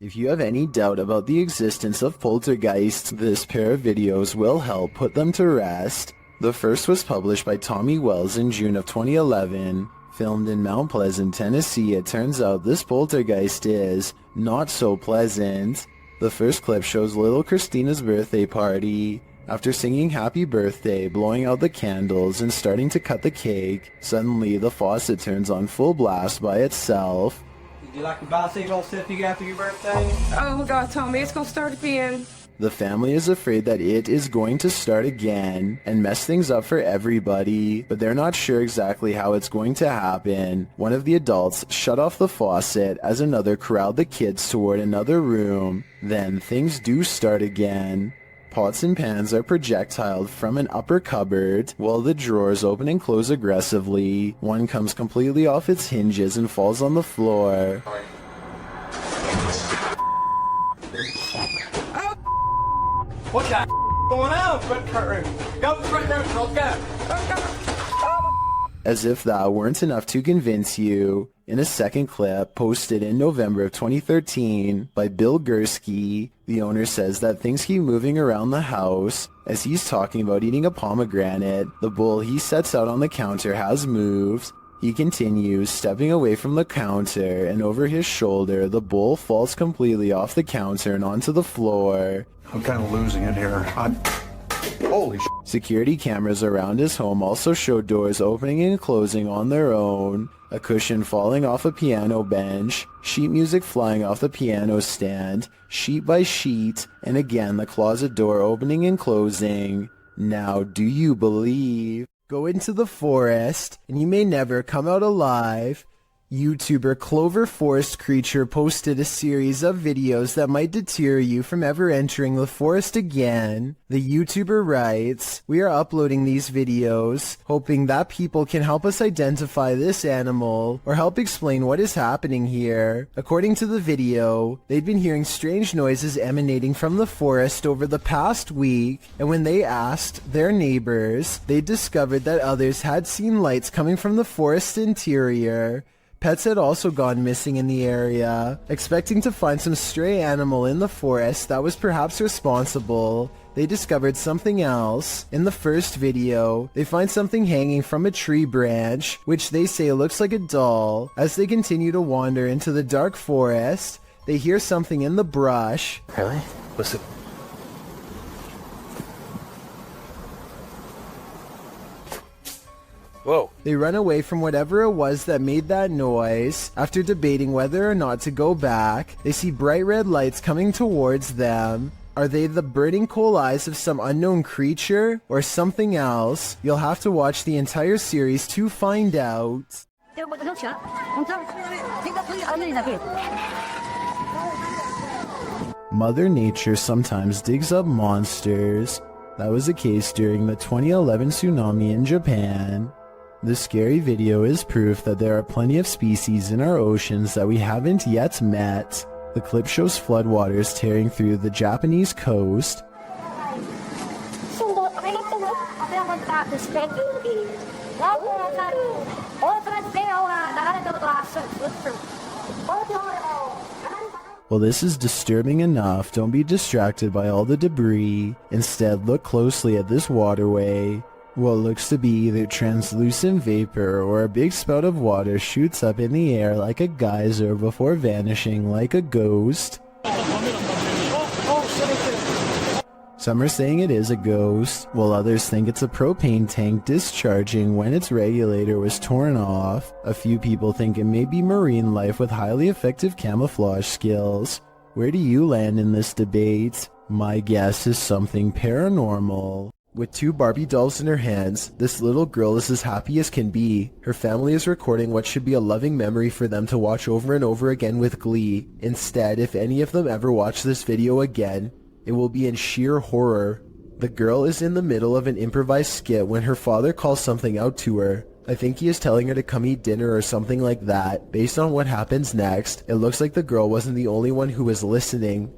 If you have any doubt about the existence of poltergeists, this pair of videos will help put them to rest. The first was published by Tommy Wells in June of 2011. Filmed in Mount Pleasant, Tennessee, it turns out this poltergeist is not so pleasant. The first clip shows little Christina's birthday party. After singing happy birthday, blowing out the candles, and starting to cut the cake, suddenly the faucet turns on full blast by itself. Do you like your bicycle stuff you got for your birthday? Oh, God told me it's gonna start again. The family is afraid that it is going to start again and mess things up for everybody, but they're not sure exactly how it's going to happen. One of the adults shut off the faucet as another corralled the kids toward another room. Then things do start again. Pots and pans are projectiled from an upper cupboard, while the drawers open and close aggressively. One comes completely off its hinges and falls on the floor. What the going on? Go front room, go. As if that weren't enough to convince you, in a second clip posted in November of 2013 by Bill Gursky, the owner says that things keep moving around the house. As he's talking about eating a pomegranate, the bowl he sets out on the counter has moved. He continues, stepping away from the counter, and over his shoulder, the bowl falls completely off the counter and onto the floor. I'm kind of losing it here. Holy sh**. Security cameras around his home also show doors opening and closing on their own, a cushion falling off a piano bench, sheet music flying off the piano stand, sheet by sheet, and again the closet door opening and closing. Now, do you believe? Go into the forest, and you may never come out alive. YouTuber Clover Forest Creature posted a series of videos that might deter you from ever entering the forest again. The YouTuber writes, "We are uploading these videos, hoping that people can help us identify this animal, or help explain what is happening here." According to the video, they'd been hearing strange noises emanating from the forest over the past week, and when they asked their neighbors, they discovered that others had seen lights coming from the forest interior. Pets had also gone missing in the area. Expecting to find some stray animal in the forest that was perhaps responsible, they discovered something else. In the first video, they find something hanging from a tree branch, which they say looks like a doll. As they continue to wander into the dark forest, they hear something in the brush. Really? Listen. Whoa. They run away from whatever it was that made that noise. After debating whether or not to go back, they see bright red lights coming towards them. Are they the burning coal eyes of some unknown creature or something else? You'll have to watch the entire series to find out. Mother Nature sometimes digs up monsters. That was the case during the 2011 tsunami in Japan. This scary video is proof that there are plenty of species in our oceans that we haven't yet met. The clip shows floodwaters tearing through the Japanese coast. While this is disturbing enough, don't be distracted by all the debris. Instead, look closely at this waterway. What looks to be either translucent vapor or a big spout of water shoots up in the air like a geyser before vanishing like a ghost. Some are saying it is a ghost, while others think it's a propane tank discharging when its regulator was torn off. A few people think it may be marine life with highly effective camouflage skills. Where do you land in this debate? My guess is something paranormal. With two Barbie dolls in her hands, this little girl is as happy as can be. Her family is recording what should be a loving memory for them to watch over and over again with glee. Instead, if any of them ever watch this video again, it will be in sheer horror. The girl is in the middle of an improvised skit when her father calls something out to her. I think he is telling her to come eat dinner or something like that. Based on what happens next, it looks like the girl wasn't the only one who was listening.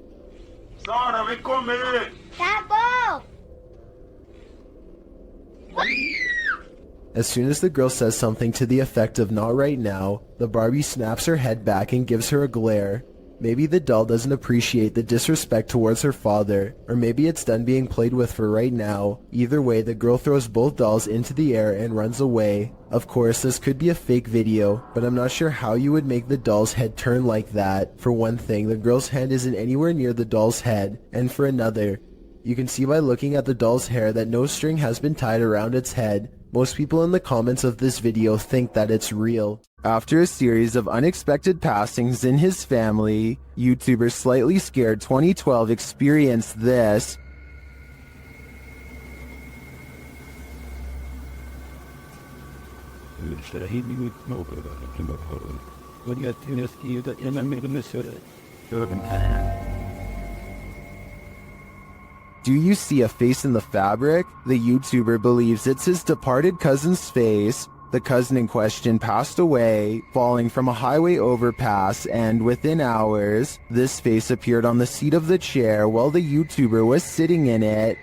As soon as the girl says something to the effect of "not right now," the Barbie snaps her head back and gives her a glare. Maybe the doll doesn't appreciate the disrespect towards her father, or maybe it's done being played with for right now. Either way, the girl throws both dolls into the air and runs away. Of course, this could be a fake video, but I'm not sure how you would make the doll's head turn like that. For one thing, the girl's hand isn't anywhere near the doll's head, and for another, you can see by looking at the doll's hair that no string has been tied around its head. Most people in the comments of this video think that it's real. After a series of unexpected passings in his family, YouTuber Slightly Scared 2012 experienced this. Do you see a face in the fabric? The YouTuber believes it's his departed cousin's face. The cousin in question passed away, falling from a highway overpass, and within hours, this face appeared on the seat of the chair while the YouTuber was sitting in it.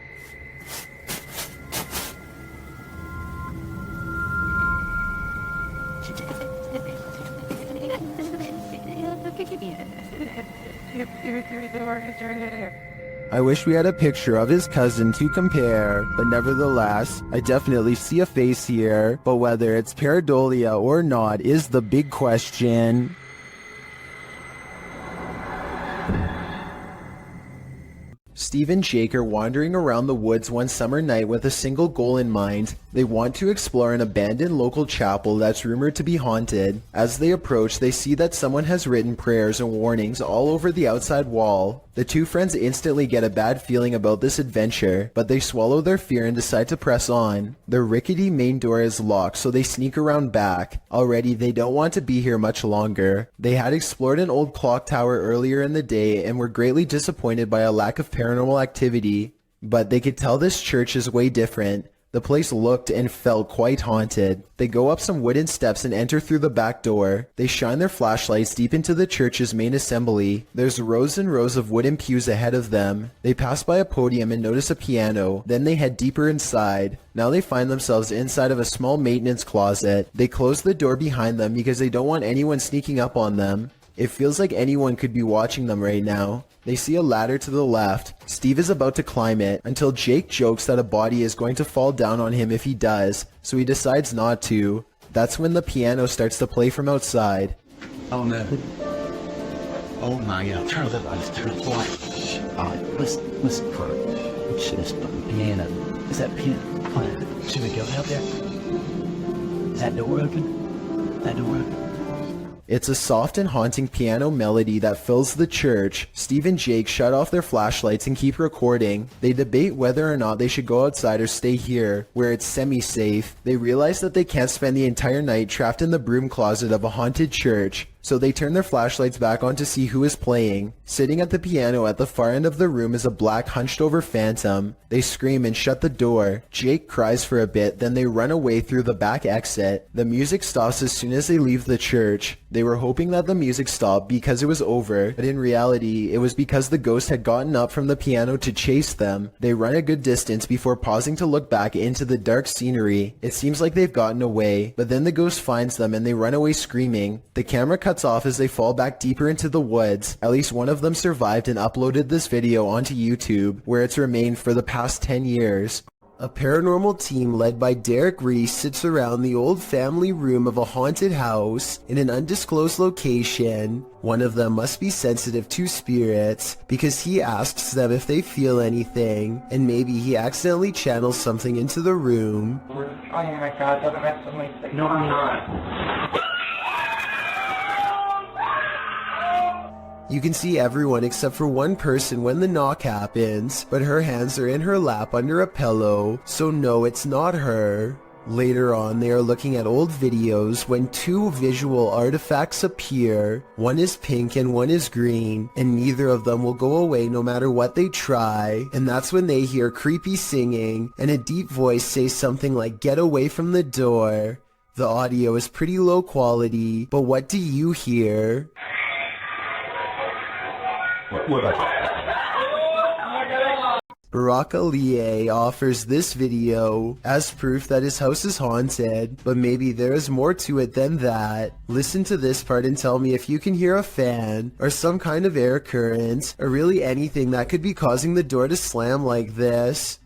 I wish we had a picture of his cousin to compare, but nevertheless, I definitely see a face here, but whether it's pareidolia or not is the big question. Steve and Jake are wandering around the woods one summer night with a single goal in mind. They want to explore an abandoned local chapel that's rumored to be haunted. As they approach, they see that someone has written prayers and warnings all over the outside wall. The two friends instantly get a bad feeling about this adventure, but they swallow their fear and decide to press on. The rickety main door is locked, so they sneak around back. Already, they don't want to be here much longer. They had explored an old clock tower earlier in the day and were greatly disappointed by a lack of paranormal activity, but they could tell this church is way different. The place looked and felt quite haunted. They go up some wooden steps and enter through the back door. They shine their flashlights deep into the church's main assembly. There's rows and rows of wooden pews ahead of them. They pass by a podium and notice a piano. Then they head deeper inside. Now they find themselves inside of a small maintenance closet. They close the door behind them because they don't want anyone sneaking up on them. It feels like anyone could be watching them right now. They see a ladder to the left. Steve is about to climb it until Jake jokes that a body is going to fall down on him if he does, so he decides not to. That's when the piano starts to play from outside. Oh no. Oh my god, turn the lights, turn the lights. Alright, listen for it. It's just a piano. Is that piano? Should we go out there? Is that door open? That door open? It's a soft and haunting piano melody that fills the church. Steve and Jake shut off their flashlights and keep recording. They debate whether or not they should go outside or stay here, where it's semi-safe. They realize that they can't spend the entire night trapped in the broom closet of a haunted church. So they turn their flashlights back on to see who is playing. Sitting at the piano at the far end of the room is a black hunched over phantom. They scream and shut the door. Jake cries for a bit, then they run away through the back exit. The music stops as soon as they leave the church. They were hoping that the music stopped because it was over, but in reality, it was because the ghost had gotten up from the piano to chase them. They run a good distance before pausing to look back into the dark scenery. It seems like they've gotten away, but then the ghost finds them and they run away screaming. The camera cuts off as they fall back deeper into the woods. At least one of them survived and uploaded this video onto YouTube, where it's remained for the past 10 years. A paranormal team led by Derek Reese sits around the old family room of a haunted house in an undisclosed location. One of them must be sensitive to spirits because he asks them if they feel anything, and maybe he accidentally channels something into the room. Oh my god, don't mess with me. No, I'm not. You can see everyone except for one person when the knock happens, but her hands are in her lap under a pillow, so no, it's not her. Later on, they are looking at old videos when two visual artifacts appear. One is pink and one is green, and neither of them will go away no matter what they try. And that's when they hear creepy singing, and a deep voice say something like, "Get away from the door." The audio is pretty low quality, but what do you hear? Macleod offers this video as proof that his house is haunted, but maybe there is more to it than that. Listen to this part and tell me if you can hear a fan, or some kind of air current, or really anything that could be causing the door to slam like this.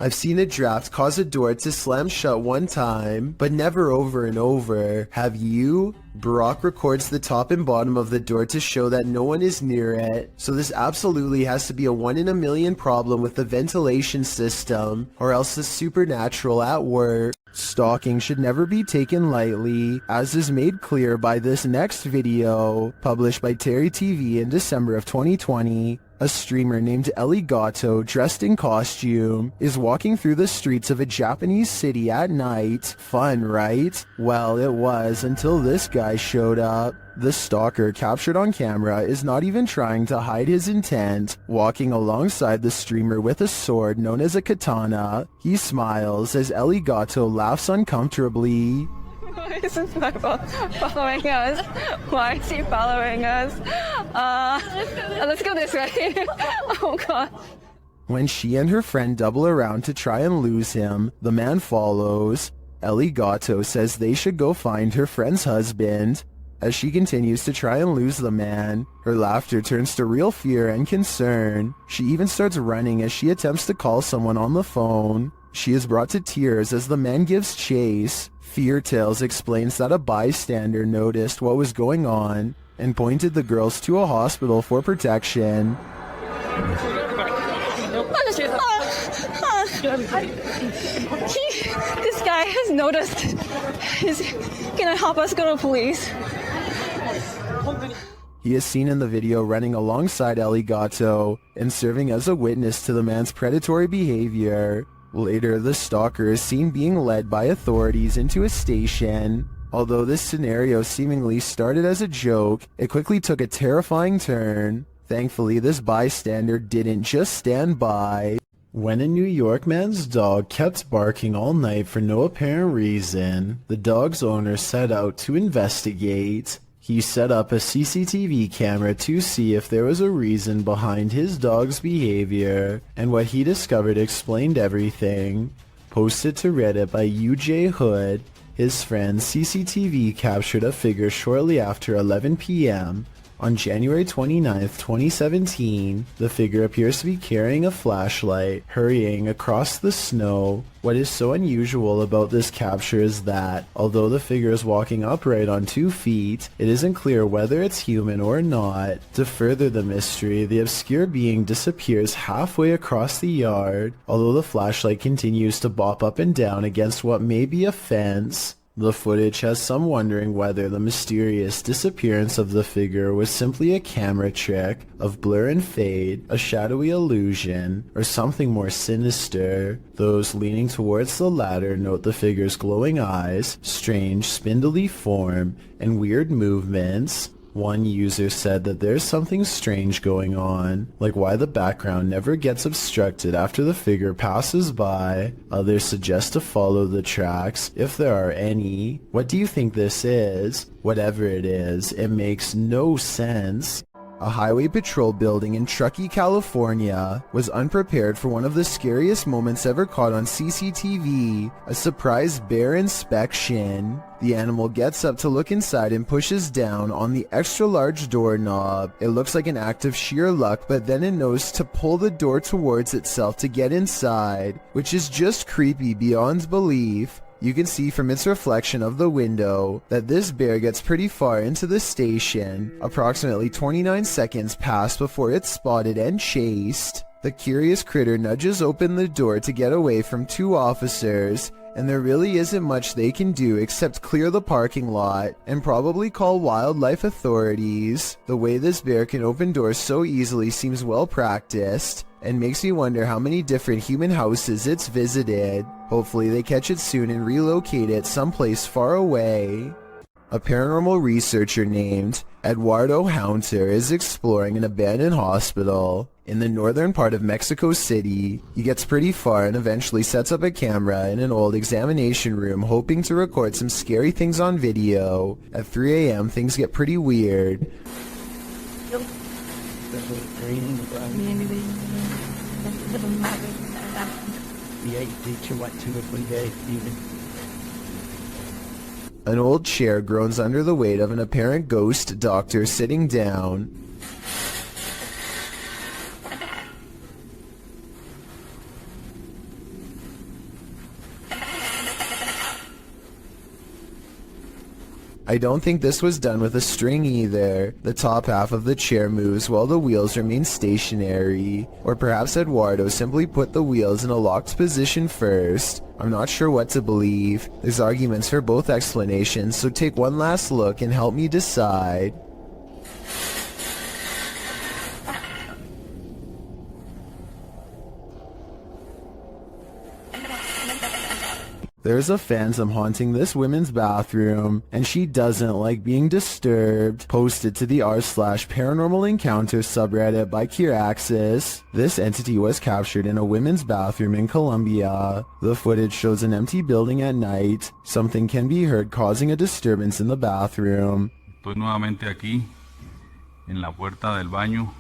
I've seen a draft cause a door to slam shut one time, but never over and over. Have you? Brock records the top and bottom of the door to show that no one is near it, so this absolutely has to be a 1 in a million problem with the ventilation system, or else the supernatural at work. Stalking should never be taken lightly, as is made clear by this next video, published by Terry TV in December of 2020. A streamer named Ellie dressed in costume, is walking through the streets of a Japanese city at night. Fun, right? Well, it was until this guy showed up. The stalker captured on camera is not even trying to hide his intent, walking alongside the streamer with a sword known as a katana. He smiles as Ellie laughs uncomfortably. Why is this guy following us? Why is he following us? Let's go this way. Oh god. When she and her friend double around to try and lose him, the man follows. Ellie says they should go find her friend's husband. As she continues to try and lose the man, her laughter turns to real fear and concern. She even starts running as she attempts to call someone on the phone. She is brought to tears as the man gives chase. Fear Tales explains that a bystander noticed what was going on and pointed the girls to a hospital for protection. This guy has noticed. He's gonna help us go to police. He is seen in the video running alongside Ellie and serving as a witness to the man's predatory behavior. Later, the stalker is seen being led by authorities into a station. Although this scenario seemingly started as a joke, it quickly took a terrifying turn. Thankfully, this bystander didn't just stand by. When a New York man's dog kept barking all night for no apparent reason, the dog's owner set out to investigate. He set up a CCTV camera to see if there was a reason behind his dog's behavior, and what he discovered explained everything. Posted to Reddit by UJ Hood, his friend's CCTV captured a figure shortly after 11 p.m. On January 29, 2017, the figure appears to be carrying a flashlight, hurrying across the snow. What is so unusual about this capture is that, although the figure is walking upright on 2 feet, it isn't clear whether it's human or not. To further the mystery, the obscure being disappears halfway across the yard, although the flashlight continues to bop up and down against what may be a fence. The footage has some wondering whether the mysterious disappearance of the figure was simply a camera trick of blur and fade, a shadowy illusion, or something more sinister. Those leaning towards the latter note the figure's glowing eyes, strange spindly form, and weird movements. One user said that there's something strange going on, like why the background never gets obstructed after the figure passes by. Others suggest to follow the tracks, if there are any. What do you think this is? Whatever it is, it makes no sense. A highway patrol building in Truckee, California was unprepared for one of the scariest moments ever caught on CCTV, a surprise bear inspection. The animal gets up to look inside and pushes down on the extra large doorknob. It looks like an act of sheer luck, but then it knows to pull the door towards itself to get inside, which is just creepy beyond belief. You can see from its reflection of the window that this bear gets pretty far into the station. Approximately 29 seconds pass before it's spotted and chased. The curious critter nudges open the door to get away from 2 officers, and there really isn't much they can do except clear the parking lot and probably call wildlife authorities. The way this bear can open doors so easily seems well practiced, and makes me wonder how many different human houses it's visited. Hopefully they catch it soon and relocate it someplace far away. A paranormal researcher named Eduardo Haunter is exploring an abandoned hospital in the northern part of Mexico City. He gets pretty far and eventually sets up a camera in an old examination room, hoping to record some scary things on video. At 3 a.m. things get pretty weird. An old chair groans under the weight of an apparent ghost doctor sitting down. I don't think this was done with a string either. The top half of the chair moves while the wheels remain stationary. Or perhaps Eduardo simply put the wheels in a locked position first. I'm not sure what to believe. There's arguments for both explanations, so take one last look and help me decide. There's a phantom haunting this women's bathroom, and she doesn't like being disturbed. Posted to the r/paranormal encounter subreddit by Kiraxis. This entity was captured in a women's bathroom in Colombia. The footage shows an empty building at night. Something can be heard causing a disturbance in the bathroom. Estoy nuevamente aquí, en la puerta del baño.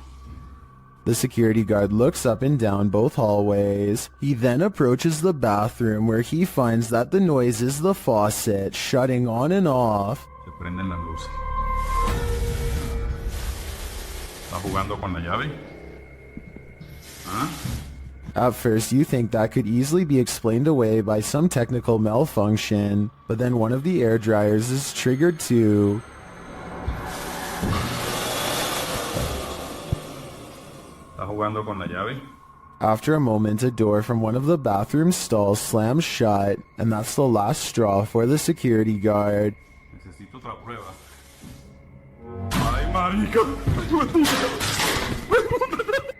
The security guard looks up and down both hallways. He then approaches the bathroom where he finds that the noise is the faucet shutting on and off. Se prenden las luces. ¿Está jugando con la llave? ¿Ah? At first you think that could easily be explained away by some technical malfunction, but then one of the air dryers is triggered too. ¿Está jugando con la llave? After a moment, a door from one of the bathroom stalls slams shut, and that's the last straw for the security guard. Necesito otra prueba. ¡Ay, marica!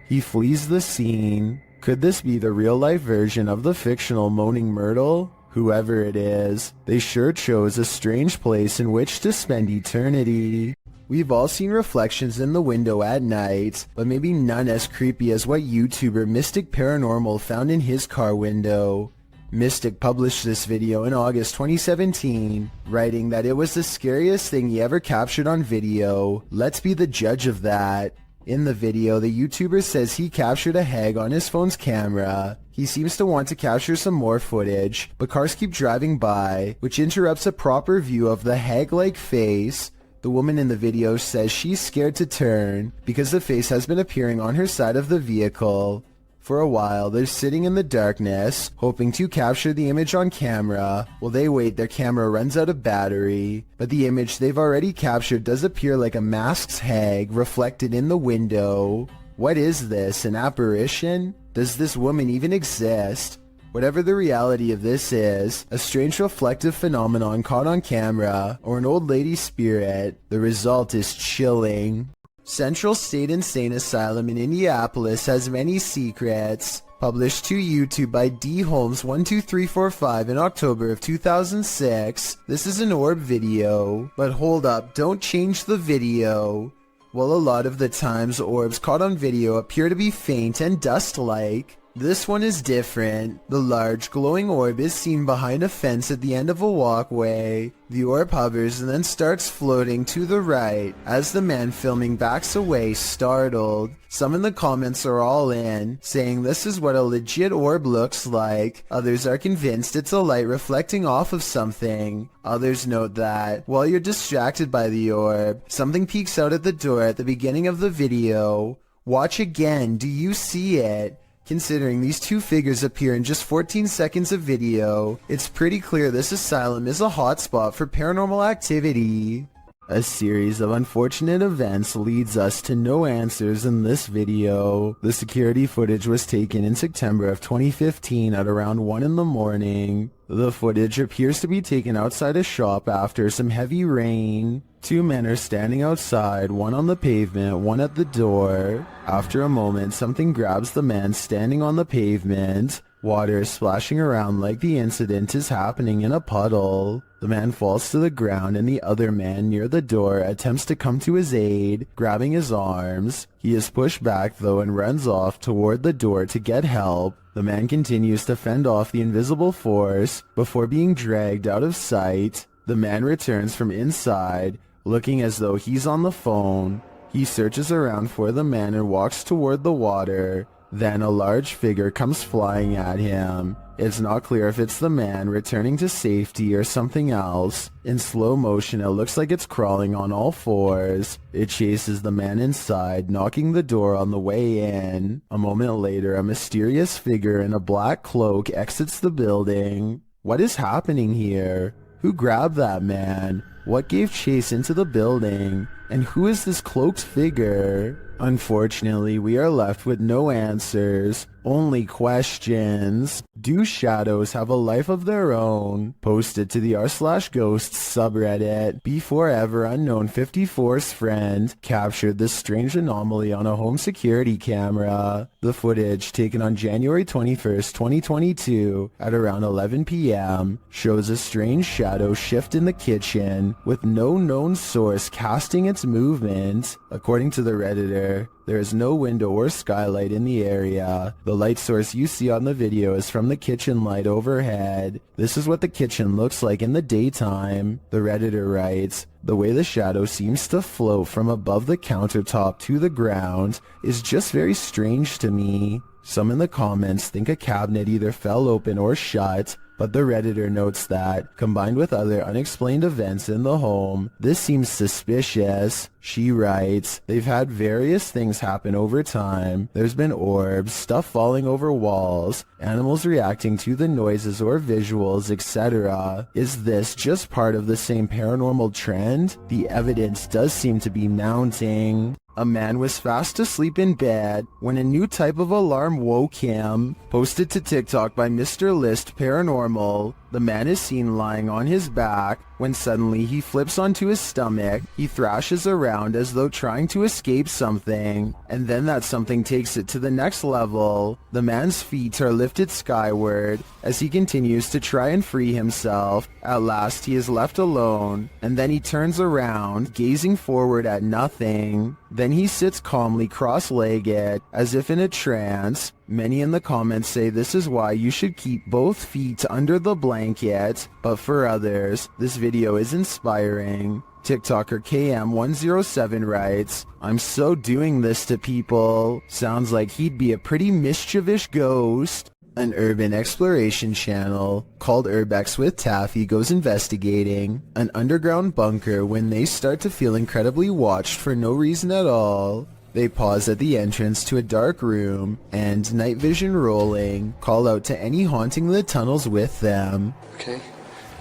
He flees the scene. Could this be the real-life version of the fictional Moaning Myrtle? Whoever it is, they sure chose a strange place in which to spend eternity. We've all seen reflections in the window at night, but maybe none as creepy as what YouTuber Mystic Paranormal found in his car window. Mystic published this video in August 2017, writing that it was the scariest thing he ever captured on video. Let's be the judge of that. In the video, the YouTuber says he captured a hag on his phone's camera. He seems to want to capture some more footage, but cars keep driving by, which interrupts a proper view of the hag-like face. The woman in the video says she's scared to turn because the face has been appearing on her side of the vehicle. For a while, they're sitting in the darkness, hoping to capture the image on camera. While they wait, their camera runs out of battery, but the image they've already captured does appear like a masked hag reflected in the window. What is this, an apparition? Does this woman even exist? Whatever the reality of this is, a strange reflective phenomenon caught on camera, or an old lady spirit, the result is chilling. Central State Insane Asylum in Indianapolis has many secrets. Published to YouTube by D. Holmes 12345 in October of 2006. This is an orb video. But hold up, don't change the video. Well, a lot of the times orbs caught on video appear to be faint and dust-like. This one is different. The large glowing orb is seen behind a fence at the end of a walkway. The orb hovers and then starts floating to the right as the man filming backs away, startled. Some in the comments are all in, saying this is what a legit orb looks like. Others are convinced it's a light reflecting off of something. Others note that, while you're distracted by the orb, something peeks out at the door at the beginning of the video. Watch again, do you see it? Considering these two figures appear in just 14 seconds of video, it's pretty clear this asylum is a hotspot for paranormal activity. A series of unfortunate events leads us to no answers in this video. The security footage was taken in September of 2015 at around 1 in the morning. The footage appears to be taken outside a shop after some heavy rain. Two men are standing outside, one on the pavement, one at the door. After a moment, something grabs the man standing on the pavement. Water is splashing around like the incident is happening in a puddle. The man falls to the ground and the other man near the door attempts to come to his aid, grabbing his arms. He is pushed back though and runs off toward the door to get help. The man continues to fend off the invisible force before being dragged out of sight. The man returns from inside, looking as though he's on the phone. He searches around for the man and walks toward the water. Then a large figure comes flying at him. It's not clear if it's the man returning to safety or something else. In slow motion, it looks like it's crawling on all fours. It chases the man inside, knocking the door on the way in. A moment later, a mysterious figure in a black cloak exits the building. What is happening here? Who grabbed that man? What gave chase into the building? And who is this cloaked figure? Unfortunately, we are left with no answers, only questions. Do shadows have a life of their own? Posted to the r/ghosts subreddit. Before ever unknown 54's friend captured this strange anomaly on a home security camera. The footage, taken on January 21st, 2022 at around 11 p.m. shows a strange shadow shift in the kitchen with no known source casting its movement. According to the Redditor, there is no window or skylight in the area. The light source you see on the video is from the kitchen light overhead. This is what the kitchen looks like in the daytime. The Redditor writes, "The way the shadow seems to float from above the countertop to the ground is just very strange to me." Some in the comments think a cabinet either fell open or shut, but the Redditor notes that, combined with other unexplained events in the home, this seems suspicious. She writes, "They've had various things happen over time. There's been orbs, stuff falling over walls, animals reacting to the noises or visuals, etc. Is this just part of the same paranormal trend? The evidence does seem to be mounting." A man was fast asleep in bed when a new type of alarm woke him. Posted to TikTok by Mr. List Paranormal, the man is seen lying on his back when suddenly he flips onto his stomach. He thrashes around as though trying to escape something, and then that something takes it to the next level. The man's feet are lifted skyward as he continues to try and free himself. At last he is left alone, and then he turns around, gazing forward at nothing. Then he sits calmly cross-legged, as if in a trance. Many in the comments say this is why you should keep both feet under the blanket, but for others, this video is inspiring. TikToker KM107 writes, "I'm so doing this to people. Sounds like he'd be a pretty mischievous ghost." An urban exploration channel called Urbex with Taffy goes investigating an underground bunker when they start to feel incredibly watched for no reason at all. They pause at the entrance to a dark room and, night vision rolling, call out to any haunting the tunnels with them. Okay,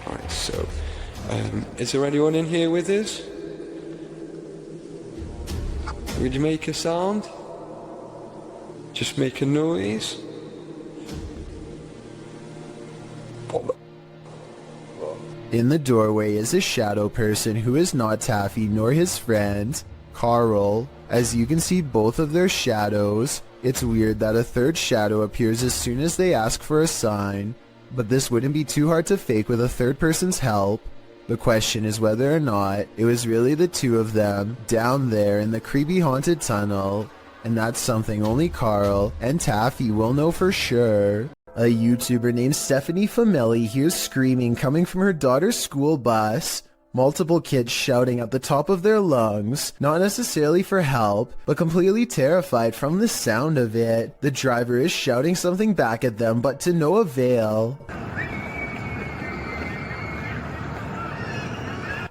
alright, so, is there anyone in here with us? Would you make a sound? Just make a noise? In the doorway is a shadow person who is not Taffy nor his friend, Carl. As you can see both of their shadows. It's weird that a third shadow appears as soon as they ask for a sign, but this wouldn't be too hard to fake with a third person's help. The question is whether or not it was really the two of them down there in the creepy haunted tunnel, and that's something only Carl and Taffy will know for sure. A YouTuber named Stephanie Famelli hears screaming coming from her daughter's school bus. Multiple kids shouting at the top of their lungs, not necessarily for help, but completely terrified from the sound of it. The driver is shouting something back at them, but to no avail.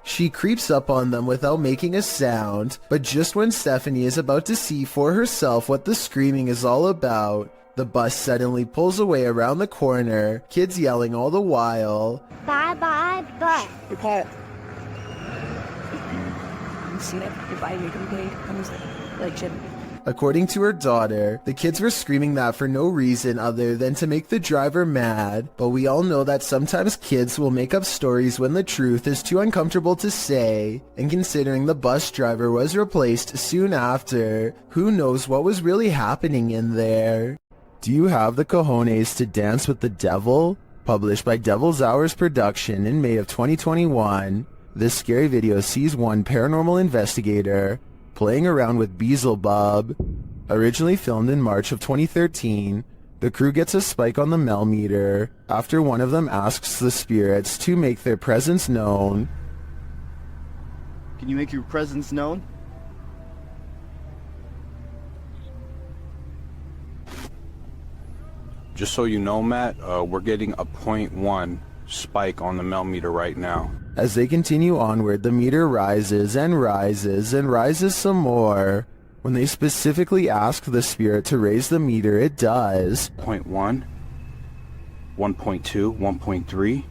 She creeps up on them without making a sound, but just when Stephanie is about to see for herself what the screaming is all about, the bus suddenly pulls away around the corner, kids yelling all the while. Bye bye bus. Your pet. You see that? Your body make them paid. Comes like shit. According to her daughter, the kids were screaming that for no reason other than to make the driver mad, but we all know that sometimes kids will make up stories when the truth is too uncomfortable to say, and considering the bus driver was replaced soon after, who knows what was really happening in there. Do you have the cojones to dance with the devil? Published by Devil's Hours Production in May of 2021, this scary video sees one paranormal investigator playing around with Beelzebub. Originally filmed in March of 2013, the crew gets a spike on the meter after one of them asks the spirits to make their presence known. Can you make your presence known? Just so you know, Matt, we're getting a 0.1 spike on the meter right now. As they continue onward, the meter rises and rises and rises some more. When they specifically ask the spirit to raise the meter, it does. 0.1, 1.2, 1.3.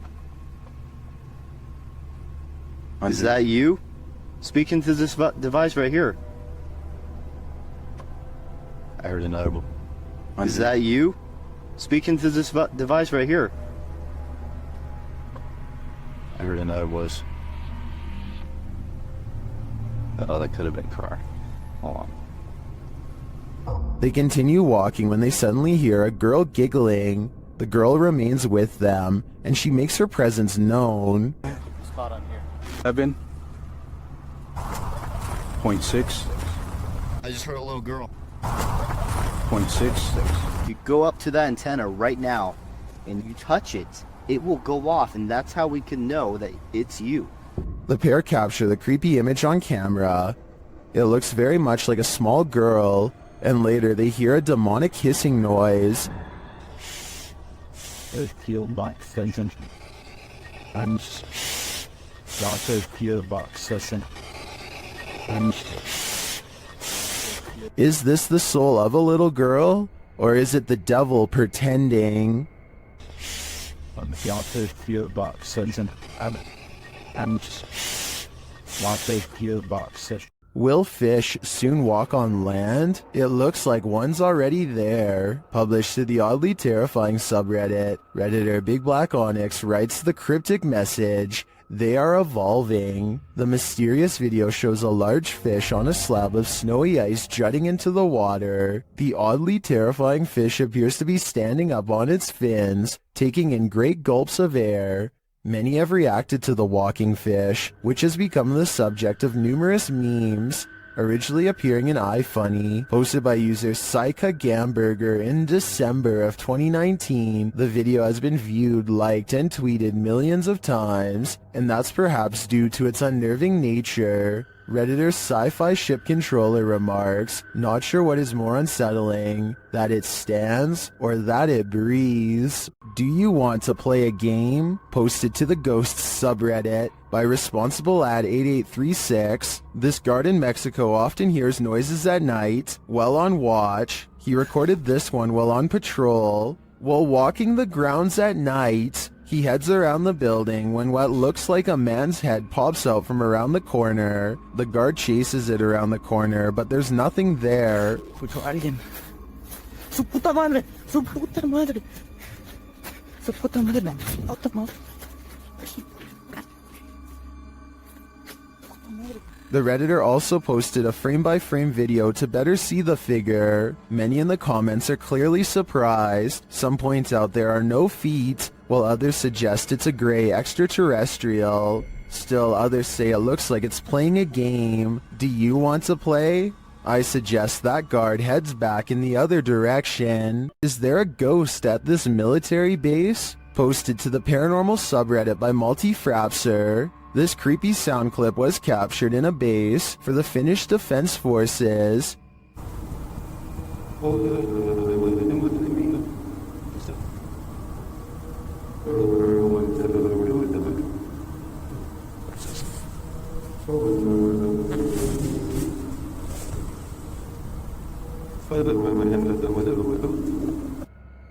Is that you? Speaking to this device right here. I heard another one. Is that you? Speaking to this device right here. I heard another voice. Oh, that could have been Car. Hold on. They continue walking when they suddenly hear a girl giggling. The girl remains with them, and she makes her presence known. Spot on here. 7. 0.6. I just heard a little girl. 0.6. You go up to that antenna right now, and you touch it, it will go off, and that's how we can know that it's you. The pair capture the creepy image on camera. It looks very much like a small girl, and later they hear a demonic hissing noise. Is this the soul of a little girl? Or is it the devil pretending? Will fish soon walk on land? It looks like one's already there. Published to the oddly terrifying subreddit, Redditor Big Black Onyx writes the cryptic message, "They are evolving." The mysterious video shows a large fish on a slab of snowy ice jutting into the water. The oddly terrifying fish appears to be standing up on its fins, taking in great gulps of air. Many have reacted to the walking fish, which has become the subject of numerous memes, originally appearing in iFunny, posted by user Saika Gamburger in December of 2019. The video has been viewed, liked, and tweeted millions of times, and that's perhaps due to its unnerving nature. Redditor Sci-Fi Ship Controller remarks, "Not sure what is more unsettling, that it stands or that it breathes." Do you want to play a game? Posted to the Ghosts subreddit by Responsible Ad 8836. This guard in Mexico often hears noises at night while on watch. He recorded this one while on patrol. While walking the grounds at night, he heads around the building when what looks like a man's head pops out from around the corner. The guard chases it around the corner, but there's nothing there. Escucho a alguien. Su puta madre. Su puta madre. Su puta madre. Puta madre. The Redditor also posted a frame-by-frame video to better see the figure. Many in the comments are clearly surprised. Some point out there are no feet, while others suggest it's a gray extraterrestrial. Still, others say it looks like it's playing a game. Do you want to play? I suggest that guard heads back in the other direction. Is there a ghost at this military base? Posted to the paranormal subreddit by Multifrapser. This creepy sound clip was captured in a base for the Finnish Defense Forces.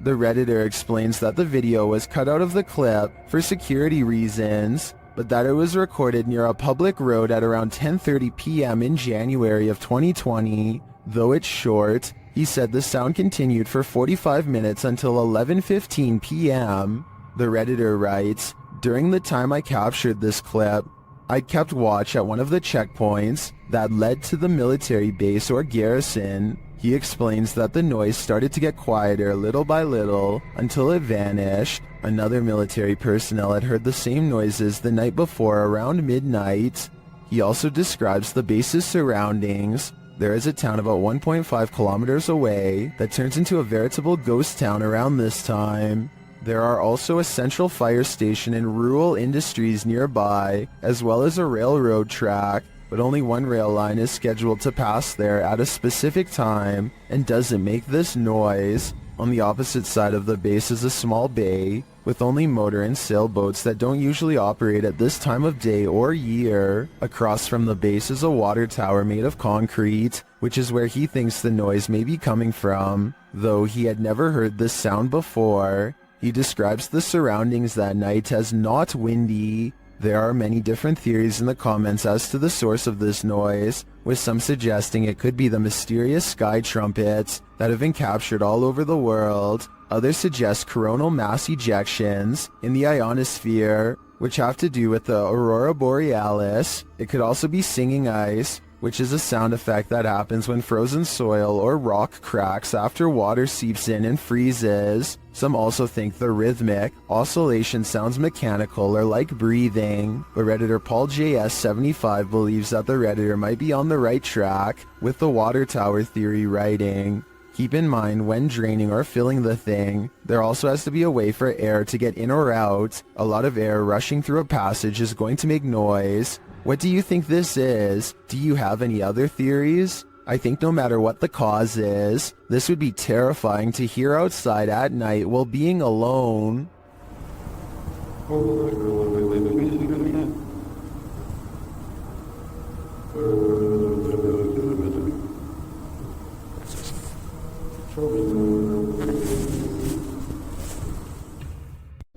The Redditor explains that the video was cut out of the clip for security reasons, but that it was recorded near a public road at around 10:30 p.m. in January of 2020. Though it's short, he said the sound continued for 45 minutes until 11:15 p.m. The Redditor writes, "During the time I captured this clip, I kept watch at one of the checkpoints that led to the military base or garrison. He explains that the noise started to get quieter little by little until it vanished. Another military personnel had heard the same noises the night before around midnight. He also describes the base's surroundings. There is a town about 1.5 kilometers away that turns into a veritable ghost town around this time. There are also a central fire station and rural industries nearby, as well as a railroad track, but only one rail line is scheduled to pass there at a specific time and doesn't make this noise. On the opposite side of the base is a small bay with only motor and sailboats that don't usually operate at this time of day or year. Across from the base is a water tower made of concrete, which is where he thinks the noise may be coming from, though he had never heard this sound before. He describes the surroundings that night as not windy. There are many different theories in the comments as to the source of this noise, with some suggesting it could be the mysterious sky trumpets that have been captured all over the world. Others suggest coronal mass ejections in the ionosphere, which have to do with the aurora borealis. It could also be singing ice, which is a sound effect that happens when frozen soil or rock cracks after water seeps in and freezes. Some also think the rhythmic oscillation sounds mechanical or like breathing, but Redditor Paul JS75 believes that the Redditor might be on the right track with the water tower theory writing. Keep in mind, when draining or filling the thing, there also has to be a way for air to get in or out. A lot of air rushing through a passage is going to make noise. What do you think this is? Do you have any other theories? I think no matter what the cause is, this would be terrifying to hear outside at night while being alone.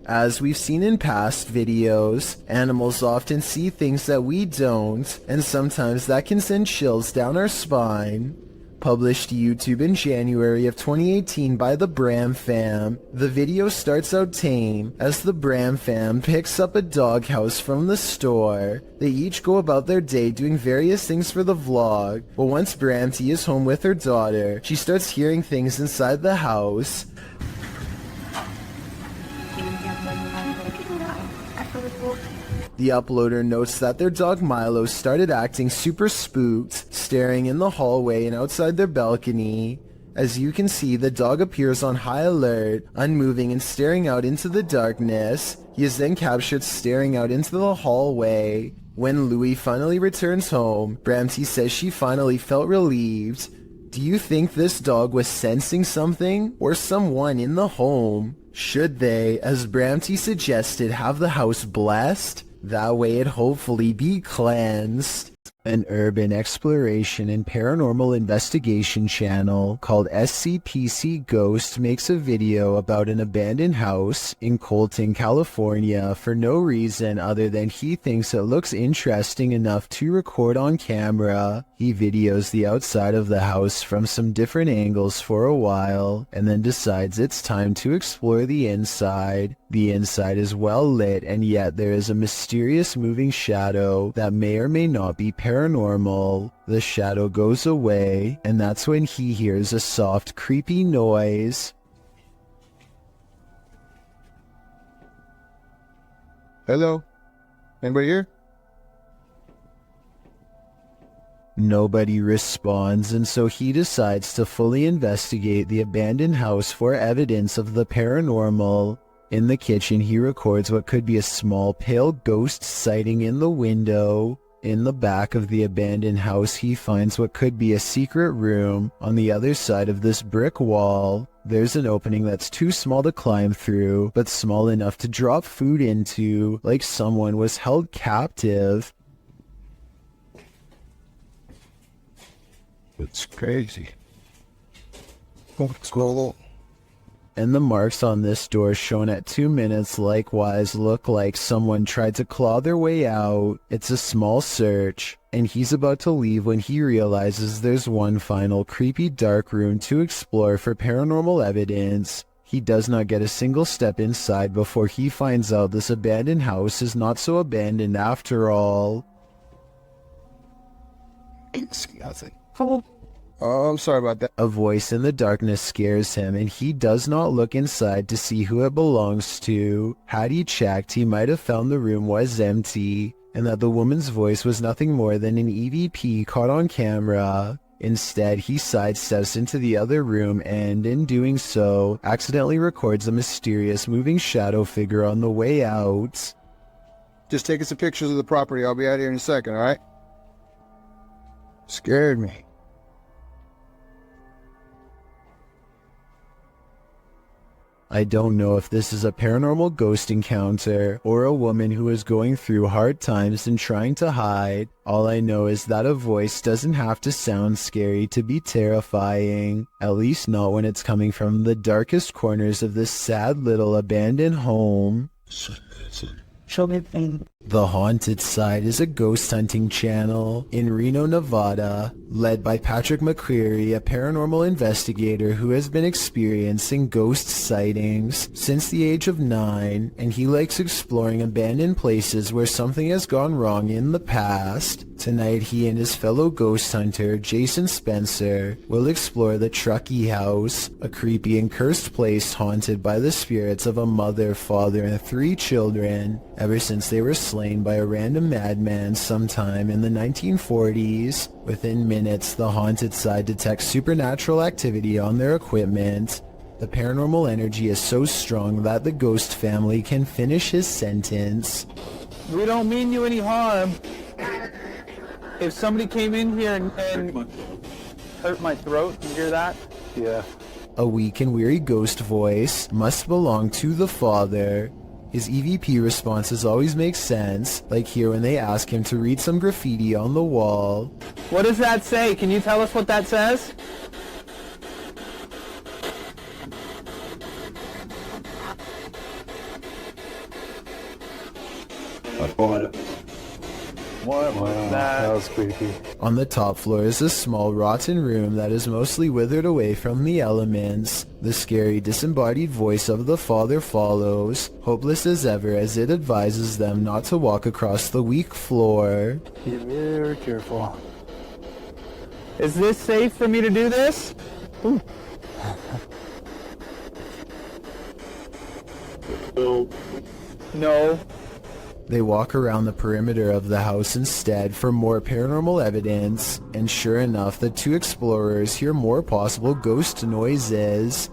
As we've seen in past videos, animals often see things that we don't, and sometimes that can send chills down our spine. Published to YouTube in January of 2018 by the Bram fam, the video starts out tame as the Bram fam picks up a doghouse from the store. They each go about their day doing various things for the vlog, but once Bramty is home with her daughter, she starts hearing things inside the house. The uploader notes that their dog Milo started acting super spooked, staring in the hallway and outside their balcony. As you can see, the dog appears on high alert, unmoving and staring out into the darkness. He is then captured staring out into the hallway. When Louie finally returns home, Bramty says she finally felt relieved. Do you think this dog was sensing something or someone in the home? Should they, as Bramty suggested, have the house blessed? That way it'd hopefully be cleansed. An urban exploration and paranormal investigation channel called SCPC Ghost makes a video about an abandoned house in Colton, California for no reason other than he thinks it looks interesting enough to record on camera. He videos the outside of the house from some different angles for a while and then decides it's time to explore the inside. The inside is well lit, and yet there is a mysterious moving shadow that may or may not be paranormal. The shadow goes away, and that's when he hears a soft, creepy noise. Hello? Anybody here? Nobody responds, and so he decides to fully investigate the abandoned house for evidence of the paranormal. In the kitchen, he records what could be a small pale ghost sighting in the window. In the back of the abandoned house, he finds what could be a secret room. On the other side of this brick wall, there's an opening that's too small to climb through, but small enough to drop food into, like someone was held captive. It's crazy. Scroll. And the marks on this door shown at 2 minutes likewise look like someone tried to claw their way out. It's a small search, and he's about to leave when he realizes there's one final creepy dark room to explore for paranormal evidence. He does not get a single step inside before he finds out this abandoned house is not so abandoned after all. Oh, I'm sorry about that. A voice in the darkness scares him, and he does not look inside to see who it belongs to. Had he checked, he might have found the room was empty, and that the woman's voice was nothing more than an EVP caught on camera. Instead, he sidesteps into the other room and, in doing so, accidentally records a mysterious moving shadow figure on the way out. Just taking some pictures of the property. I'll be out here in a second, all right? Scared me. I don't know if this is a paranormal ghost encounter or a woman who is going through hard times and trying to hide. All I know is that a voice doesn't have to sound scary to be terrifying, at least not when it's coming from the darkest corners of this sad little abandoned home. The Haunted Side is a ghost hunting channel in Reno, Nevada, led by Patrick McCreary, a paranormal investigator who has been experiencing ghost sightings since the age of 9, and he likes exploring abandoned places where something has gone wrong in the past. Tonight, he and his fellow ghost hunter, Jason Spencer, will explore the Truckee House, a creepy and cursed place haunted by the spirits of a mother, father, and 3 children, ever since they were slain by a random madman sometime in the 1940s. Within minutes, the Haunted Side detects supernatural activity on their equipment. The paranormal energy is so strong that the ghost family can finish his sentence. We don't mean you any harm. If somebody came in here and hurt my throat, you hear that? Yeah. A weak and weary ghost voice must belong to the father. His EVP responses always make sense, like here when they ask him to read some graffiti on the wall. What does that say? Can you tell us what that says? What was that? That was creepy. On the top floor is a small rotten room that is mostly withered away from the elements. The scary disembodied voice of the father follows, hopeless as ever as it advises them not to walk across the weak floor. Be very careful. Is this safe for me to do this? Ooh. No. They walk around the perimeter of the house instead for more paranormal evidence, and sure enough, the 2 explorers hear more possible ghost noises.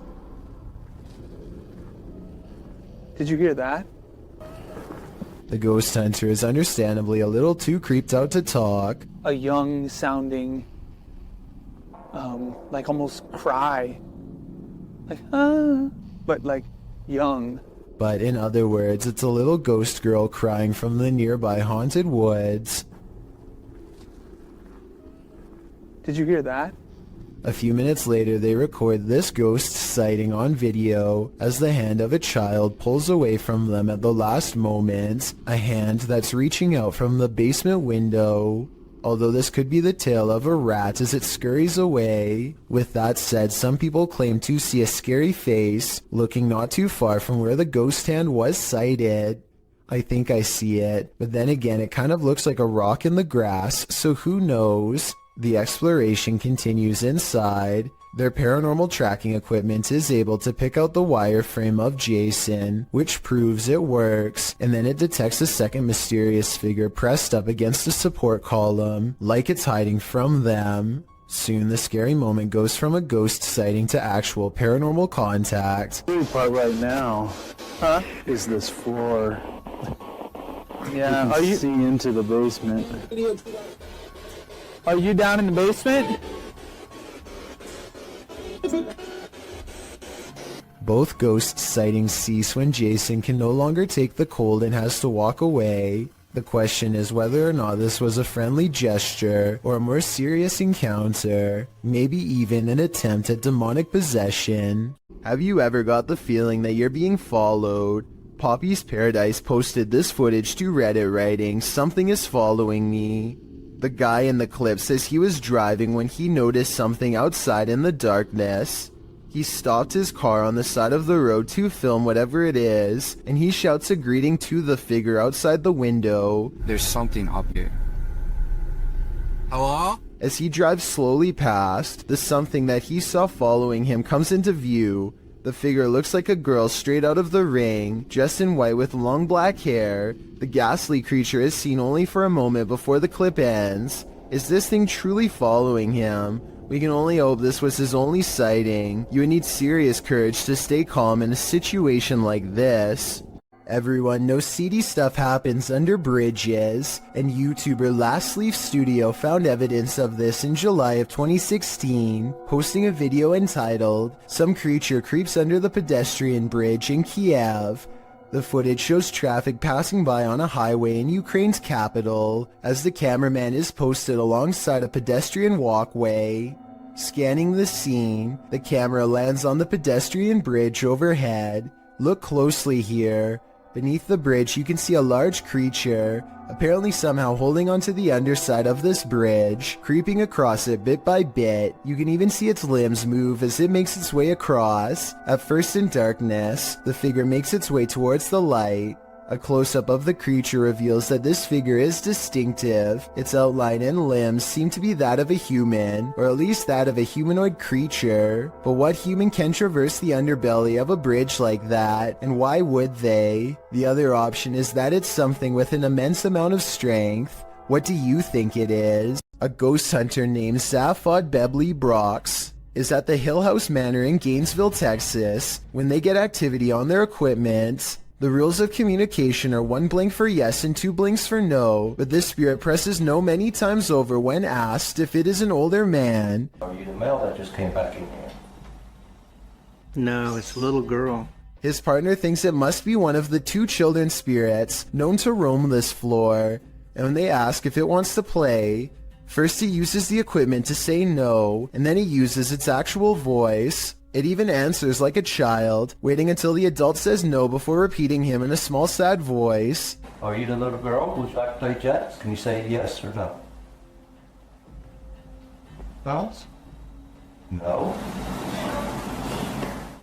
Did you hear that? The ghost hunter is understandably a little too creeped out to talk. A young sounding, like almost cry. Like, but like young. But in other words, it's a little ghost girl crying from the nearby haunted woods. Did you hear that? A few minutes later, they record this ghost sighting on video as the hand of a child pulls away from them at the last moment, a hand that's reaching out from the basement window. Although this could be the tail of a rat as it scurries away. With that said, some people claim to see a scary face looking not too far from where the ghost hand was sighted. I think I see it, but then again it kind of looks like a rock in the grass, so who knows? The exploration continues inside. Their paranormal tracking equipment is able to pick out the wireframe of Jason, which proves it works, and then it detects a second mysterious figure pressed up against a support column, like it's hiding from them. Soon the scary moment goes from a ghost sighting to actual paranormal contact. The scary part right now, is this floor. Yeah, are you see into the basement? Are you down in the basement? Both ghost sightings cease when Jason can no longer take the cold and has to walk away. The question is whether or not this was a friendly gesture or a more serious encounter, maybe even an attempt at demonic possession. Have you ever got the feeling that you're being followed? Poppy's Paradise posted this footage to Reddit writing, "Something is following me." The guy in the clip says he was driving when he noticed something outside in the darkness. He stopped his car on the side of the road to film whatever it is, and he shouts a greeting to the figure outside the window. There's something up here. Hello? As he drives slowly past, the something that he saw following him comes into view. The figure looks like a girl straight out of The Ring, dressed in white with long black hair. The ghastly creature is seen only for a moment before the clip ends. Is this thing truly following him? We can only hope this was his only sighting. You would need serious courage to stay calm in a situation like this. Everyone knows seedy stuff happens under bridges, and YouTuber Last Leaf Studio found evidence of this in July of 2016, posting a video entitled, "Some Creature Creeps Under the Pedestrian Bridge in Kiev." The footage shows traffic passing by on a highway in Ukraine's capital, as the cameraman is posted alongside a pedestrian walkway. Scanning the scene, the camera lands on the pedestrian bridge overhead. Look closely here. Beneath the bridge you can see a large creature, apparently somehow holding onto the underside of this bridge, creeping across it bit by bit. You can even see its limbs move as it makes its way across. At first in darkness, the figure makes its way towards the light. A close-up of the creature reveals that this figure is distinctive. Its outline and limbs seem to be that of a human, or at least that of a humanoid creature. But what human can traverse the underbelly of a bridge like that, and why would they? The other option is that it's something with an immense amount of strength. What do you think it is? A ghost hunter named Zaphod Bebley Brox is at the Hill House Manor in Gainesville, Texas. When they get activity on their equipment, the rules of communication are 1 blink for yes and 2 blinks for no, but this spirit presses no many times over when asked if it is an older man. Are you the male that just came back in here? No, it's a little girl. His partner thinks it must be one of the 2 children spirits known to roam this floor, and when they ask if it wants to play, first he uses the equipment to say no, and then he uses its actual voice. It even answers like a child, waiting until the adult says no before repeating him in a small sad voice. Are you the little girl who's like to play jets? Can you say yes or no? Balls? No.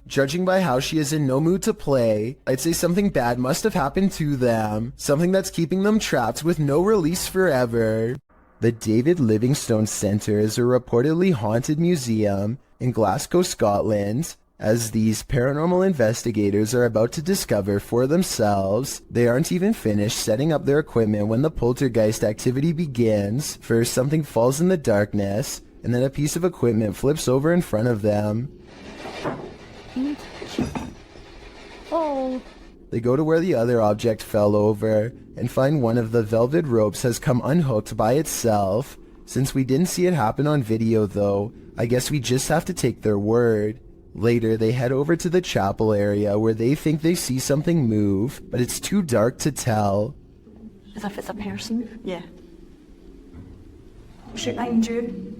Judging by how she is in no mood to play, I'd say something bad must have happened to them, something that's keeping them trapped with no release forever. The David Livingstone Centre is a reportedly haunted museum in Glasgow, Scotland. As these paranormal investigators are about to discover for themselves, they aren't even finished setting up their equipment when the poltergeist activity begins. First, something falls in the darkness, and then a piece of equipment flips over in front of them. Oh. They go to where the other object fell over, and find one of the velvet ropes has come unhooked by itself. Since we didn't see it happen on video though, I guess we just have to take their word. Later, they head over to the chapel area where they think they see something move, but it's too dark to tell. As if it's a person? Yeah. Straight behind you.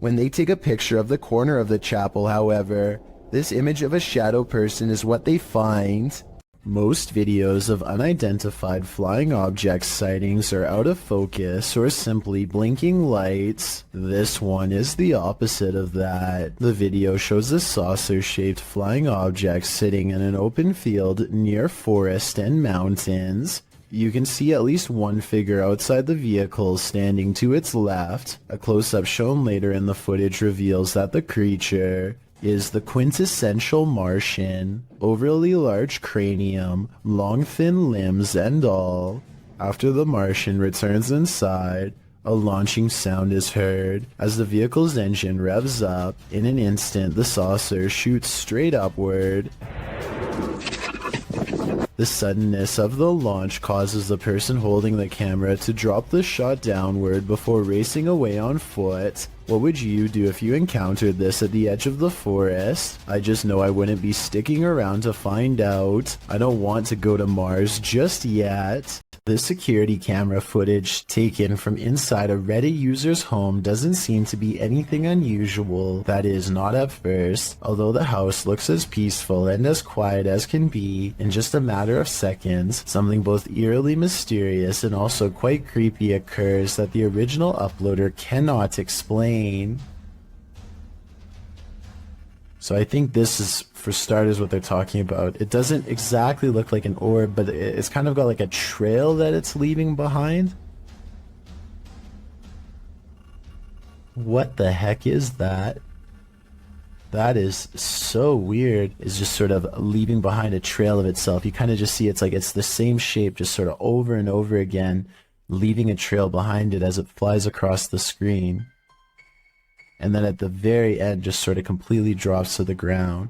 When they take a picture of the corner of the chapel, however, this image of a shadow person is what they find. Most videos of unidentified flying object sightings are out of focus or simply blinking lights. This one is the opposite of that. The video shows a saucer-shaped flying object sitting in an open field near forest and mountains. You can see at least one figure outside the vehicle standing to its left. A close-up shown later in the footage reveals that the creature is the quintessential Martian, overly large cranium, long thin limbs and all. After the Martian returns inside, a launching sound is heard. As the vehicle's engine revs up, in an instant the saucer shoots straight upward. The suddenness of the launch causes the person holding the camera to drop the shot downward before racing away on foot. What would you do if you encountered this at the edge of the forest? I just know I wouldn't be sticking around to find out. I don't want to go to Mars just yet. This security camera footage taken from inside a Reddit user's home doesn't seem to be anything unusual. That is, not at first. Although the house looks as peaceful and as quiet as can be, in just a matter of seconds, something both eerily mysterious and also quite creepy occurs that the original uploader cannot explain. So I think this is, for starters, what they're talking about. It doesn't exactly look like an orb, but it's kind of got like a trail that it's leaving behind. What the heck is that? That is so weird. It's just sort of leaving behind a trail of itself. You kind of just see it's like it's the same shape just sort of over and over again, leaving a trail behind it as it flies across the screen. And then at the very end just sort of completely drops to the ground.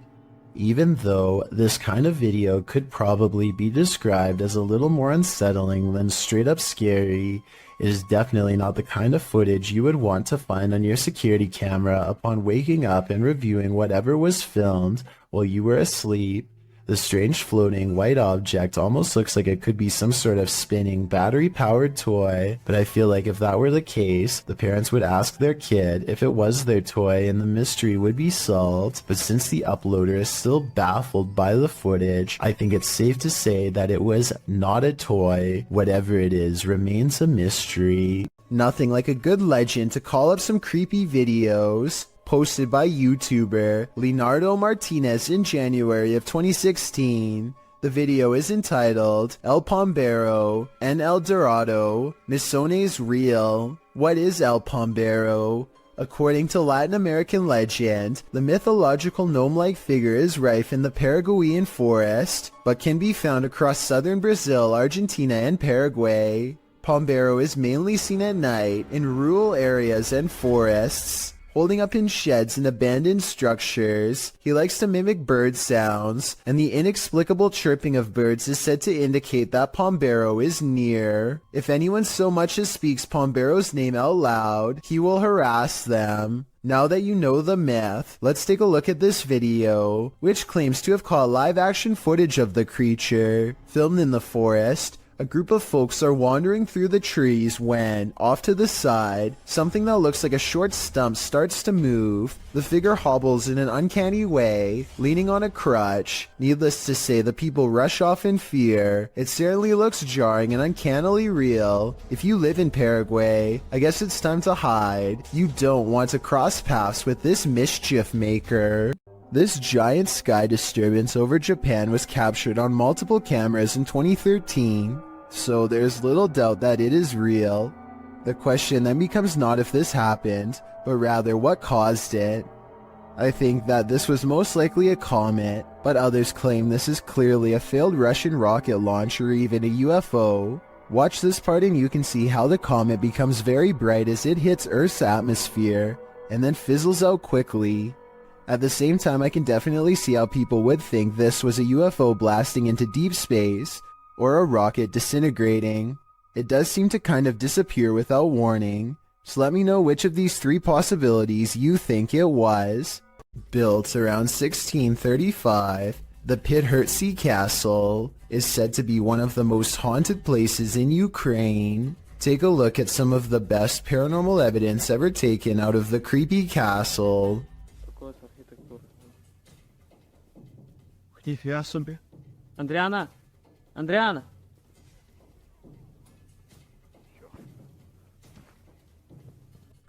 Even though this kind of video could probably be described as a little more unsettling than straight up scary, it is definitely not the kind of footage you would want to find on your security camera upon waking up and reviewing whatever was filmed while you were asleep. The strange floating white object almost looks like it could be some sort of spinning battery-powered toy, but I feel like if that were the case, the parents would ask their kid if it was their toy and the mystery would be solved. But since the uploader is still baffled by the footage, I think it's safe to say that it was not a toy. Whatever it is remains a mystery. Nothing like a good legend to call up some creepy videos. Posted by YouTuber Leonardo Martinez in January of 2016. The video is entitled El Pombero and El Dorado, Misones Real. What is El Pombero? According to Latin American legend, the mythological gnome-like figure is rife in the Paraguayan forest, but can be found across southern Brazil, Argentina, and Paraguay. Pombero is mainly seen at night in rural areas and forests. Holding up in sheds and abandoned structures, he likes to mimic bird sounds, and the inexplicable chirping of birds is said to indicate that Pombero is near. If anyone so much as speaks Pombero's name out loud, he will harass them. Now that you know the myth, let's take a look at this video, which claims to have caught live-action footage of the creature. Filmed in the forest, a group of folks are wandering through the trees when, off to the side, something that looks like a short stump starts to move. The figure hobbles in an uncanny way, leaning on a crutch. Needless to say, the people rush off in fear. It certainly looks jarring and uncannily real. If you live in Paraguay, I guess it's time to hide. You don't want to cross paths with this mischief maker. This giant sky disturbance over Japan was captured on multiple cameras in 2013, so there's little doubt that it is real. The question then becomes not if this happened, but rather what caused it. I think that this was most likely a comet, but others claim this is clearly a failed Russian rocket launch or even a UFO. Watch this part and you can see how the comet becomes very bright as it hits Earth's atmosphere, and then fizzles out quickly. At the same time, I can definitely see how people would think this was a UFO blasting into deep space, or a rocket disintegrating. It does seem to kind of disappear without warning, so let me know which of these three possibilities you think it was. Built around 1635, the Pidhertsi Castle is said to be one of the most haunted places in Ukraine. Take a look at some of the best paranormal evidence ever taken out of the creepy castle. Andriana! Andriana!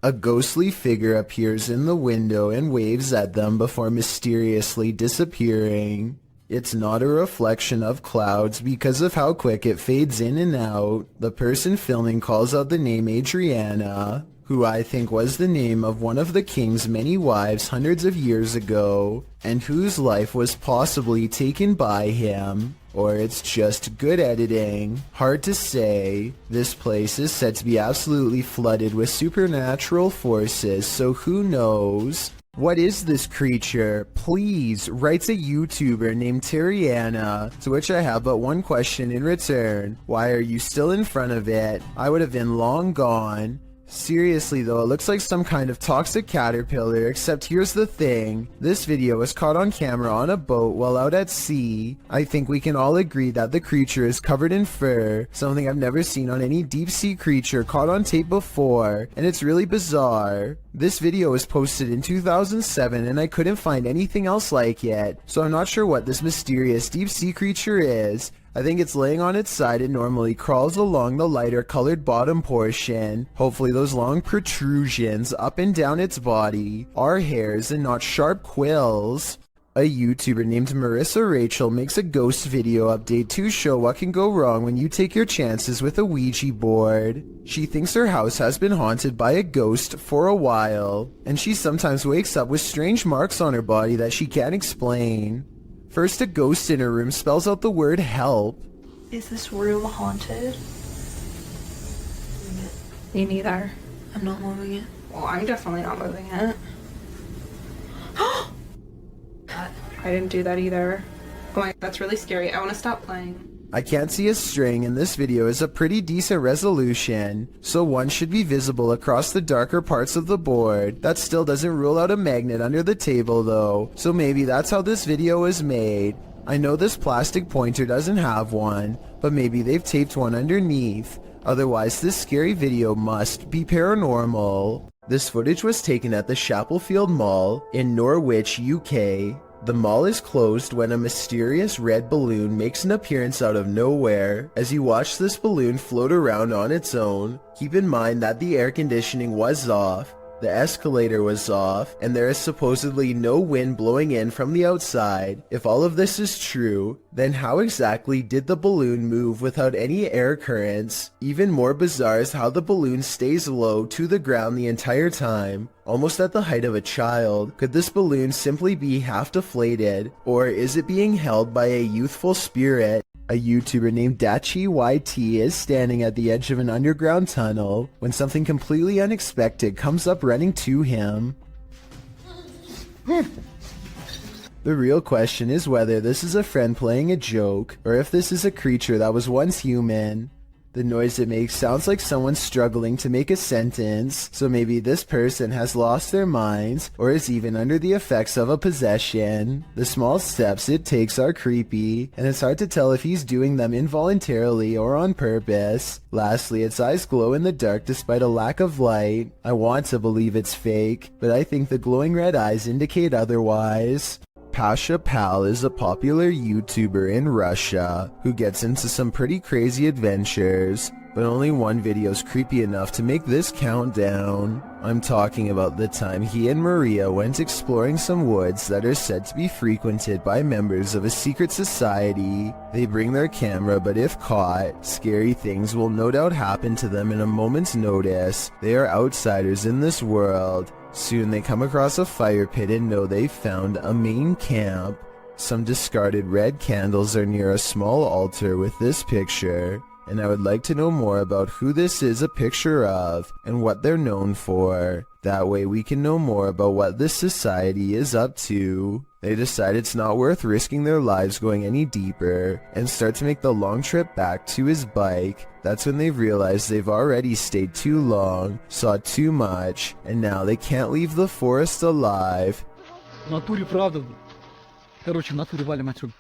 A ghostly figure appears in the window and waves at them before mysteriously disappearing. It's not a reflection of clouds because of how quick it fades in and out. The person filming calls out the name Adriana, who I think was the name of one of the king's many wives hundreds of years ago, and whose life was possibly taken by him. Or it's just good editing. Hard to say. This place is said to be absolutely flooded with supernatural forces, so who knows? What is this creature? Please, writes a YouTuber named Terriana, to which I have but one question in return. Why are you still in front of it? I would have been long gone. Seriously though, it looks like some kind of toxic caterpillar, except here's the thing. This video was caught on camera on a boat while out at sea. I think we can all agree that the creature is covered in fur, something I've never seen on any deep sea creature caught on tape before, and it's really bizarre. This video was posted in 2007 and I couldn't find anything else like it, so I'm not sure what this mysterious deep sea creature is. I think it's laying on its side and normally crawls along the lighter colored bottom portion. Hopefully those long protrusions up and down its body are hairs and not sharp quills. A YouTuber named Marissa Rachel makes a ghost video update to show what can go wrong when you take your chances with a Ouija board. She thinks her house has been haunted by a ghost for a while, and she sometimes wakes up with strange marks on her body that she can't explain. First, a ghost in her room spells out the word help. Is this room haunted? Me neither. I'm not moving it. Well, I'm definitely not moving it. I didn't do that either. Oh my, that's really scary. I want to stop playing. I can't see a string, and this video is a pretty decent resolution, so one should be visible across the darker parts of the board. That still doesn't rule out a magnet under the table though, so maybe that's how this video was made. I know this plastic pointer doesn't have one, but maybe they've taped one underneath. Otherwise, this scary video must be paranormal. This footage was taken at the Chapelfield Mall in Norwich, UK. The mall is closed when a mysterious red balloon makes an appearance out of nowhere. As you watch this balloon float around on its own, keep in mind that the air conditioning was off, the escalator was off, and there is supposedly no wind blowing in from the outside. If all of this is true, then how exactly did the balloon move without any air currents? Even more bizarre is how the balloon stays low to the ground the entire time, almost at the height of a child. Could this balloon simply be half deflated, or is it being held by a youthful spirit? A YouTuber named Dachi YT is standing at the edge of an underground tunnel when something completely unexpected comes up running to him. The real question is whether this is a friend playing a joke, or if this is a creature that was once human. The noise it makes sounds like someone struggling to make a sentence, so maybe this person has lost their minds or is even under the effects of a possession. The small steps it takes are creepy, and it's hard to tell if he's doing them involuntarily or on purpose. Lastly, its eyes glow in the dark despite a lack of light. I want to believe it's fake, but I think the glowing red eyes indicate otherwise. Pasha Pal is a popular YouTuber in Russia who gets into some pretty crazy adventures, but only one video's creepy enough to make this count down. I'm talking about the time he and Maria went exploring some woods that are said to be frequented by members of a secret society. They bring their camera, but if caught, scary things will no doubt happen to them in a moment's notice. They are outsiders in this world. Soon they come across a fire pit and know they've found a main camp. Some discarded red candles are near a small altar with this picture, and I would like to know more about who this is a picture of and what they're known for. That way we can know more about what this society is up to. They decide it's not worth risking their lives going any deeper and start to make the long trip back to his bike. That's when they realize they've already stayed too long, saw too much, and now they can't leave the forest alive. В натуре правда. Короче, в натуре валим отсюда.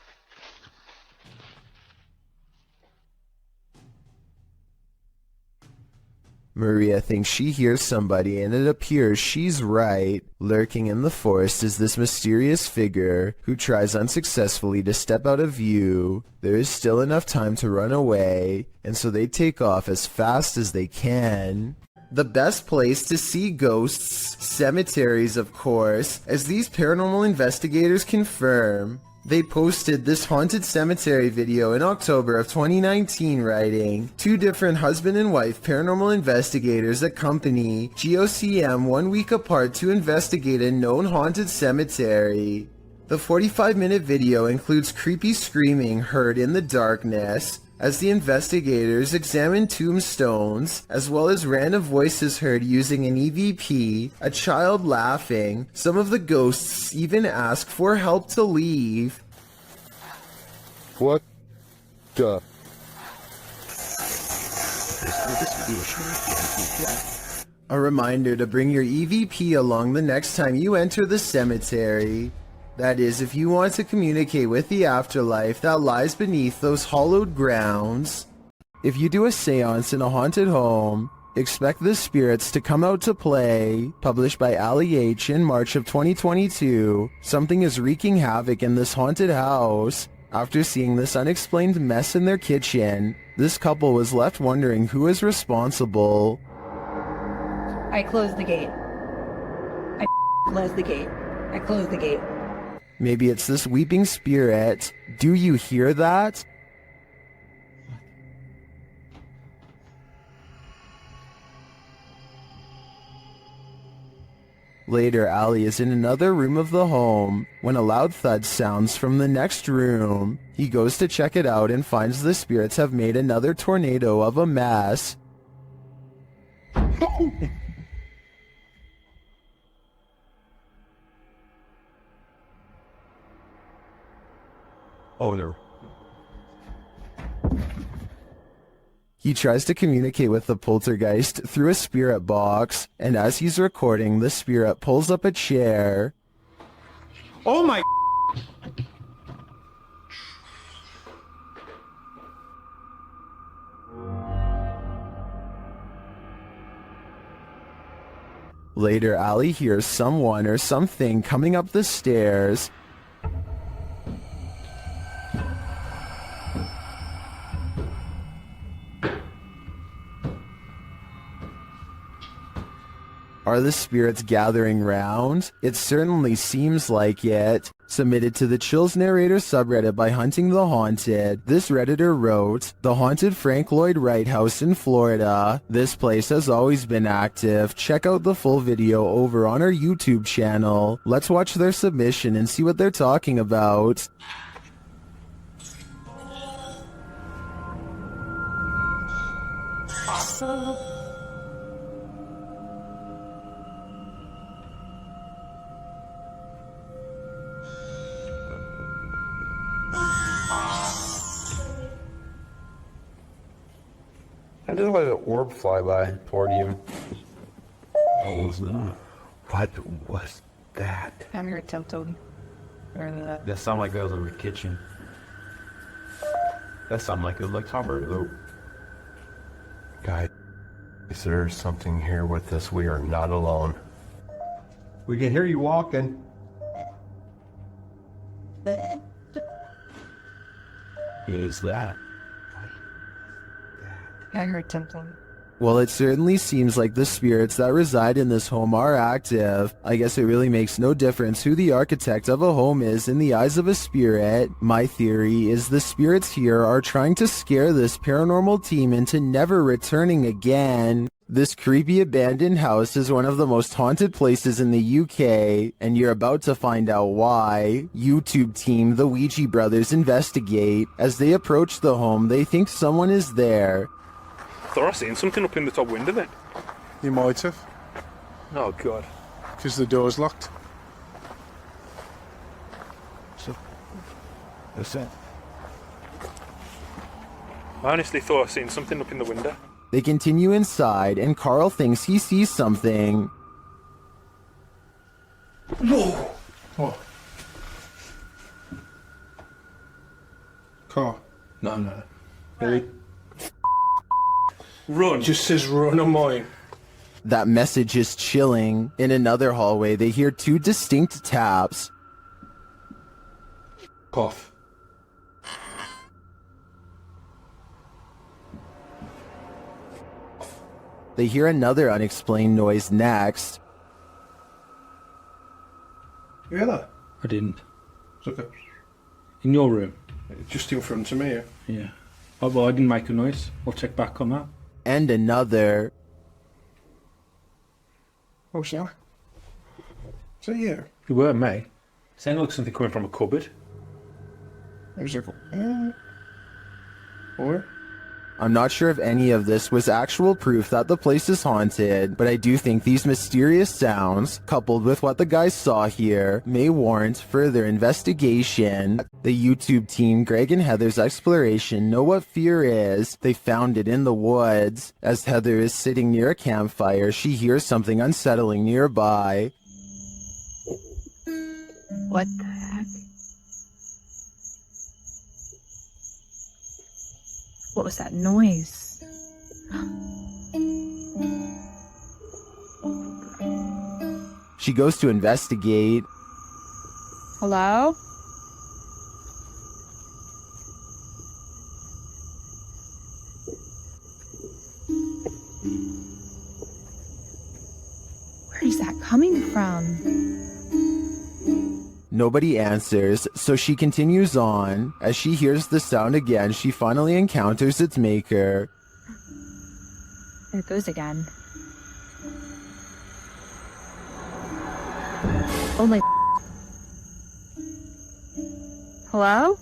Maria thinks she hears somebody, and it appears she's right. Lurking in the forest is this mysterious figure who tries unsuccessfully to step out of view. There is still enough time to run away, and so they take off as fast as they can. The best place to see ghosts, cemeteries of course, as these paranormal investigators confirm. They posted this haunted cemetery video in October of 2019 writing, two different husband and wife paranormal investigators accompany GOCM 1 week apart to investigate a known haunted cemetery. The 45-minute video includes creepy screaming heard in the darkness as the investigators examine tombstones, as well as random voices heard using an EVP, a child laughing. Some of the ghosts even ask for help to leave. What the? A reminder to bring your EVP along the next time you enter the cemetery. That is, if you want to communicate with the afterlife that lies beneath those hollowed grounds. If you do a seance in a haunted home, expect the spirits to come out to play. Published by Ali H in March of 2022, something is wreaking havoc in this haunted house. After seeing this unexplained mess in their kitchen, this couple was left wondering who is responsible. I closed the gate. I closed the gate. I closed the gate. Maybe it's this weeping spirit. Do you hear that? Later, Ali is in another room of the home when a loud thud sounds from the next room. He goes to check it out and finds the spirits have made another tornado of a mess. Oh, no. He tries to communicate with the poltergeist through a spirit box, and as he's recording, the spirit pulls up a chair. Oh my. Later, Ali hears someone or something coming up the stairs. Are the spirits gathering round? It certainly seems like it. Submitted to the Chills Narrator subreddit by Hunting the Haunted, this redditor wrote, "The haunted Frank Lloyd Wright house in Florida. This place has always been active. Check out the full video over on our YouTube channel. Let's watch their submission and see what they're talking about." I just let an orb fly by toward you. What was that? What was that? I'm here tempted. That sounded like that was in the kitchen. That sounded like it was like Robert though. Guys, there's something here with us. We are not alone. We can hear you walking. What is that? I heard tempting. Well, it certainly seems like the spirits that reside in this home are active. I guess it really makes no difference who the architect of a home is in the eyes of a spirit. My theory is the spirits here are trying to scare this paranormal team into never returning again. This creepy abandoned house is one of the most haunted places in the UK, and you're about to find out why. YouTube team The Ouija Brothers investigate. As they approach the home, they think someone is there. Thought I seen something up in the top window then. You might have, Oh god. because the door's locked. That's it. I honestly thought I seen something up in the window. They continue inside, and Carl thinks he sees something. No! What? Car. No. Ready? Run. Just says run on mine. That message is chilling. In another hallway, they hear two distinct taps. Cough. They hear another unexplained noise next. You hear that? I didn't. It's okay. In your room? Just in front of me, yeah. Yeah. Oh, well, I didn't make a noise. I'll check back on that. And another. Oh, sorry. Is that you? You were, mate. Sounded like something coming from a cupboard. I was like, or? I'm not sure if any of this was actual proof that the place is haunted, but I do think these mysterious sounds, coupled with what the guys saw here, may warrant further investigation. The YouTube team, Greg and Heather's exploration, know what fear is. They found it in the woods. As Heather is sitting near a campfire, she hears something unsettling nearby. What the heck? What was that noise? She goes to investigate. Hello? Where is that coming from? Nobody answers, so she continues on. As she hears the sound again, she finally encounters its maker. There it goes again. Oh my. Hello?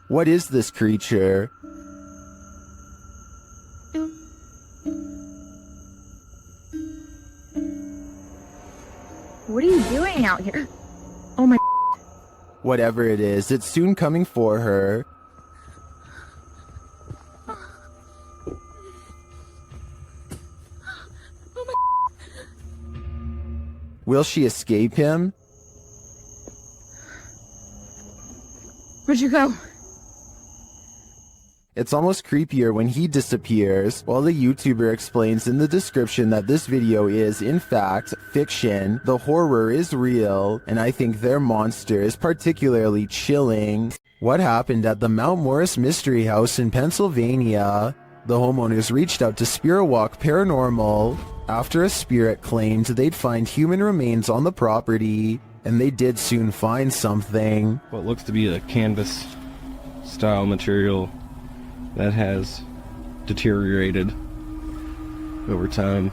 What is this creature? What are you doing out here? Oh my. Whatever it is, it's soon coming for her. Will she escape him? Where'd you go? It's almost creepier when he disappears, while the YouTuber explains in the description that this video is, in fact, fiction. The horror is real, and I think their monster is particularly chilling. What happened at the Mount Morris Mystery House in Pennsylvania? The homeowners reached out to Spirit Walk Paranormal after a spirit claimed they'd find human remains on the property, and they did soon find something. What looks to be a canvas style material that has deteriorated over time.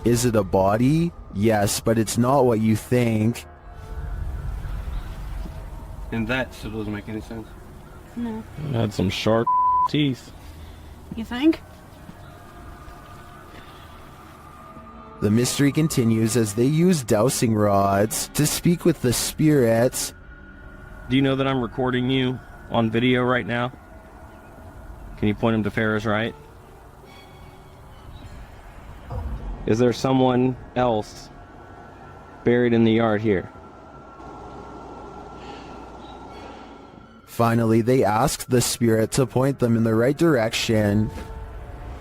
Is it a body? Yes, but it's not what you think. And that still doesn't make any sense. No. It had some sharp teeth. You think? The mystery continues as they use dowsing rods to speak with the spirits. Do you know that I'm recording you on video right now? Can you point him to Farrah's right? Is there someone else buried in the yard here? Finally, they ask the spirit to point them in the right direction.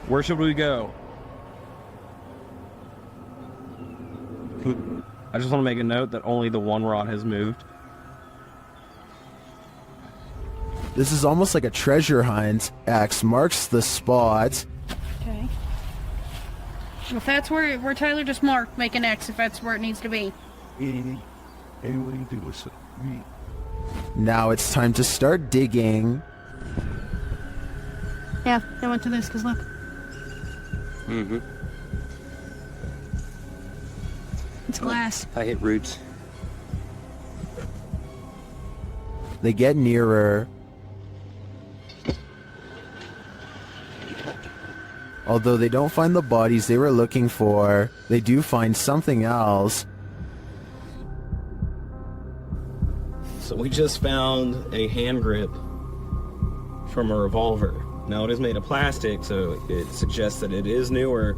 Where should we go? I just want to make a note that only the one rod has moved. This is almost like a treasure hunt. X marks the spot. Okay. If that's where Tyler just marked, make an X if that's where it needs to be. Now it's time to start digging. Yeah, I went to this because look. Mm-hmm. It's glass. I hit roots. They get nearer. Although they don't find the bodies they were looking for, they do find something else. So we just found a hand grip from a revolver. Now it is made of plastic, so it suggests that it is newer.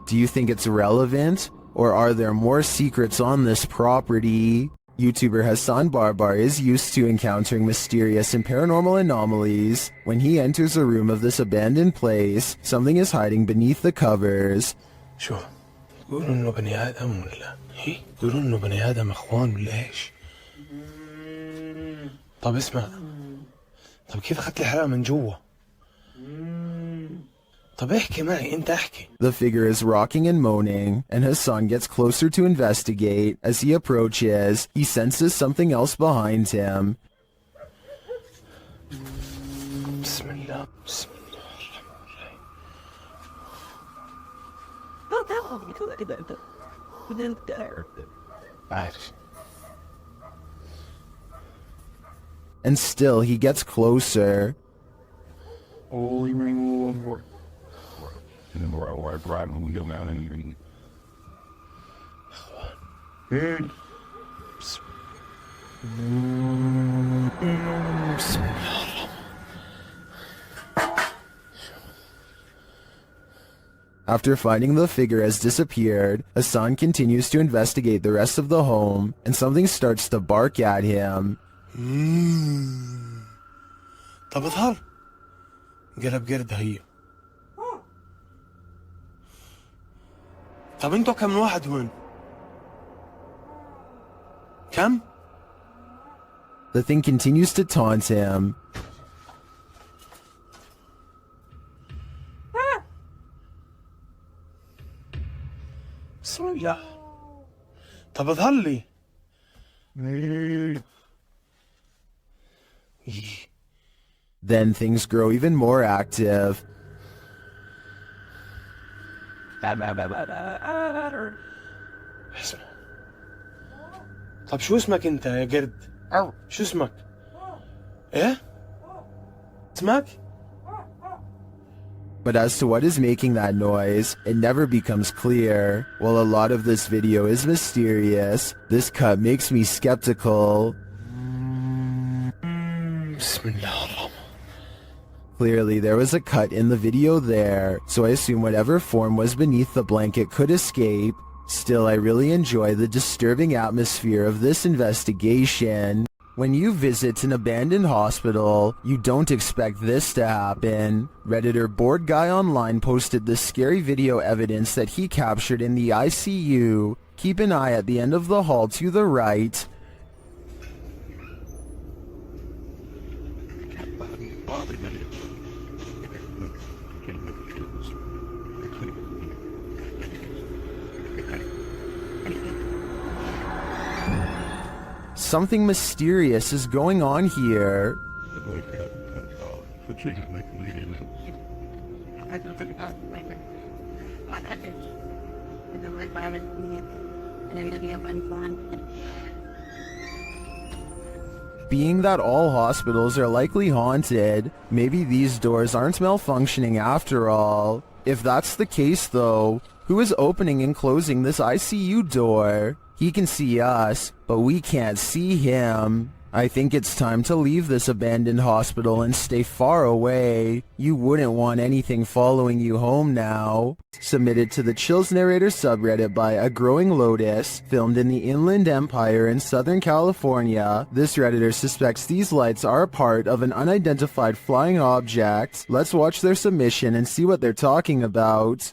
Do you think it's relevant? Or are there more secrets on this property? YouTuber Hassan Barbar is used to encountering mysterious and paranormal anomalies. When he enters a room of this abandoned place, something is hiding beneath the covers. شو تقولوا انه بني ادم ولا ايه تقولوا انه بني ادم اخوان ولا ايش طب اسمع طب كيف اخذت الحلقه من جوا طب احكي معي انت احكي. The figure is rocking and moaning, and Hassan gets closer to investigate. As he approaches, he senses something else behind him. بسم الله بسم الله. عارف. And still he gets closer. After finding the figure has disappeared, Hassan continues to investigate the rest of the home, and something starts to bark at him. طب اظهر قلب قرد هي. طب انتوا كم واحد هون؟ كم؟ The thing continues to taunt him. بسم الله. طب اظهر لي. Then things grow even more active. اسمع. طب شو اسمك انت يا قرد؟ شو اسمك؟ ايه؟ اسمك؟ But as to what is making that noise, it never becomes clear. While a lot of this video is mysterious, this cut makes me skeptical. Clearly, there was a cut in the video there, so I assume whatever form was beneath the blanket could escape. Still, I really enjoy the disturbing atmosphere of this investigation. When you visit an abandoned hospital, you don't expect this to happen. Redditor Bored Guy Online posted this scary video evidence that he captured in the ICU. Keep an eye at the end of the hall to the right. Something mysterious is going on here. Being that all hospitals are likely haunted, maybe these doors aren't malfunctioning after all. If that's the case though, who is opening and closing this ICU door? He can see us, but we can't see him. I think it's time to leave this abandoned hospital and stay far away. You wouldn't want anything following you home now. Submitted to the Chills Narrator subreddit by A Growing Lotus, filmed in the Inland Empire in Southern California, this redditor suspects these lights are a part of an unidentified flying object. Let's watch their submission and see what they're talking about.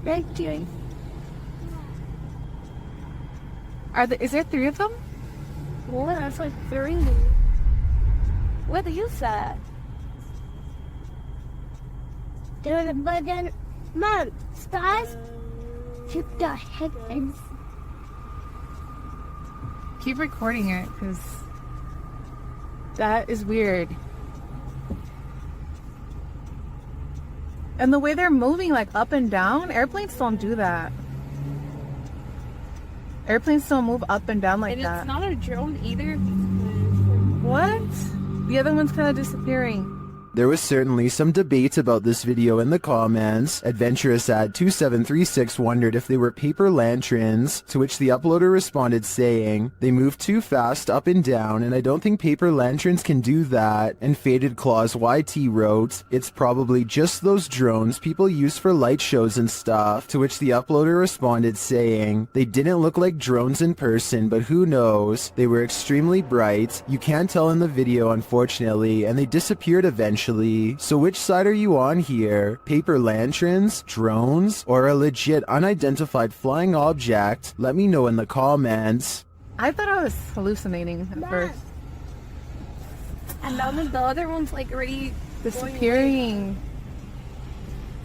Right, doing. Is there 3 of them? Well, that's like 3. What you said? But then, Mom, stars shoot the heavens. Keep recording it, because that is weird. And the way they're moving, like up and down, airplanes don't do that. Airplanes don't move up and down like that. It's not a drone either. What? The other one's kind of disappearing. There was certainly some debate about this video in the comments. Adventurous at 2736 wondered if they were paper lanterns, to which the uploader responded saying, "They move too fast up and down and I don't think paper lanterns can do that." And Faded Claws YT wrote, "It's probably just those drones people use for light shows and stuff," to which the uploader responded saying, "They didn't look like drones in person, but who knows? They were extremely bright. You can't tell in the video unfortunately, and they disappeared eventually. So which side are you on here? Paper lanterns, drones, or a legit unidentified flying object? Let me know in the comments." I thought I was hallucinating at first. And then the other one's like already Disappearing.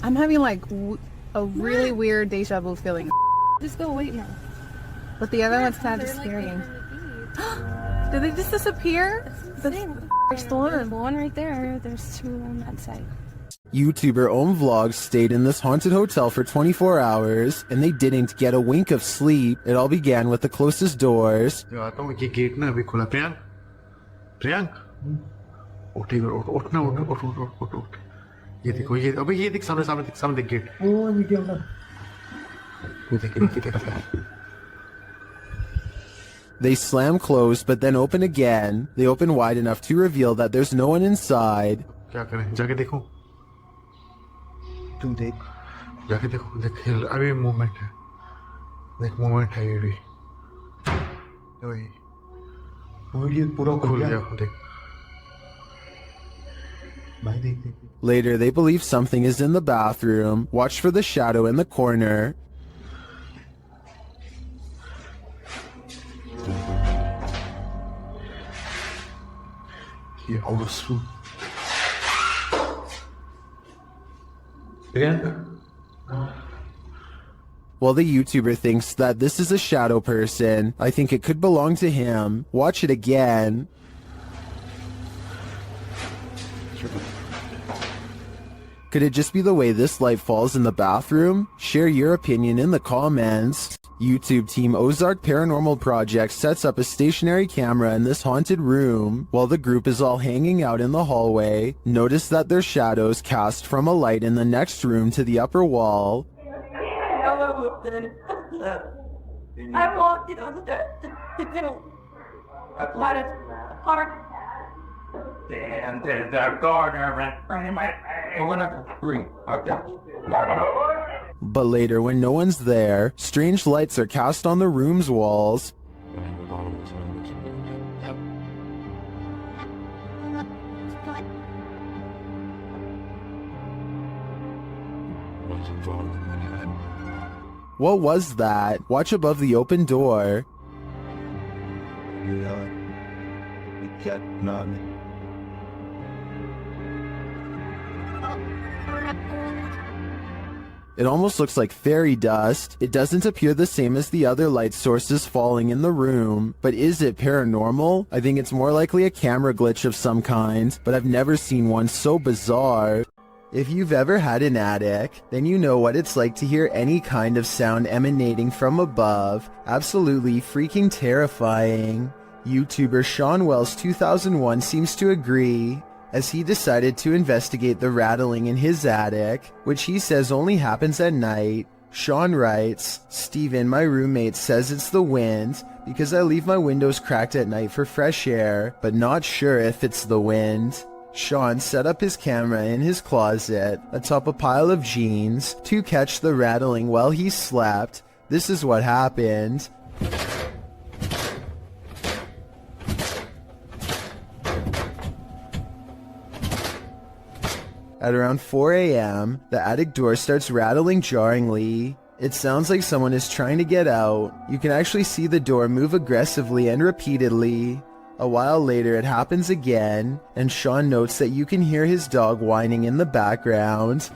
I'm having like a really weird deja vu feeling. Just go wait now. But the other one's kind of disappearing. Did they just disappear? There's the one right there. There's 2 on that side. YouTuber Om Vlogs stayed in this haunted hotel for 24 hours, and they didn't get a wink of sleep. It all began with the closest doors. They slam closed, but then open again. They open wide enough to reveal that there's no one inside. Later, they believe something is in the bathroom. Watch for the shadow in the corner. While the YouTuber thinks that this is a shadow person, I think it could belong to him. Watch it again. Could it just be the way this light falls in the bathroom? Share your opinion in the comments. YouTube team Ozark Paranormal Project sets up a stationary camera in this haunted room. While the group is all hanging out in the hallway, notice that their shadows cast from a light in the next room to the upper wall. I walked it on the And there's a gardener right in my But later, when no one's there, strange lights are cast on the room's walls. What was that? Watch above the open door. It almost looks like fairy dust. It doesn't appear the same as the other light sources falling in the room. But is it paranormal? I think it's more likely a camera glitch of some kind, but I've never seen one so bizarre. If you've ever had an attic, then you know what it's like to hear any kind of sound emanating from above. Absolutely freaking terrifying. YouTuber Sean Wells 2001 seems to agree, as he decided to investigate the rattling in his attic, which he says only happens at night. Sean writes, "Steven, my roommate, says it's the wind because I leave my windows cracked at night for fresh air, but not sure if it's the wind." Sean set up his camera in his closet atop a pile of jeans to catch the rattling while he slept. This is what happened. At around 4 a.m., the attic door starts rattling jarringly. It sounds like someone is trying to get out. You can actually see the door move aggressively and repeatedly. A while later, it happens again, and Sean notes that you can hear his dog whining in the background.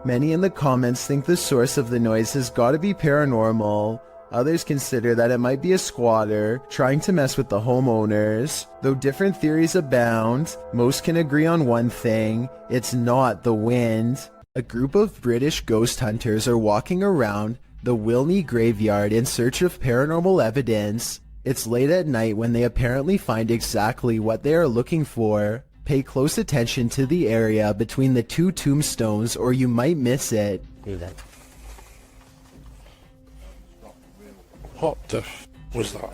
Many in the comments think the source of the noise has got to be paranormal. Others consider that it might be a squatter trying to mess with the homeowners. Though different theories abound, most can agree on one thing: it's not the wind. A group of British ghost hunters are walking around the Wilney graveyard in search of paranormal evidence. It's late at night when they apparently find exactly what they are looking for. Pay close attention to the area between the two tombstones or you might miss it. What the f was that?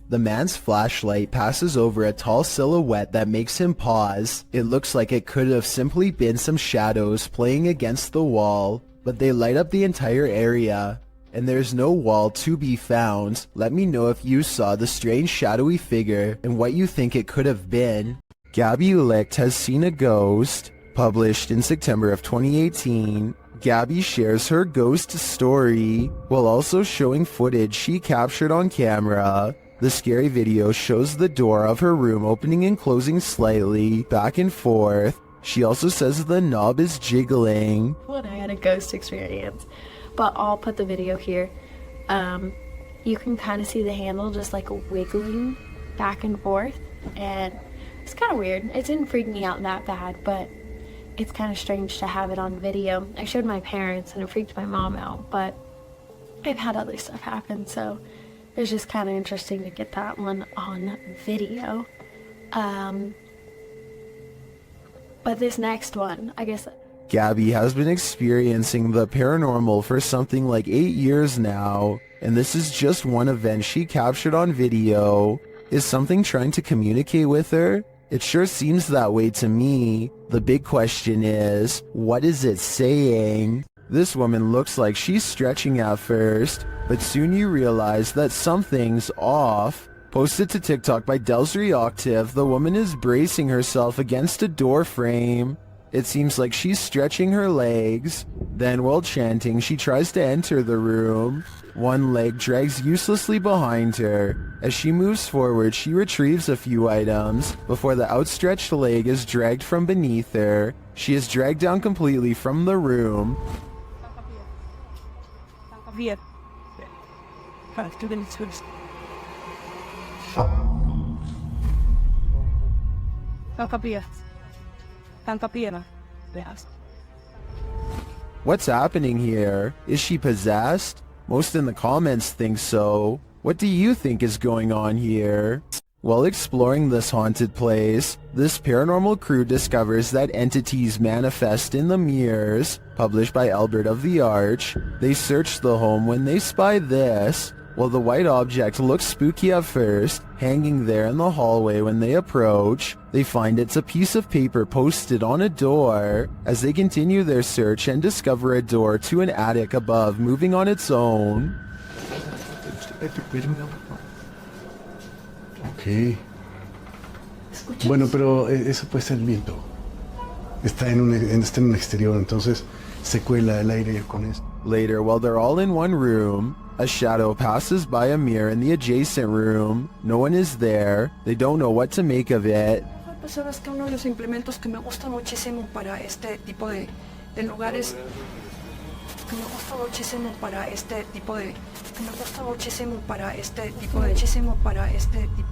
The man's flashlight passes over a tall silhouette that makes him pause. It looks like it could have simply been some shadows playing against the wall, but they light up the entire area. And there's no wall to be found. Let me know if you saw the strange shadowy figure and what you think it could have been. Gabby Licht has seen a ghost. Published in September of 2018, Gabby shares her ghost story while also showing footage she captured on camera. The scary video shows the door of her room opening and closing slightly, back and forth. She also says the knob is jiggling. When I had a ghost experience, but I'll put the video here. You can kind of see the handle just like wiggling back and forth, and it's kind of weird. It didn't freak me out that bad, but it's kind of strange to have it on video. I showed my parents and it freaked my mom out, but I've had other stuff happen, so it's just kind of interesting to get that one on video. But this next one, I guess... Gabby has been experiencing the paranormal for something like 8 years now, and this is just one event she captured on video. Is something trying to communicate with her? It sure seems that way to me. The big question is, what is it saying? This woman looks like she's stretching at first, but soon you realize that something's off. Posted to TikTok by Delsry Octave, the woman is bracing herself against a door frame. It seems like she's stretching her legs. Then, while chanting, she tries to enter the room. One leg drags uselessly behind her. As she moves forward, she retrieves a few items before the outstretched leg is dragged from beneath her. She is dragged down completely from the room. What's happening here? Is she possessed? Most in the comments think so. What do you think is going on here? While exploring this haunted place, this paranormal crew discovers that entities manifest in the mirrors, published by Albert of the Arch. They search the home when they spy this. While the white object looks spooky at first, hanging there in the hallway when they approach, they find it's a piece of paper posted on a door. As they continue their search and discover a door to an attic above moving on its own. Ok. Bueno, pero eso puede ser el viento. Está en un exterior, entonces se cuela el aire con esto. Later, while they're all in one room, a shadow passes by a mirror in the adjacent room. No one is there. They don't know what to make of it. Sabes que uno de los implementos que me gusta muchísimo para este tipo de lugares, que me gusta muchísimo para este tipo de,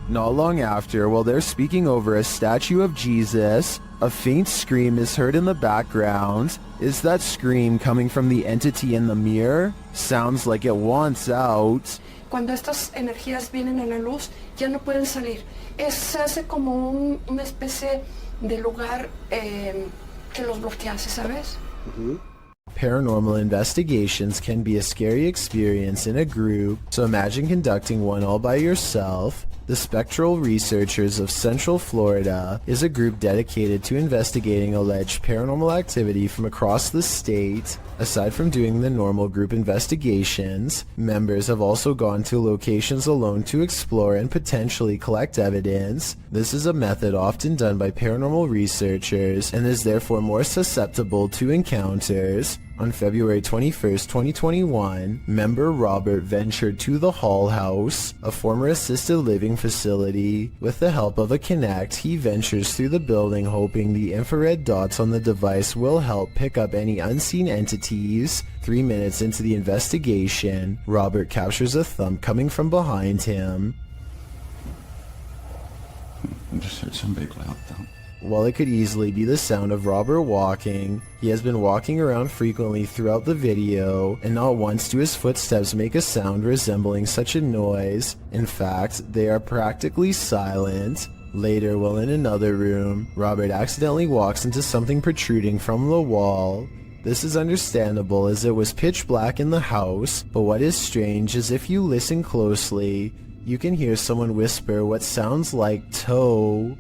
Not long after, while they're speaking over a statue of Jesus, a faint scream is heard in the background. Is that scream coming from the entity in the mirror? Sounds like it wants out. Cuando estas energías vienen en la luz, ya no pueden salir. Se hace como una especie de lugar que los bloquease, ¿sabes? Paranormal investigations can be a scary experience in a group, so imagine conducting one all by yourself. The Spectral Researchers of Central Florida is a group dedicated to investigating alleged paranormal activity from across the state. Aside from doing the normal group investigations, members have also gone to locations alone to explore and potentially collect evidence. This is a method often done by paranormal researchers and is therefore more susceptible to encounters. On February 21st, 2021, member Robert ventured to the Hall House, a former assisted living facility. With the help of a Kinect, he ventures through the building hoping the infrared dots on the device will help pick up any unseen entities. 3 minutes into the investigation, Robert captures a thump coming from behind him. I just heard some big loud thump. While it could easily be the sound of Robert walking, he has been walking around frequently throughout the video, and not once do his footsteps make a sound resembling such a noise. In fact, they are practically silent. Later, while in another room, Robert accidentally walks into something protruding from the wall. This is understandable as it was pitch black in the house, but what is strange is if you listen closely, you can hear someone whisper what sounds like toe.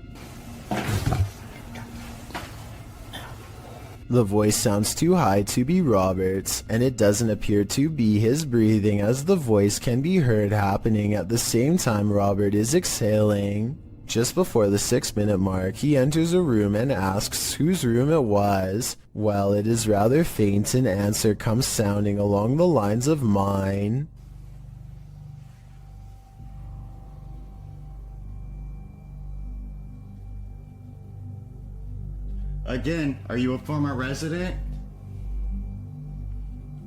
The voice sounds too high to be Robert's, and it doesn't appear to be his breathing as the voice can be heard happening at the same time Robert is exhaling. Just before the 6-minute mark, he enters a room and asks whose room it was. Well, it is rather faint, an answer comes sounding along the lines of mine. Again, are you a former resident?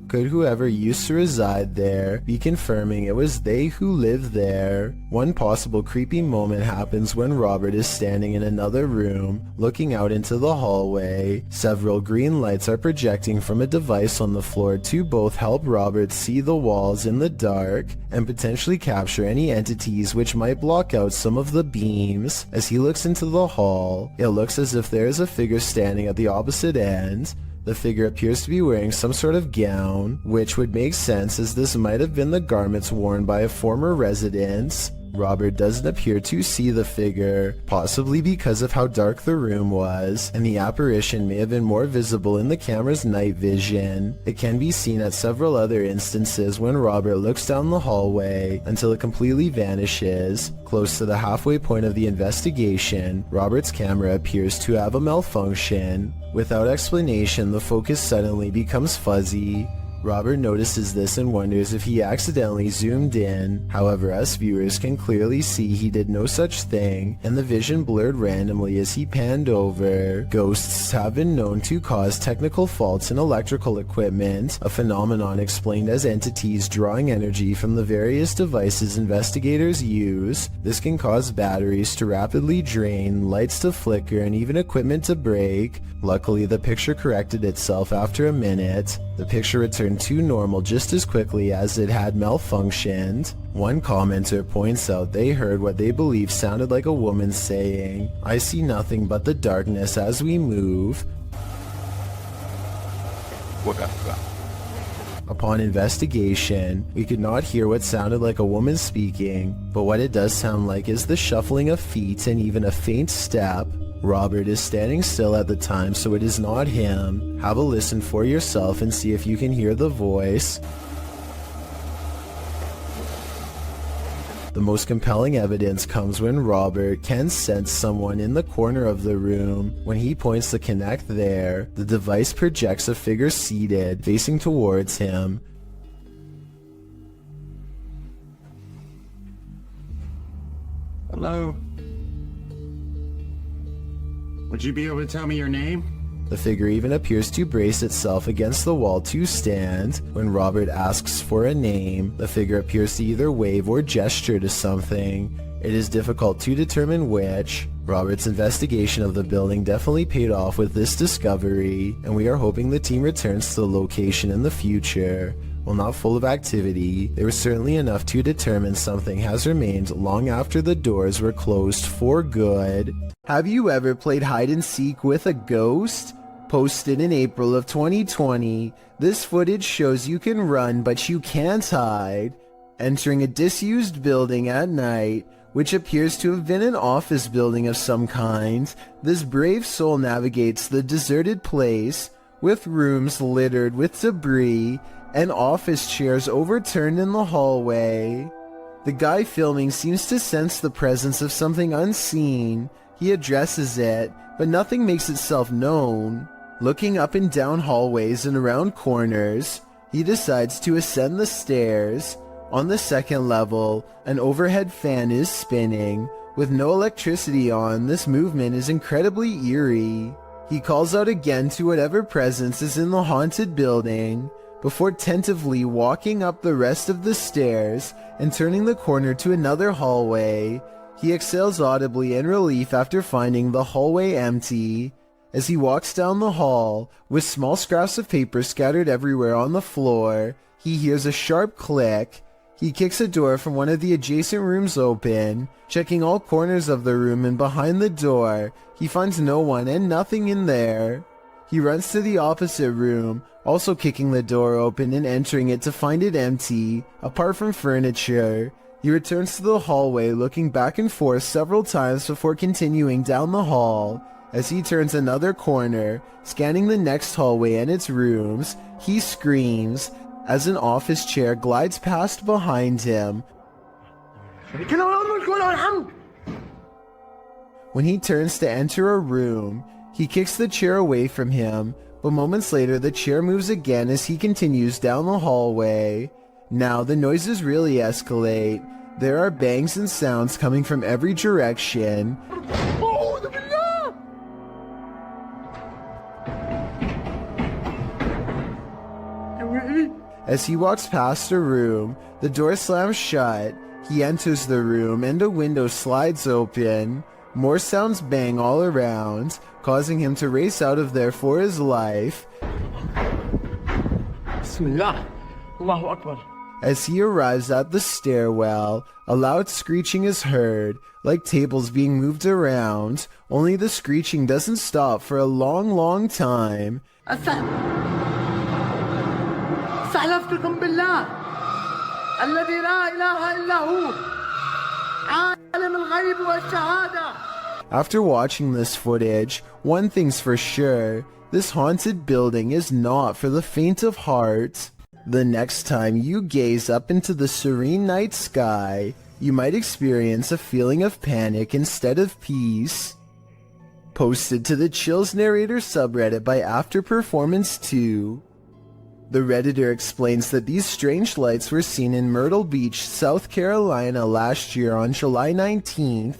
Could whoever used to reside there be confirming it was they who lived there? One possible creepy moment happens when Robert is standing in another room, looking out into the hallway. Several green lights are projecting from a device on the floor to both help Robert see the walls in the dark and potentially capture any entities which might block out some of the beams. As he looks into the hall, it looks as if there is a figure standing at the opposite end. The figure appears to be wearing some sort of gown, which would make sense as this might have been the garments worn by a former resident. Robert doesn't appear to see the figure, possibly because of how dark the room was, and the apparition may have been more visible in the camera's night vision. It can be seen at several other instances when Robert looks down the hallway until it completely vanishes. Close to the halfway point of the investigation, Robert's camera appears to have a malfunction. Without explanation, the focus suddenly becomes fuzzy. Robert notices this and wonders if he accidentally zoomed in. However, us viewers can clearly see he did no such thing, and the vision blurred randomly as he panned over. Ghosts have been known to cause technical faults in electrical equipment, a phenomenon explained as entities drawing energy from the various devices investigators use. This can cause batteries to rapidly drain, lights to flicker, and even equipment to break. Luckily, the picture corrected itself after a minute. The picture returned to normal just as quickly as it had malfunctioned. One commenter points out they heard what they believe sounded like a woman saying, "I see nothing but the darkness as we move." Upon investigation, we could not hear what sounded like a woman speaking, but what it does sound like is the shuffling of feet and even a faint step. Robert is standing still at the time, so it is not him. Have a listen for yourself and see if you can hear the voice. The most compelling evidence comes when Robert can sense someone in the corner of the room. When he points the Kinect there, the device projects a figure seated, facing towards him. Hello? Would you be able to tell me your name? The figure even appears to brace itself against the wall to stand. When Robert asks for a name, the figure appears to either wave or gesture to something. It is difficult to determine which. Robert's investigation of the building definitely paid off with this discovery, and we are hoping the team returns to the location in the future. While not full of activity, there was certainly enough to determine something has remained long after the doors were closed for good. Have you ever played hide and seek with a ghost? Posted in April of 2020, this footage shows you can run but you can't hide. Entering a disused building at night, which appears to have been an office building of some kind, this brave soul navigates the deserted place, with rooms littered with debris and office chairs overturned in the hallway. The guy filming seems to sense the presence of something unseen. He addresses it, but nothing makes itself known. Looking up and down hallways and around corners, he decides to ascend the stairs. On the second level, an overhead fan is spinning. With no electricity on, this movement is incredibly eerie. He calls out again to whatever presence is in the haunted building, before tentatively walking up the rest of the stairs and turning the corner to another hallway. He exhales audibly in relief after finding the hallway empty. As he walks down the hall, with small scraps of paper scattered everywhere on the floor, he hears a sharp click. He kicks a door from one of the adjacent rooms open. Checking all corners of the room and behind the door, he finds no one and nothing in there. He runs to the opposite room, also kicking the door open and entering it to find it empty, apart from furniture. He returns to the hallway, looking back and forth several times before continuing down the hall. As he turns another corner, scanning the next hallway and its rooms, he screams as an office chair glides past behind him. When he turns to enter a room, he kicks the chair away from him, but moments later the chair moves again as he continues down the hallway. Now the noises really escalate. There are bangs and sounds coming from every direction. As he walks past a room, the door slams shut. He enters the room and a window slides open. More sounds bang all around, causing him to race out of there for his life. Bismillah. Allahu Akbar. As he arrives at the stairwell, a loud screeching is heard, like tables being moved around, only the screeching doesn't stop for a long time. استحلفتكم بالله الذي لا إله إلا هو After watching this footage, one thing's for sure, this haunted building is not for the faint of heart. The next time you gaze up into the serene night sky, you might experience a feeling of panic instead of peace. Posted to the Chills Narrator subreddit by After Performance 2. The Redditor explains that these strange lights were seen in Myrtle Beach, South Carolina last year on July 19th.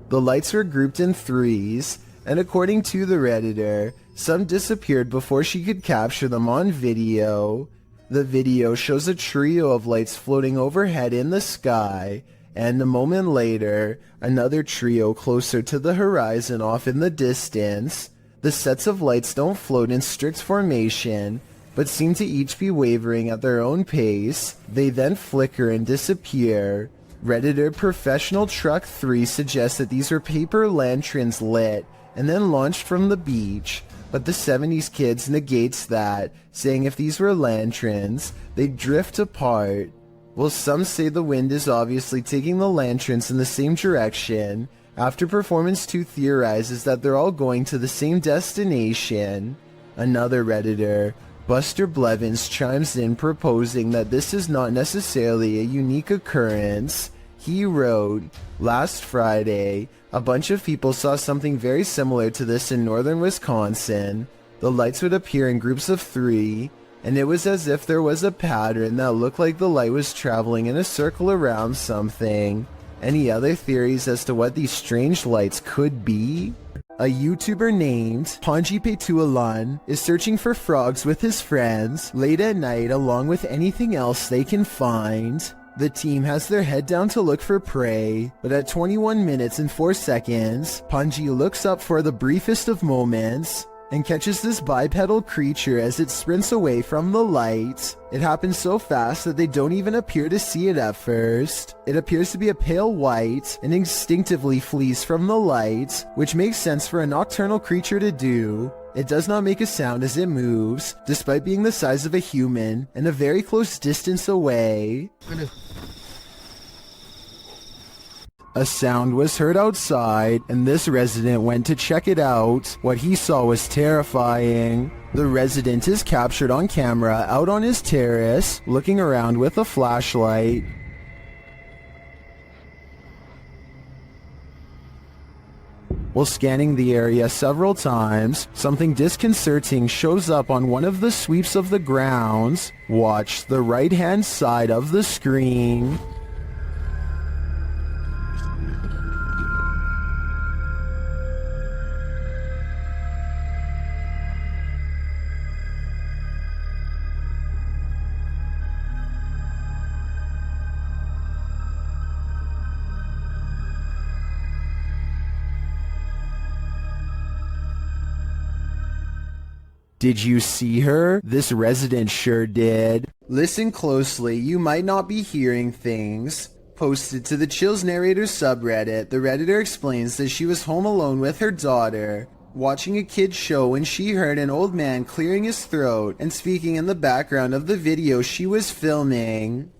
The lights were grouped in threes, and according to the Redditor, some disappeared before she could capture them on video. The video shows a trio of lights floating overhead in the sky, and a moment later, another trio closer to the horizon off in the distance. The sets of lights don't float in strict formation, but seem to each be wavering at their own pace. They then flicker and disappear. Redditor Professional Truck 3 suggests that these were paper lanterns lit and then launched from the beach, but the 70s kids negates that, saying if these were lanterns, they'd drift apart. Well, some say the wind is obviously taking the lanterns in the same direction. After Performance 2 theorizes that they're all going to the same destination. Another Redditor, Buster Blevins, chimes in proposing that this is not necessarily a unique occurrence. He wrote, "Last Friday, a bunch of people saw something very similar to this in northern Wisconsin. The lights would appear in groups of 3, and it was as if there was a pattern that looked like the light was traveling in a circle around something. Any other theories as to what these strange lights could be?" A YouTuber named Panji Petualan is searching for frogs with his friends late at night along with anything else they can find. The team has their head down to look for prey, but at 21 minutes and 4 seconds, Panji looks up for the briefest of moments and catches this bipedal creature as it sprints away from the light. It happens so fast that they don't even appear to see it at first. It appears to be a pale white and instinctively flees from the light, which makes sense for a nocturnal creature to do. It does not make a sound as it moves, despite being the size of a human and a very close distance away. A sound was heard outside, and this resident went to check it out. What he saw was terrifying. The resident is captured on camera out on his terrace, looking around with a flashlight. While scanning the area several times, something disconcerting shows up on one of the sweeps of the grounds. Watch the right-hand side of the screen. Did you see her? This resident sure did. Listen closely, you might not be hearing things. Posted to the Chills Narrator subreddit, the Redditor explains that she was home alone with her daughter, watching a kid's show when she heard an old man clearing his throat and speaking in the background of the video she was filming.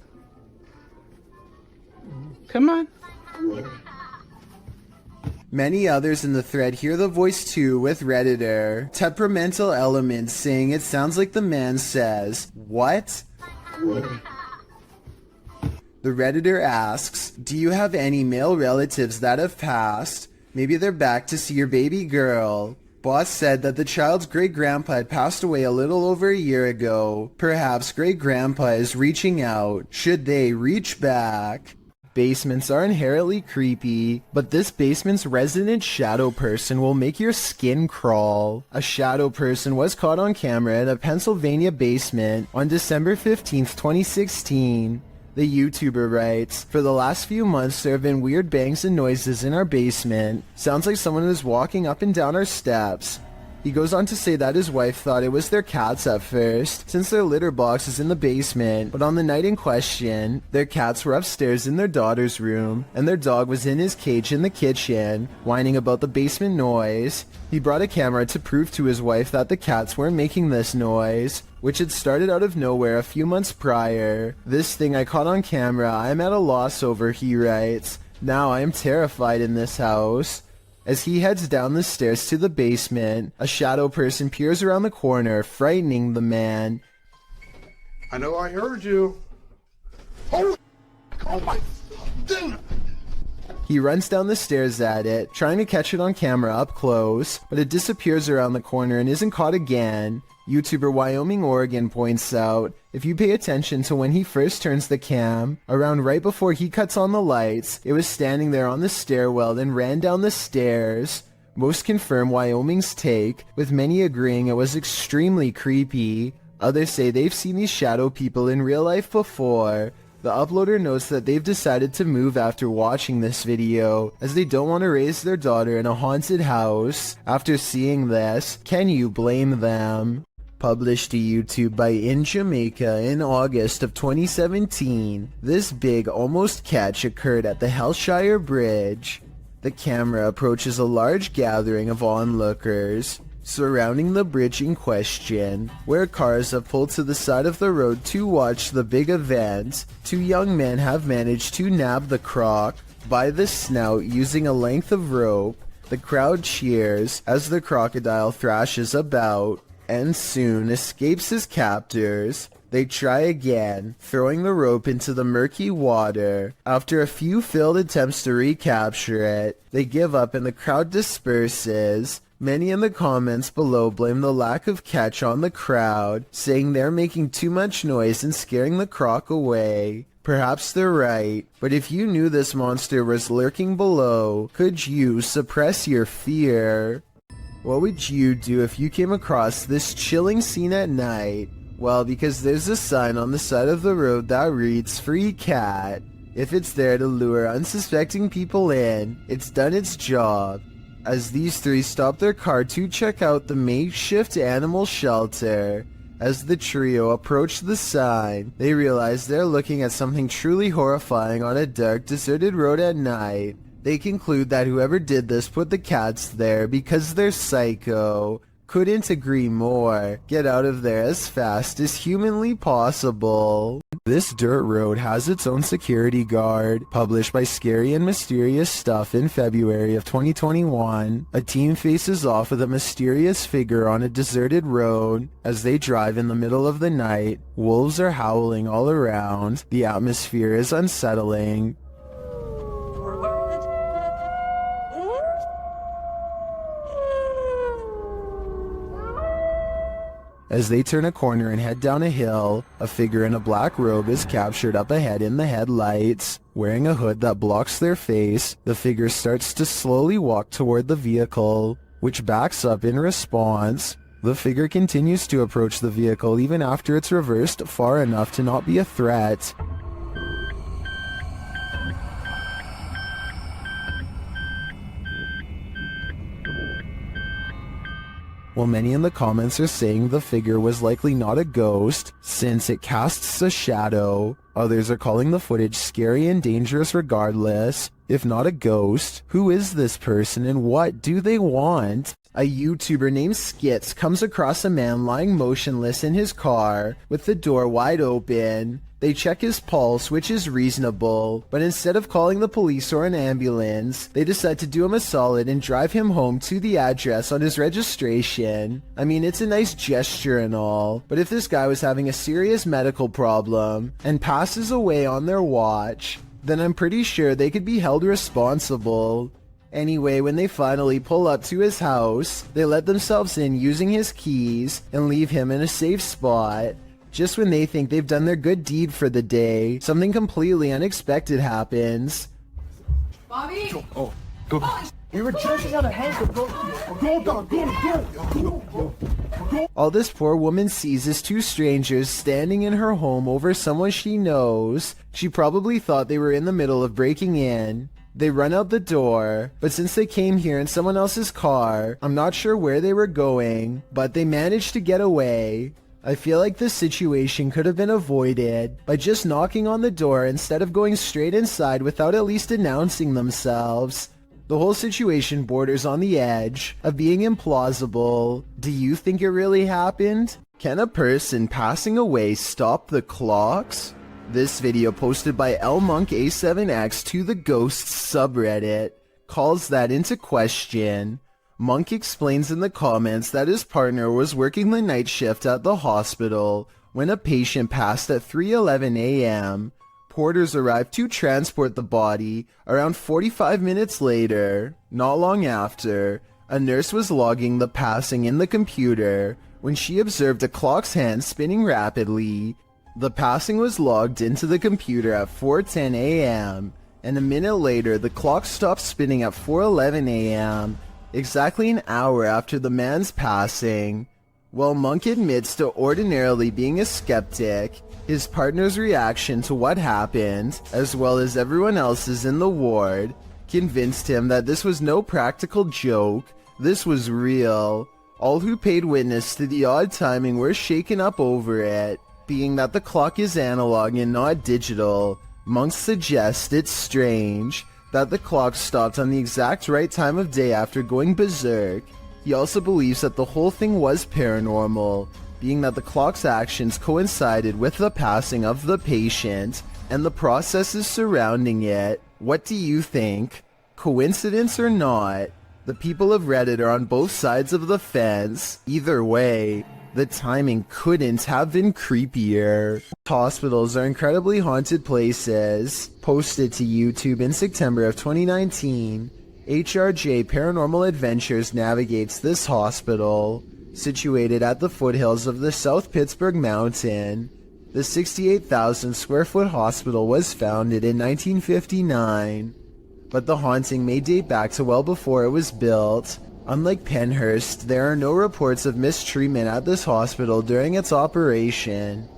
Come on. Many others in the thread hear the voice too, with Redditor temperamental elements saying it sounds like the man says, "What?" The Redditor asks, "Do you have any male relatives that have passed? Maybe they're back to see your baby girl." Boss said that the child's great-grandpa had passed away a little over a year ago. Perhaps great-grandpa is reaching out. Should they reach back? Basements are inherently creepy, but this basement's resident shadow person will make your skin crawl. A shadow person was caught on camera in a Pennsylvania basement on December 15th, 2016. The YouTuber writes, "For the last few months there have been weird bangs and noises in our basement. Sounds like someone is walking up and down our steps." He goes on to say that his wife thought it was their cats at first, since their litter box is in the basement, but on the night in question, their cats were upstairs in their daughter's room, and their dog was in his cage in the kitchen, whining about the basement noise. He brought a camera to prove to his wife that the cats weren't making this noise, which had started out of nowhere a few months prior. "This thing I caught on camera, I'm at a loss over," he writes. Now I am terrified in this house. As he heads down the stairs to the basement, a shadow person peers around the corner, frightening the man. I know I heard you. Oh my... He runs down the stairs at it, trying to catch it on camera up close, but it disappears around the corner and isn't caught again. YouTuber Wyoming Oregon points out, if you pay attention to when he first turns the cam, around right before he cuts on the lights, it was standing there on the stairwell then ran down the stairs. Most confirm Wyoming's take, with many agreeing it was extremely creepy. Others say they've seen these shadow people in real life before. The uploader notes that they've decided to move after watching this video, as they don't want to raise their daughter in a haunted house. After seeing this, can you blame them? Published to YouTube by In Jamaica in August of 2017, this big almost catch occurred at the Hellshire Bridge. The camera approaches a large gathering of onlookers surrounding the bridge in question, where cars have pulled to the side of the road to watch the big event. Two young men have managed to nab the croc by the snout using a length of rope. The crowd cheers as the crocodile thrashes about and soon escapes his captors. They try again, throwing the rope into the murky water. After a few failed attempts to recapture it, they give up and the crowd disperses. Many in the comments below blame the lack of catch on the crowd, saying they're making too much noise and scaring the croc away. Perhaps they're right, but if you knew this monster was lurking below, could you suppress your fear? What would you do if you came across this chilling scene at night? Well, because there's a sign on the side of the road that reads "Free Cat." If it's there to lure unsuspecting people in, it's done its job. As these three stop their car to check out the makeshift animal shelter, as the trio approach the sign, they realize they're looking at something truly horrifying on a dark, deserted road at night. They conclude that whoever did this put the cats there because they're psycho. Couldn't agree more. Get out of there as fast as humanly possible. This dirt road has its own security guard. Published by Scary and Mysterious Stuff in February of 2021, a team faces off with a mysterious figure on a deserted road. As they drive in the middle of the night, wolves are howling all around. The atmosphere is unsettling. As they turn a corner and head down a hill, a figure in a black robe is captured up ahead in the headlights. Wearing a hood that blocks their face, the figure starts to slowly walk toward the vehicle, which backs up in response. The figure continues to approach the vehicle even after it's reversed far enough to not be a threat. While many in the comments are saying the figure was likely not a ghost, since it casts a shadow, others are calling the footage scary and dangerous regardless. If not a ghost, who is this person and what do they want? A YouTuber named Skits comes across a man lying motionless in his car, with the door wide open. They check his pulse, which is reasonable, but instead of calling the police or an ambulance, they decide to do him a solid and drive him home to the address on his registration. I mean, it's a nice gesture and all, but if this guy was having a serious medical problem and passes away on their watch, then I'm pretty sure they could be held responsible. Anyway, when they finally pull up to his house, they let themselves in using his keys and leave him in a safe spot. Just when they think they've done their good deed for the day, something completely unexpected happens. Bobby! Oh, go. We were just out of hand. Go. All this poor woman sees is two strangers standing in her home over someone she knows. She probably thought they were in the middle of breaking in. They run out the door, but since they came here in someone else's car, I'm not sure where they were going, but they managed to get away. I feel like this situation could have been avoided by just knocking on the door instead of going straight inside without at least announcing themselves. The whole situation borders on the edge of being implausible. Do you think it really happened? Can a person passing away stop the clocks? This video posted by LMonkA7X to the Ghosts subreddit calls that into question. Monk explains in the comments that his partner was working the night shift at the hospital when a patient passed at 3:11 a.m. Porters arrived to transport the body around 45 minutes later. Not long after, a nurse was logging the passing in the computer when she observed a clock's hand spinning rapidly. The passing was logged into the computer at 4:10 a.m., and a minute later the clock stopped spinning at 4:11 a.m., exactly an hour after the man's passing. While Monk admits to ordinarily being a skeptic, his partner's reaction to what happened, as well as everyone else's in the ward, convinced him that this was no practical joke, this was real. All who paid witness to the odd timing were shaken up over it. Being that the clock is analog and not digital, Monk suggests it's strange that the clock stopped on the exact right time of day after going berserk. He also believes that the whole thing was paranormal, being that the clock's actions coincided with the passing of the patient and the processes surrounding it. What do you think? Coincidence or not? The people of Reddit are on both sides of the fence. Either way, the timing couldn't have been creepier. Hospitals are incredibly haunted places. Posted to YouTube in September of 2019, HRJ Paranormal Adventures navigates this hospital. Situated at the foothills of the South Pittsburgh Mountain, the 68,000 square foot hospital was founded in 1959, but the haunting may date back to well before it was built. Unlike Penhurst, there are no reports of mistreatment at this hospital during its operation,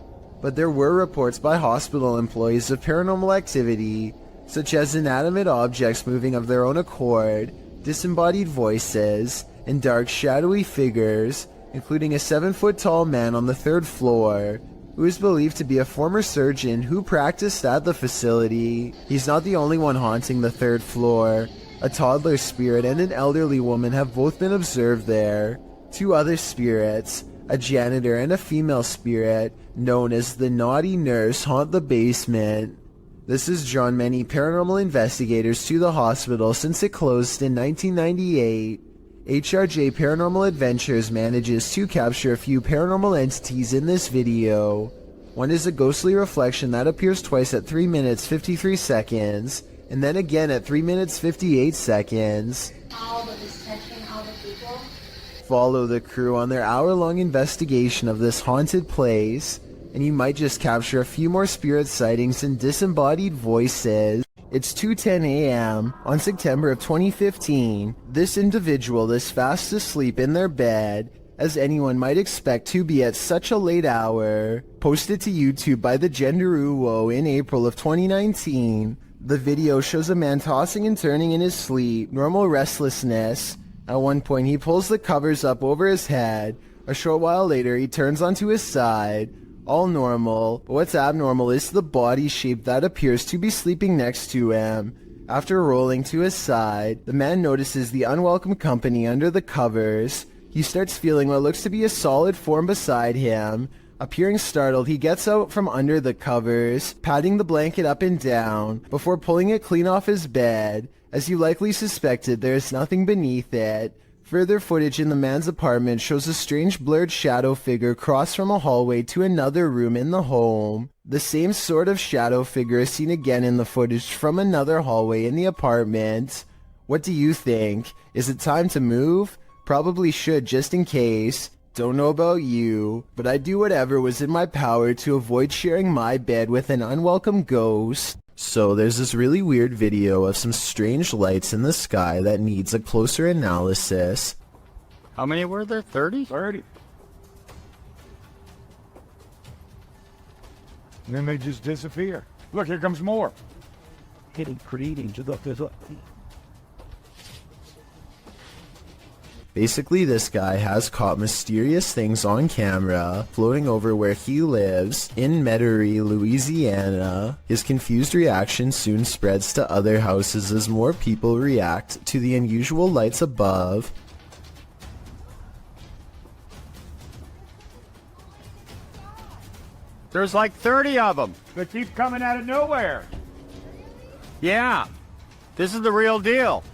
but there were reports by hospital employees of paranormal activity, such as inanimate objects moving of their own accord, disembodied voices, and dark shadowy figures, including a 7-foot-tall man on the 3rd floor, who is believed to be a former surgeon who practiced at the facility. He's not the only one haunting the 3rd floor. A toddler spirit and an elderly woman have both been observed there. 2 other spirits, a janitor and a female spirit, known as the Naughty Nurse, haunt the basement. This has drawn many paranormal investigators to the hospital since it closed in 1998. HRJ Paranormal Adventures manages to capture a few paranormal entities in this video. One is a ghostly reflection that appears twice at 3 minutes 53 seconds, and then again at 3 minutes 58 seconds. Follow the crew on their hour-long investigation of this haunted place, and you might just capture a few more spirit sightings and disembodied voices. It's 2:10 a.m. on September of 2015. This individual is fast asleep in their bed, as anyone might expect to be at such a late hour. Posted to YouTube by the Genderuwo in April of 2019. The video shows a man tossing and turning in his sleep, normal restlessness. At one point he pulls the covers up over his head. A short while later he turns onto his side. All normal, but what's abnormal is the body shape that appears to be sleeping next to him. After rolling to his side, the man notices the unwelcome company under the covers. He starts feeling what looks to be a solid form beside him. Appearing startled, he gets out from under the covers, patting the blanket up and down, before pulling it clean off his bed. As you likely suspected, there is nothing beneath it. Further footage in the man's apartment shows a strange blurred shadow figure cross from a hallway to another room in the home. The same sort of shadow figure is seen again in the footage from another hallway in the apartment. What do you think? Is it time to move? Probably should, just in case. Don't know about you, but I'd do whatever was in my power to avoid sharing my bed with an unwelcome ghost. So there's this really weird video of some strange lights in the sky that needs a closer analysis. How many were there? 30? 30. And then they just disappear. Look, here comes more. Basically, this guy has caught mysterious things on camera floating over where he lives in Metairie, Louisiana. His confused reaction soon spreads to other houses as more people react to the unusual lights above. There's like 30 of them. They keep coming out of nowhere. Yeah. This is the real deal.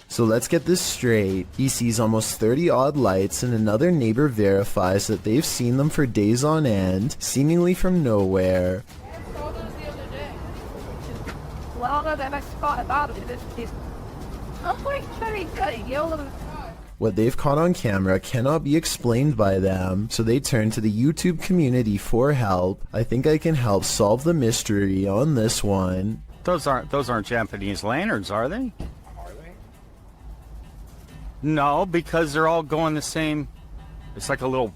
So let's get this straight. He sees almost 30 odd lights and another neighbor verifies that they've seen them for days on end, seemingly from nowhere. What they've caught on camera cannot be explained by them, so they turn to the YouTube community for help. I think I can help solve the mystery on this one. Those aren't Japanese lanterns, are they? No, because they're all going the same. It's like a little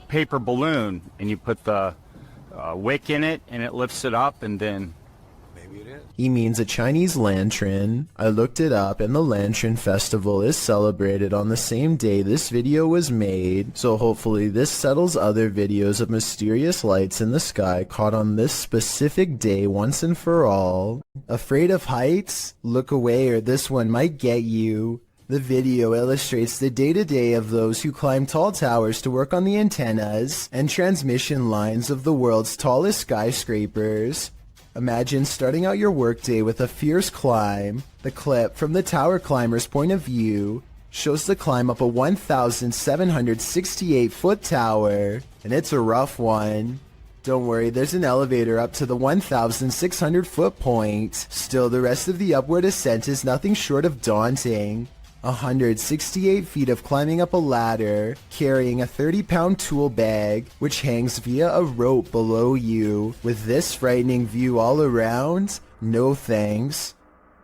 paper balloon, and you put the wick in it, and it lifts it up, and then... Maybe it is. He means a Chinese lantern. I looked it up, and the Lantern Festival is celebrated on the same day this video was made, so hopefully this settles other videos of mysterious lights in the sky caught on this specific day once and for all. Afraid of heights? Look away or this one might get you. The video illustrates the day-to-day of those who climb tall towers to work on the antennas and transmission lines of the world's tallest skyscrapers. Imagine starting out your workday with a fierce climb. The clip, from the tower climber's point of view, shows the climb up a 1,768-foot tower, and it's a rough one. Don't worry, there's an elevator up to the 1,600-foot point. Still, the rest of the upward ascent is nothing short of daunting. 168 feet of climbing up a ladder, carrying a 30-pound tool bag, which hangs via a rope below you. With this frightening view all around, no thanks.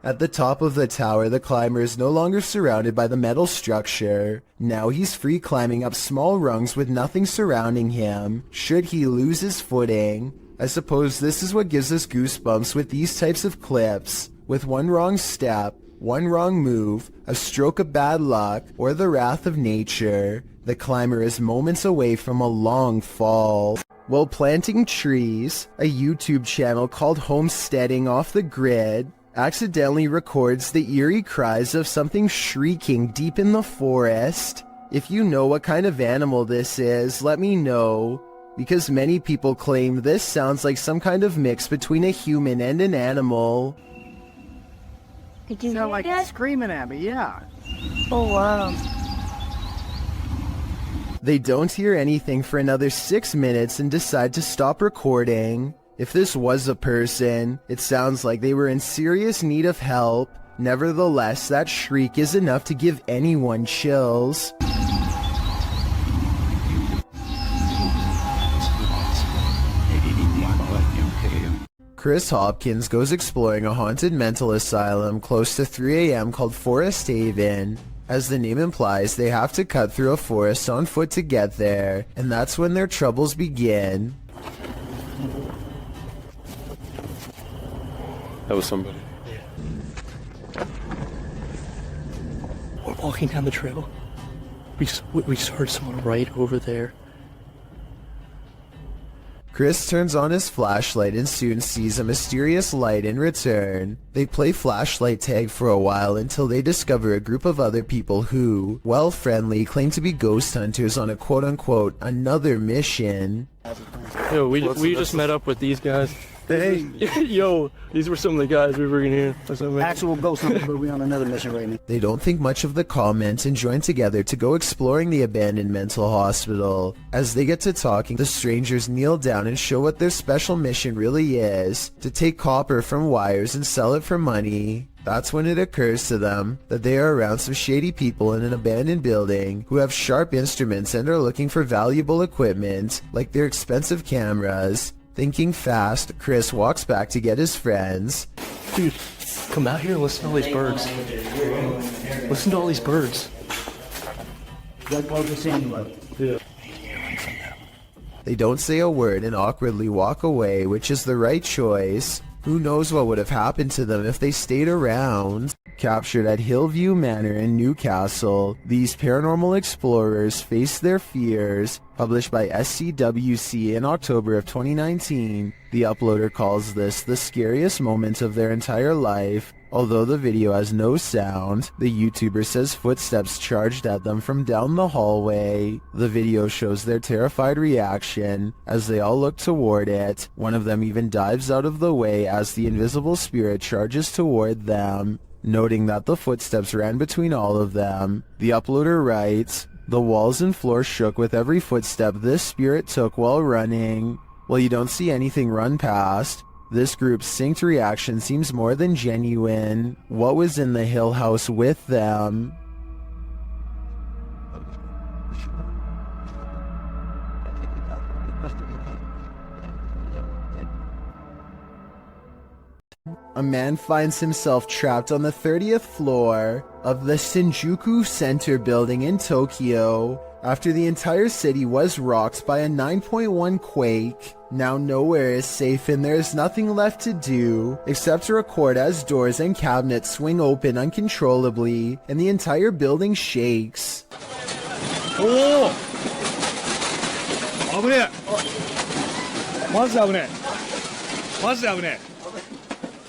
At the top of the tower, the climber is no longer surrounded by the metal structure. Now he's free climbing up small rungs with nothing surrounding him, should he lose his footing. I suppose this is what gives us goosebumps with these types of clips. With one wrong step, one wrong move, a stroke of bad luck, or the wrath of nature, the climber is moments away from a long fall. While planting trees, a YouTube channel called Homesteading Off the Grid accidentally records the eerie cries of something shrieking deep in the forest. If you know what kind of animal this is, let me know, because many people claim this sounds like some kind of mix between a human and an animal. Did you sound like that? Screaming at me, yeah. Oh, wow. They don't hear anything for another 6 minutes and decide to stop recording. If this was a person, it sounds like they were in serious need of help. Nevertheless, that shriek is enough to give anyone chills. Chris Hopkins goes exploring a haunted mental asylum close to 3 a.m. called Forest Haven. As the name implies, they have to cut through a forest on foot to get there, and that's when their troubles begin. That was somebody. We're walking down the trail. We heard someone right over there. Chris turns on his flashlight and soon sees a mysterious light in return. They play flashlight tag for a while until they discover a group of other people who, while friendly, claim to be ghost hunters on a quote-unquote another mission. Yo, we just met up with these guys. Hey. Yo, these were some of the guys we were in here. Actual ghost hunters, but we on another mission right now. They don't think much of the comment and join together to go exploring the abandoned mental hospital. As they get to talking, the strangers kneel down and show what their special mission really is: to take copper from wires and sell it for money. That's when it occurs to them that they are around some shady people in an abandoned building who have sharp instruments and are looking for valuable equipment, like their expensive cameras. Thinking fast, Chris walks back to get his friends. Dude, come out here and listen to all these birds. Listen to all these birds. Yeah. They don't say a word and awkwardly walk away, which is the right choice. Who knows what would have happened to them if they stayed around? Captured at Hillview Manor in Newcastle, these paranormal explorers face their fears. Published by SCWC in October of 2019, the uploader calls this the scariest moment of their entire life. Although the video has no sound, the YouTuber says footsteps charged at them from down the hallway. The video shows their terrified reaction as they all look toward it. One of them even dives out of the way as the invisible spirit charges toward them. Noting that the footsteps ran between all of them, the uploader writes, "The walls and floor shook with every footstep this spirit took while running." While you don't see anything run past, this group's synced reaction seems more than genuine. What was in the Hill House with them? A man finds himself trapped on the 30th floor of the Shinjuku Center building in Tokyo after the entire city was rocked by a 9.1 quake. Now nowhere is safe and there is nothing left to do except to record as doors and cabinets swing open uncontrollably and the entire building shakes. Oh!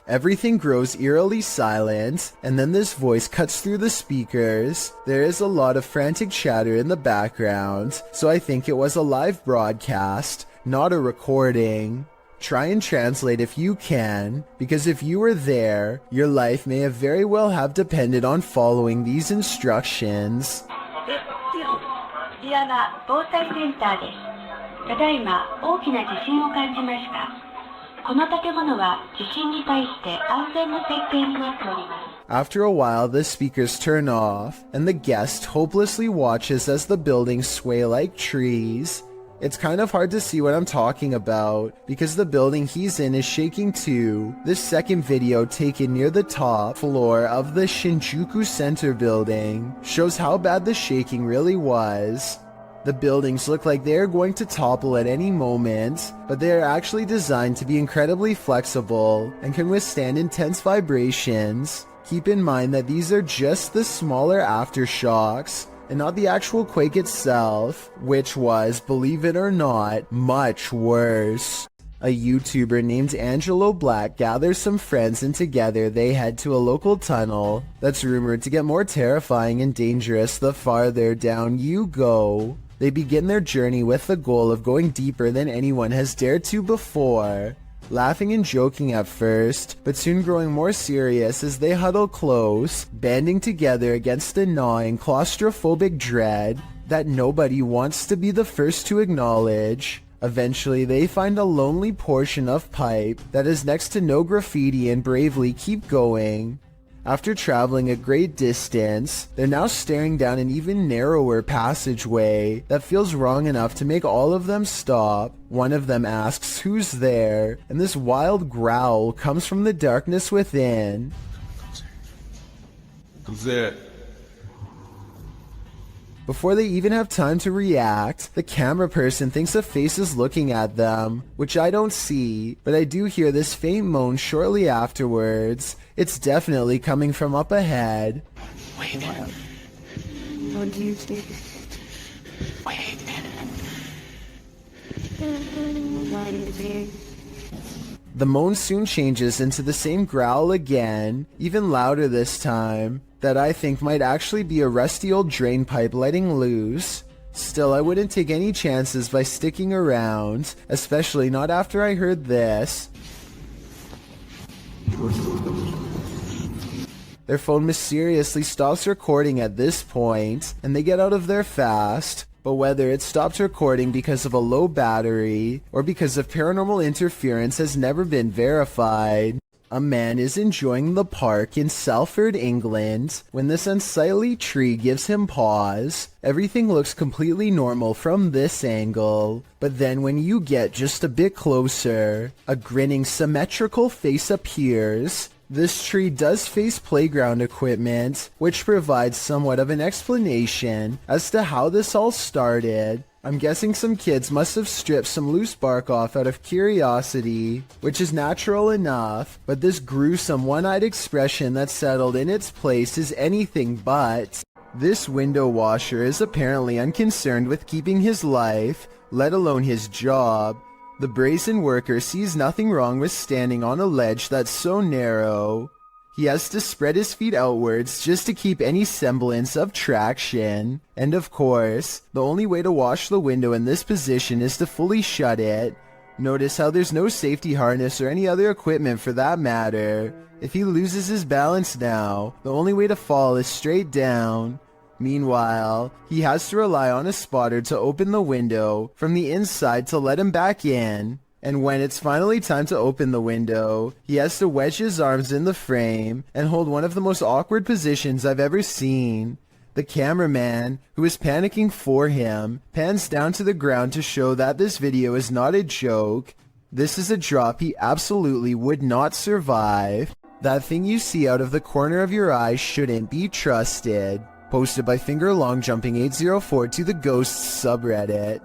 Everything grows eerily silent, and then this voice cuts through the speakers. There is a lot of frantic chatter in the background, so I think it was a live broadcast, not a recording. Try and translate if you can, because if you were there, your life may have very well have depended on following these instructions. こちらは防災センターです。ただいま大きな地震を感じました。この建物は地震に対して安全の設計になっております。 After a while, the speakers turn off, and the guest hopelessly watches as the buildings sway like trees. It's kind of hard to see what I'm talking about, because the building he's in is shaking too. This second video, taken near the top floor of the Shinjuku Center building, shows how bad the shaking really was. The buildings look like they are going to topple at any moment, but they are actually designed to be incredibly flexible and can withstand intense vibrations. Keep in mind that these are just the smaller aftershocks, and not the actual quake itself, which was, believe it or not, much worse. A YouTuber named Angelo Black gathers some friends and together they head to a local tunnel that's rumored to get more terrifying and dangerous the farther down you go. They begin their journey with the goal of going deeper than anyone has dared to before. Laughing and joking at first, but soon growing more serious as they huddle close, banding together against a gnawing claustrophobic dread that nobody wants to be the first to acknowledge. Eventually, they find a lonely portion of pipe that is next to no graffiti and bravely keep going. After traveling a great distance, they're now staring down an even narrower passageway that feels wrong enough to make all of them stop. One of them asks who's there, and this wild growl comes from the darkness within. Who's there? Before they even have time to react, the camera person thinks a face is looking at them, which I don't see, but I do hear this faint moan shortly afterwards. It's definitely coming from up ahead. Wait. What do you think? Wait. What do you think? The moan soon changes into the same growl again, even louder this time, that I think might actually be a rusty old drain pipe letting loose. Still, I wouldn't take any chances by sticking around, especially not after I heard this. Their phone mysteriously stops recording at this point, and they get out of there fast. But whether it stopped recording because of a low battery or because of paranormal interference has never been verified. A man is enjoying the park in Salford, England, when this unsightly tree gives him pause. Everything looks completely normal from this angle, but then when you get just a bit closer, a grinning symmetrical face appears. This tree does face playground equipment, which provides somewhat of an explanation as to how this all started. I'm guessing some kids must have stripped some loose bark off out of curiosity, which is natural enough, but this gruesome one-eyed expression that settled in its place is anything but. This window washer is apparently unconcerned with keeping his life, let alone his job. The brazen worker sees nothing wrong with standing on a ledge that's so narrow. He has to spread his feet outwards just to keep any semblance of traction. And of course, the only way to wash the window in this position is to fully shut it. Notice how there's no safety harness or any other equipment for that matter. If he loses his balance now, the only way to fall is straight down. Meanwhile, he has to rely on a spotter to open the window from the inside to let him back in. And when it's finally time to open the window, he has to wedge his arms in the frame and hold one of the most awkward positions I've ever seen. The cameraman, who is panicking for him, pans down to the ground to show that this video is not a joke. This is a drop he absolutely would not survive. That thing you see out of the corner of your eye shouldn't be trusted. Posted by FingerLongJumping804 to the Ghosts subreddit.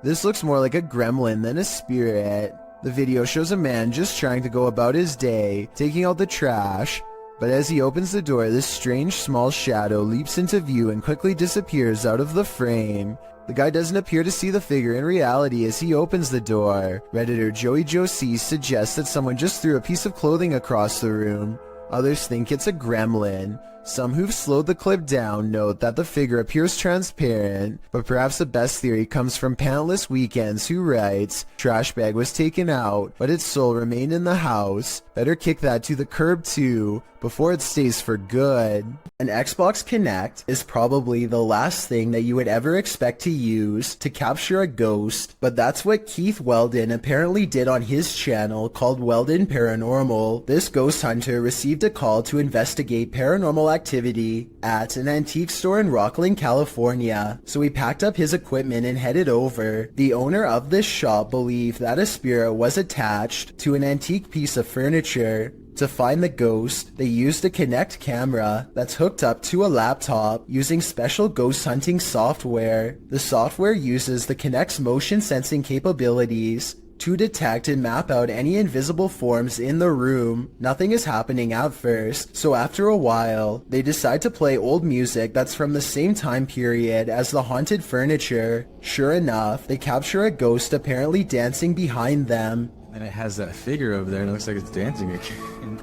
This looks more like a gremlin than a spirit. The video shows a man just trying to go about his day, taking out the trash, but as he opens the door, this strange small shadow leaps into view and quickly disappears out of the frame. The guy doesn't appear to see the figure in reality as he opens the door. Redditor Joey Josie suggests that someone just threw a piece of clothing across the room. Others think it's a gremlin. Some who've slowed the clip down note that the figure appears transparent, but perhaps the best theory comes from Pantless Weekends, who writes, "Trash bag was taken out, but its soul remained in the house. Better kick that to the curb too, before it stays for good." An Xbox Kinect is probably the last thing that you would ever expect to use to capture a ghost, but that's what Keith Weldon apparently did on his channel called Weldon Paranormal. This ghost hunter received a call to investigate paranormal activity at an antique store in Rocklin, California, so he packed up his equipment and headed over. The owner of this shop believed that a spirit was attached to an antique piece of furniture. To find the ghost, they used a Kinect camera that's hooked up to a laptop using special ghost hunting software. The software uses the Kinect's motion sensing capabilities to detect and map out any invisible forms in the room. Nothing is happening at first, so after a while, they decide to play old music that's from the same time period as the haunted furniture. Sure enough, they capture a ghost apparently dancing behind them. And it has that figure over there and it looks like it's dancing again.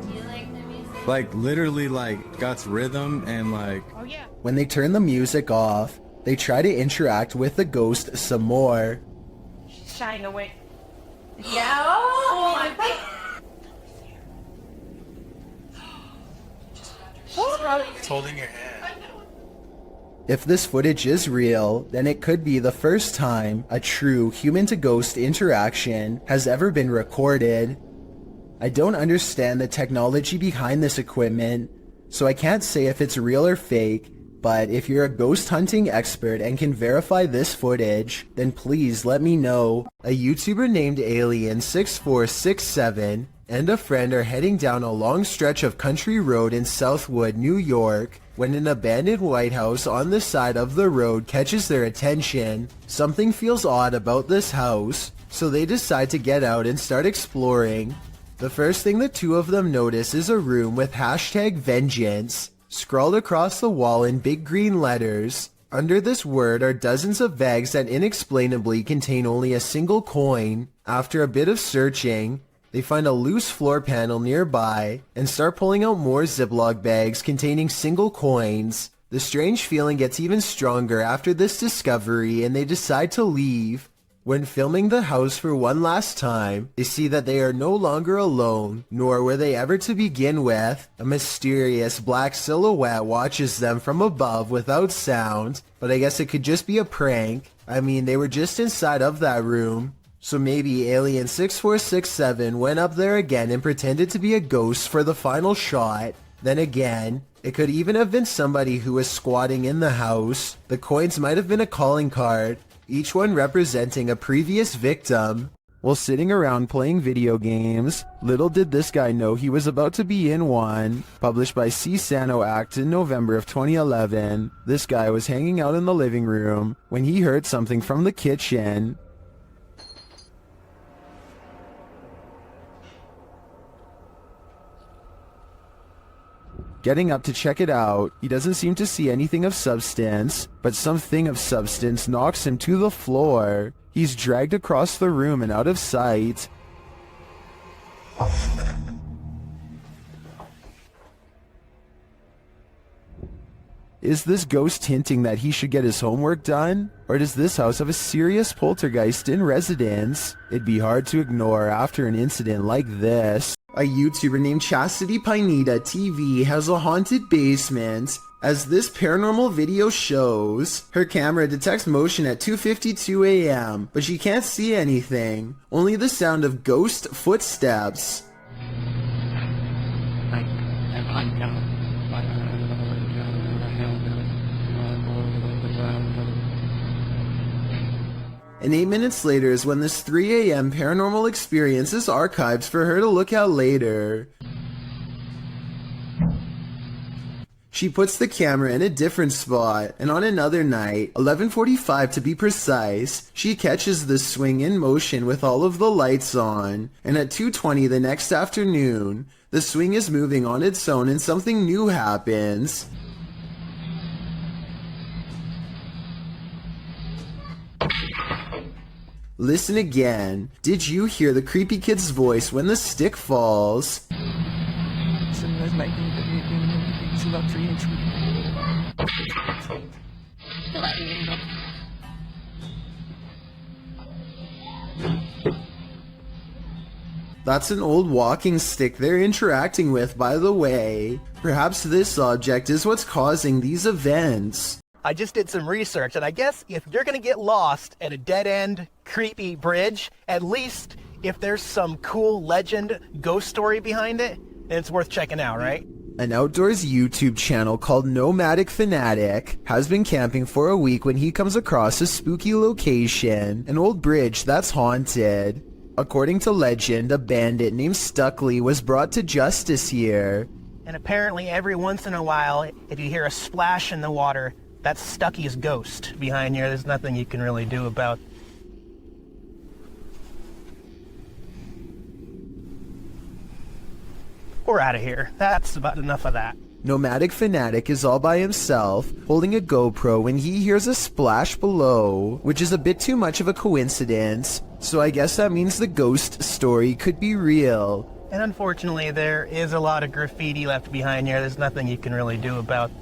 Do you like the music? Like literally like got rhythm and like... Oh yeah. When they turn the music off, they try to interact with the ghost some more. She's shying away. Yeah. Oh my God. She's holding your hand. If this footage is real, then it could be the first time a true human-to-ghost interaction has ever been recorded. I don't understand the technology behind this equipment, so I can't say if it's real or fake, but if you're a ghost hunting expert and can verify this footage, then please let me know. A YouTuber named Alien6467 and a friend are heading down a long stretch of country road in Southwood, New York, when an abandoned White House on the side of the road catches their attention. Something feels odd about this house, so they decide to get out and start exploring. The first thing the two of them notice is a room with #vengeance scrawled across the wall in big green letters. Under this word are dozens of bags that inexplainably contain only a single coin. After a bit of searching, they find a loose floor panel nearby and start pulling out more Ziploc bags containing single coins. The strange feeling gets even stronger after this discovery and they decide to leave. When filming the house for one last time, they see that they are no longer alone, nor were they ever to begin with. A mysterious black silhouette watches them from above without sound, but I guess it could just be a prank. I mean, they were just inside of that room. So maybe Alien6467 went up there again and pretended to be a ghost for the final shot. Then again, it could even have been somebody who was squatting in the house. The coins might have been a calling card, each one representing a previous victim. While sitting around playing video games, little did this guy know he was about to be in one. Published by C. Sano Act in November of 2011, this guy was hanging out in the living room when he heard something from the kitchen. Getting up to check it out, he doesn't seem to see anything of substance, but something of substance knocks him to the floor. He's dragged across the room and out of sight. Is this ghost hinting that he should get his homework done? Or does this house have a serious poltergeist in residence? It'd be hard to ignore after an incident like this. A YouTuber named Chastity Pineda TV has a haunted basement. As this paranormal video shows, her camera detects motion at 2:52 a.m., but she can't see anything, only the sound of ghost footsteps. And 8 minutes later is when this 3 a.m. paranormal experience is archived for her to look at later. She puts the camera in a different spot, and on another night, 11:45 to be precise, she catches the swing in motion with all of the lights on, and at 2:20 the next afternoon, the swing is moving on its own and something new happens. Listen again. Did you hear the creepy kid's voice when the stick falls? That's an old walking stick they're interacting with, by the way. Perhaps this object is what's causing these events. I just did some research, and I guess if you're gonna get lost at a dead-end, creepy bridge, at least if there's some cool legend, ghost story behind it, then it's worth checking out, right? An outdoors YouTube channel called Nomadic Fanatic has been camping for a week when he comes across a spooky location, an old bridge that's haunted. According to legend, a bandit named Stuckley was brought to justice here. And apparently every once in a while, if you hear a splash in the water, that's Stucky's ghost behind here. There's nothing you can really do about. We're out of here. That's about enough of that. Nomadic Fanatic is all by himself, holding a GoPro when he hears a splash below, which is a bit too much of a coincidence, so I guess that means the ghost story could be real. And unfortunately, there is a lot of graffiti left behind here. There's nothing you can really do about.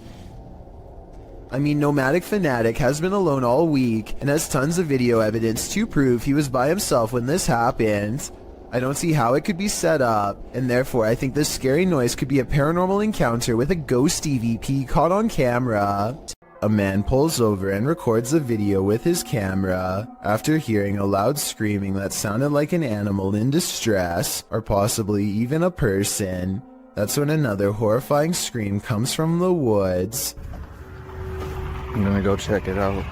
I mean, Nomadic Fanatic has been alone all week and has tons of video evidence to prove he was by himself when this happened. I don't see how it could be set up, and therefore I think this scary noise could be a paranormal encounter with a ghost EVP caught on camera. A man pulls over and records a video with his camera after hearing a loud screaming that sounded like an animal in distress, or possibly even a person. That's when another horrifying scream comes from the woods. I'm gonna go check it out.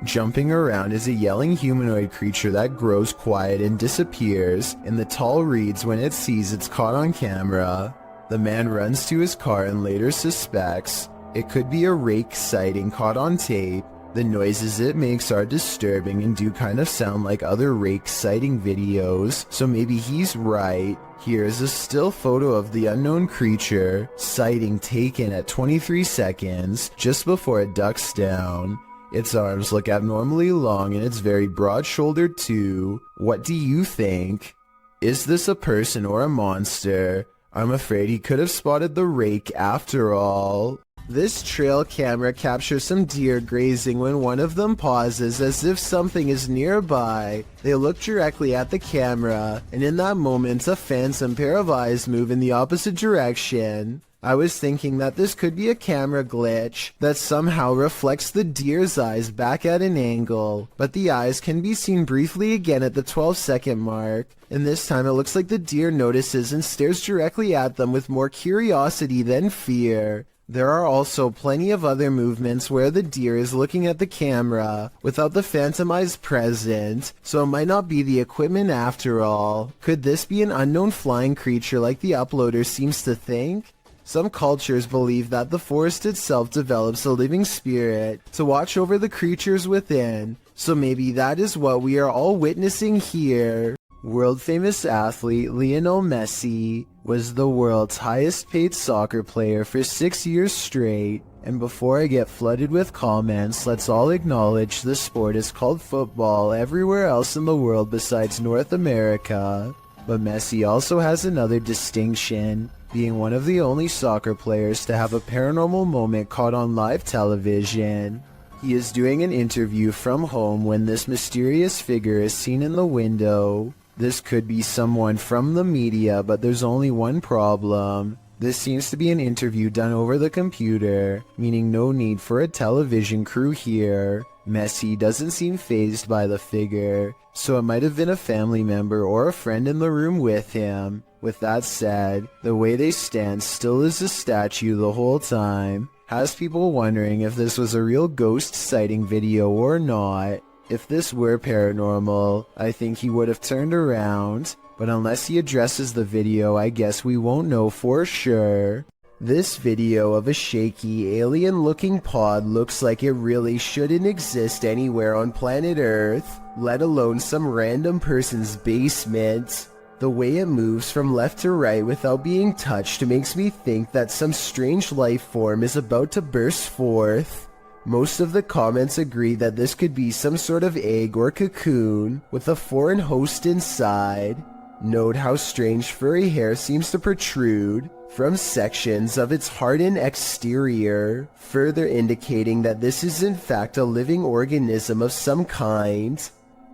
Jumping around is a yelling humanoid creature that grows quiet and disappears in the tall reeds when it sees it's caught on camera. The man runs to his car and later suspects it could be a rake sighting caught on tape. The noises it makes are disturbing and do kind of sound like other rake sighting videos, so maybe he's right. Here is a still photo of the unknown creature, sighting taken at 23 seconds, just before it ducks down. Its arms look abnormally long and it's very broad-shouldered too. What do you think? Is this a person or a monster? I'm afraid he could have spotted the rake after all. This trail camera captures some deer grazing when one of them pauses as if something is nearby. They look directly at the camera, and in that moment a phantom pair of eyes move in the opposite direction. I was thinking that this could be a camera glitch that somehow reflects the deer's eyes back at an angle, but the eyes can be seen briefly again at the 12-second mark, and this time it looks like the deer notices and stares directly at them with more curiosity than fear. There are also plenty of other movements where the deer is looking at the camera without the phantom eyes present, so it might not be the equipment after all. Could this be an unknown flying creature like the uploader seems to think? Some cultures believe that the forest itself develops a living spirit to watch over the creatures within, so maybe that is what we are all witnessing here. World-famous athlete Lionel Messi was the world's highest-paid soccer player for 6 years straight, and before I get flooded with comments, let's all acknowledge the sport is called football everywhere else in the world besides North America. But Messi also has another distinction. being one of the only soccer players to have a paranormal moment caught on live television. He is doing an interview from home when this mysterious figure is seen in the window. This could be someone from the media, but there's only one problem. This seems to be an interview done over the computer, meaning no need for a television crew here. Messi doesn't seem fazed by the figure, so it might have been a family member or a friend in the room with him. With that said, the way they stand still as a statue the whole time has people wondering if this was a real ghost sighting video or not. If this were paranormal, I think he would have turned around, but unless he addresses the video, I guess we won't know for sure. This video of a shaky, alien-looking pod looks like it really shouldn't exist anywhere on planet Earth, let alone some random person's basement. The way it moves from left to right without being touched makes me think that some strange life form is about to burst forth. Most of the comments agree that this could be some sort of egg or cocoon with a foreign host inside. Note how strange furry hair seems to protrude from sections of its hardened exterior, further indicating that this is in fact a living organism of some kind.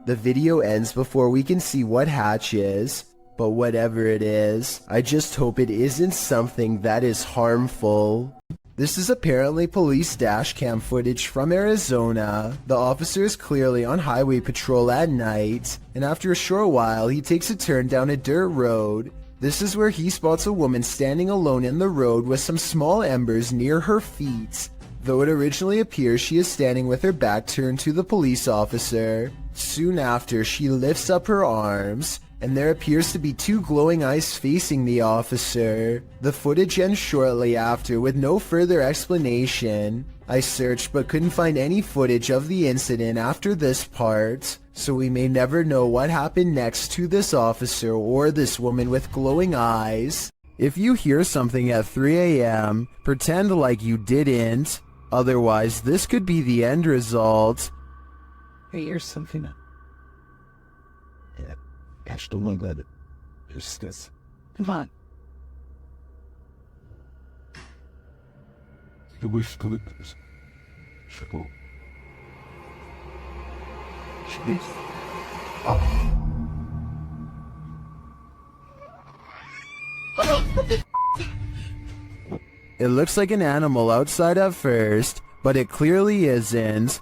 The video ends before we can see what hatches, but whatever it is, I just hope it isn't something that is harmful. This is apparently police dashcam footage from Arizona. The officer is clearly on highway patrol at night, and after a short while he takes a turn down a dirt road. This is where he spots a woman standing alone in the road with some small embers near her feet. Though it originally appears she is standing with her back turned to the police officer. Soon after, she lifts up her arms, and there appears to be two glowing eyes facing the officer. The footage ends shortly after with no further explanation. I searched but couldn't find any footage of the incident after this part, so we may never know what happened next to this officer or this woman with glowing eyes. If you hear something at 3 a.m., pretend like you didn't. Otherwise, this could be the end result. Hey, here's something. Yeah, gosh, don't look at it. Here's this. Come on. The wish to this. Sure. It looks like an animal outside at first, but it clearly isn't.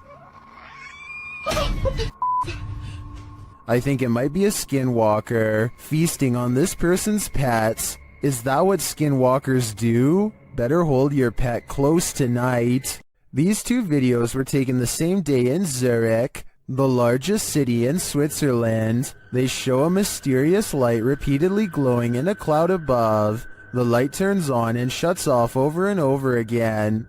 I think it might be a skinwalker, feasting on this person's pets. Is that what skinwalkers do? Better hold your pet close tonight. These two videos were taken the same day in Zurich, the largest city in Switzerland. They show a mysterious light repeatedly glowing in a cloud above. The light turns on and shuts off over and over again.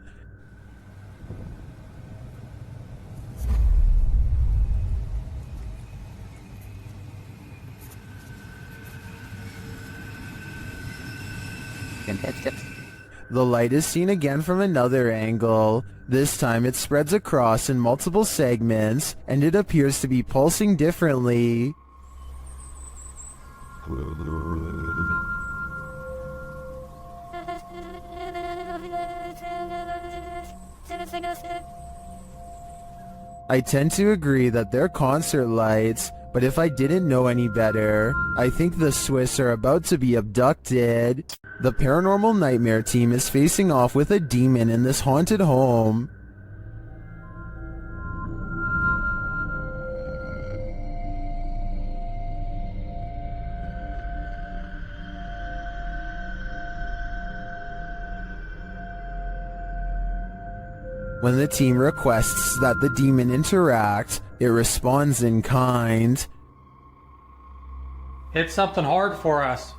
The light is seen again from another angle. This time it spreads across in multiple segments, and it appears to be pulsing differently. I tend to agree that they're concert lights, but if I didn't know any better, I think the Swiss are about to be abducted. The Paranormal Nightmare team is facing off with a demon in this haunted home. When the team requests that the demon interact, it responds in kind. Hit something hard for us.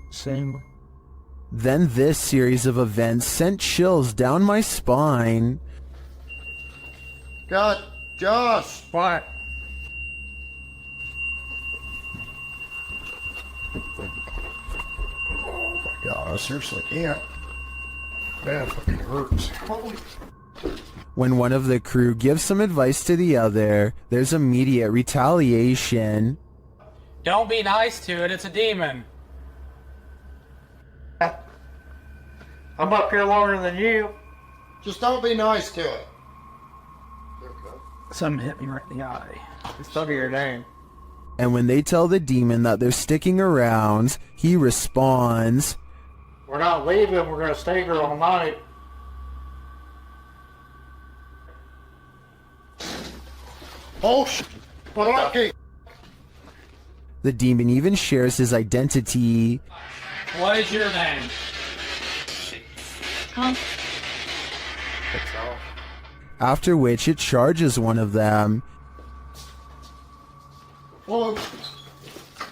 Same. Then this series of events sent chills down my spine. God, Josh! What? Oh my God, seriously, can't. Man, it fucking hurts. Holy When one of the crew gives some advice to the other, there's immediate retaliation. Don't be nice to it, it's a demon. I'm up here longer than you. Just don't be nice to it. Something hit me right in the eye. It's under your name. And when they tell the demon that they're sticking around, he responds, We're not leaving, we're gonna stay here all night. Oh, sh**. Okay. The demon even shares his identity. What is your name? After which it charges one of them. Whoa.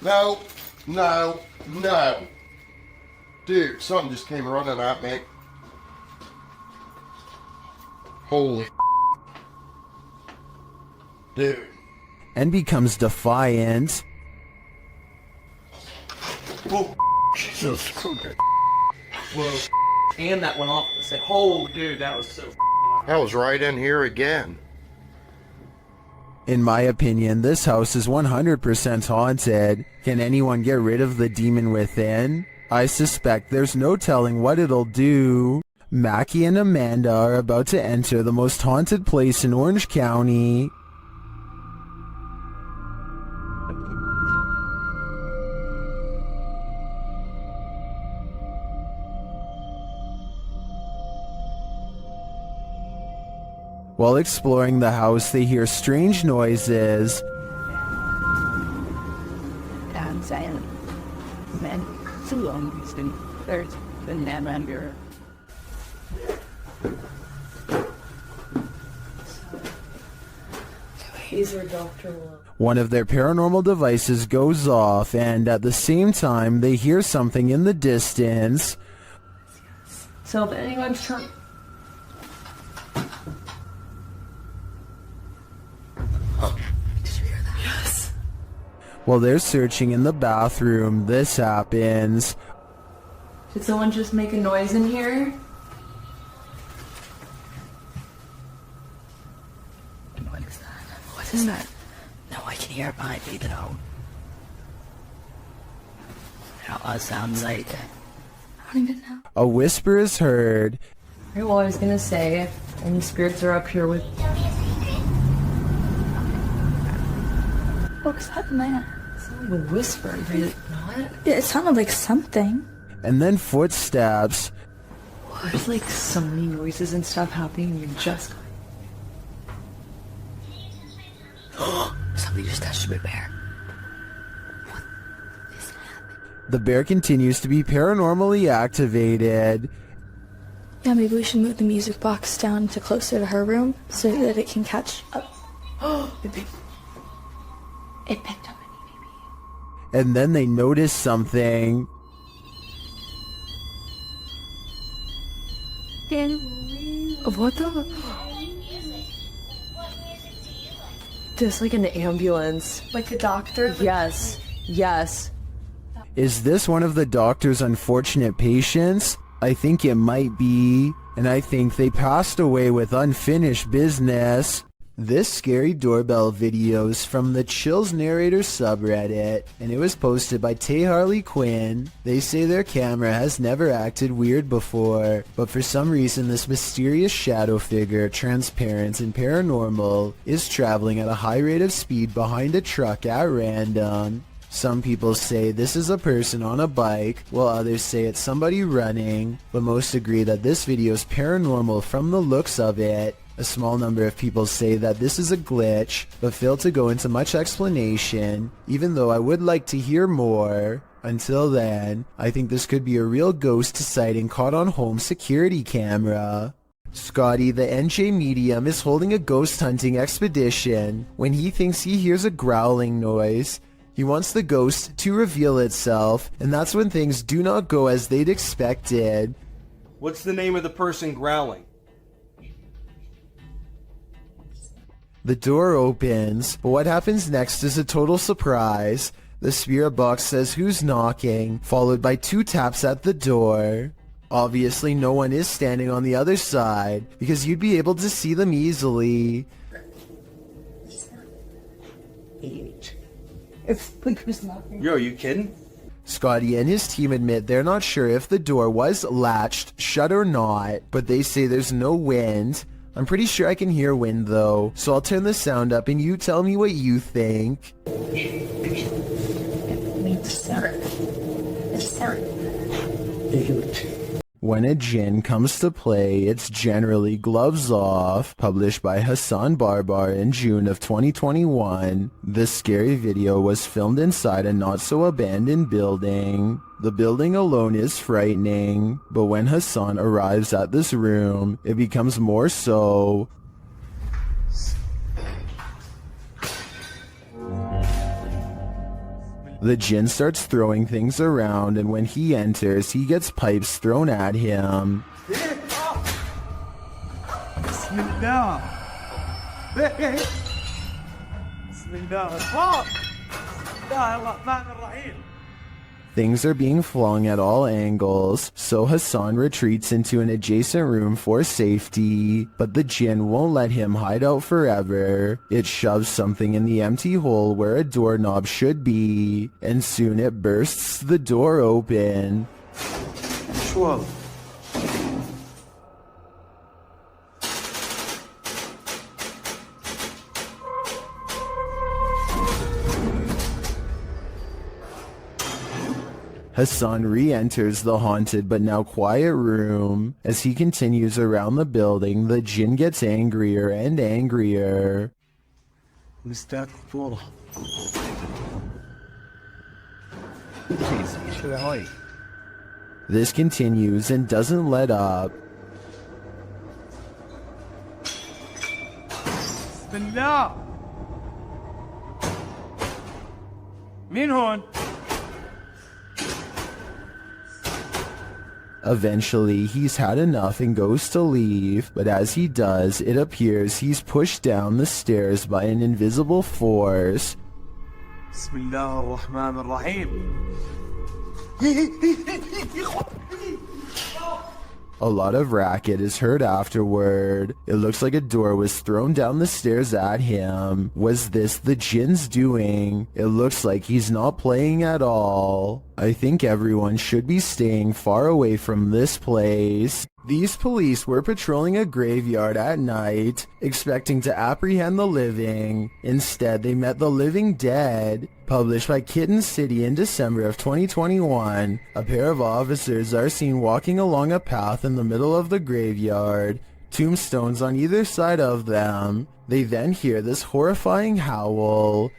No. No. No. Dude, something just came running at me. Holy dude. And becomes defiant. Whoa. Jesus Christ. Whoa. And that went off and said, oh, dude, that was so I was right in here again. In my opinion, this house is 100% haunted. Can anyone get rid of the demon within? I suspect there's no telling what it'll do. Mackie and Amanda are about to enter the most haunted place in Orange County. While exploring the house, they hear strange noises. One of their paranormal devices goes off, and at the same time, they hear something in the distance. So if anyone's trying... Yes. While they're searching in the bathroom, this happens. Did someone just make a noise in here? What is that? What is that? No, I can hear it behind me though. It sounds like... I don't even know. A whisper is heard. Well, I was gonna say, if any spirits are up here with... What was that, man? Someone would whisper, did it not? Yeah, it sounded like something. And then footsteps. There's like so many noises and stuff happening, and you're just... Somebody just touched my bear. The bear continues to be paranormally activated. Yeah, maybe we should move the music box down to closer to her room so that it can catch up. It picked up. And then they notice something. What the? Just like an ambulance. Like a doctor? Yes. Yes. Is this one of the doctor's unfortunate patients? I think it might be. And I think they passed away with unfinished business. This scary doorbell video is from the Chills Narrator subreddit, and it was posted by Tay Harley Quinn. They say their camera has never acted weird before, but for some reason this mysterious shadow figure, transparent and paranormal, is traveling at a high rate of speed behind a truck at random. Some people say this is a person on a bike, while others say it's somebody running, but most agree that this video is paranormal from the looks of it. A small number of people say that this is a glitch, but fail to go into much explanation, even though I would like to hear more. Until then, I think this could be a real ghost sighting caught on home security camera. Scotty, the NJ medium, is holding a ghost hunting expedition when he thinks he hears a growling noise. He wants the ghost to reveal itself, and that's when things do not go as they'd expected. What's the name of the person growling? The door opens, but what happens next is a total surprise. The spirit box says who's knocking, followed by 2 taps at the door. Obviously, no one is standing on the other side, because you'd be able to see them easily. Yo, are you kidding? Scotty and his team admit they're not sure if the door was latched shut or not, but they say there's no wind. I'm pretty sure I can hear wind though, so I'll turn the sound up and you tell me what you think. When a djinn comes to play, it's generally Gloves Off, published by Hassan Barbar in June of 2021. This scary video was filmed inside a not-so-abandoned building. The building alone is frightening, but when Hassan arrives at this room, it becomes more so. The djinn starts throwing things around, and when he enters, he gets pipes thrown at him. Things are being flung at all angles, so Hassan retreats into an adjacent room for safety, but the djinn won't let him hide out forever. It shoves something in the empty hole where a doorknob should be, and soon it bursts the door open. Hassan re-enters the haunted but now quiet room. As he continues around the building, the djinn gets angrier and angrier. This continues and doesn't let up. Eventually, he's had enough and goes to leave, but as he does, it appears he's pushed down the stairs by an invisible force. A lot of racket is heard afterward. It looks like a door was thrown down the stairs at him. Was this the djinn's doing? It looks like he's not playing at all. I think everyone should be staying far away from this place. These police were patrolling a graveyard at night, expecting to apprehend the living. Instead, they met the living dead. Published by Kitten City in December of 2021, a pair of officers are seen walking along a path in the middle of the graveyard, tombstones on either side of them. They then hear this horrifying howl.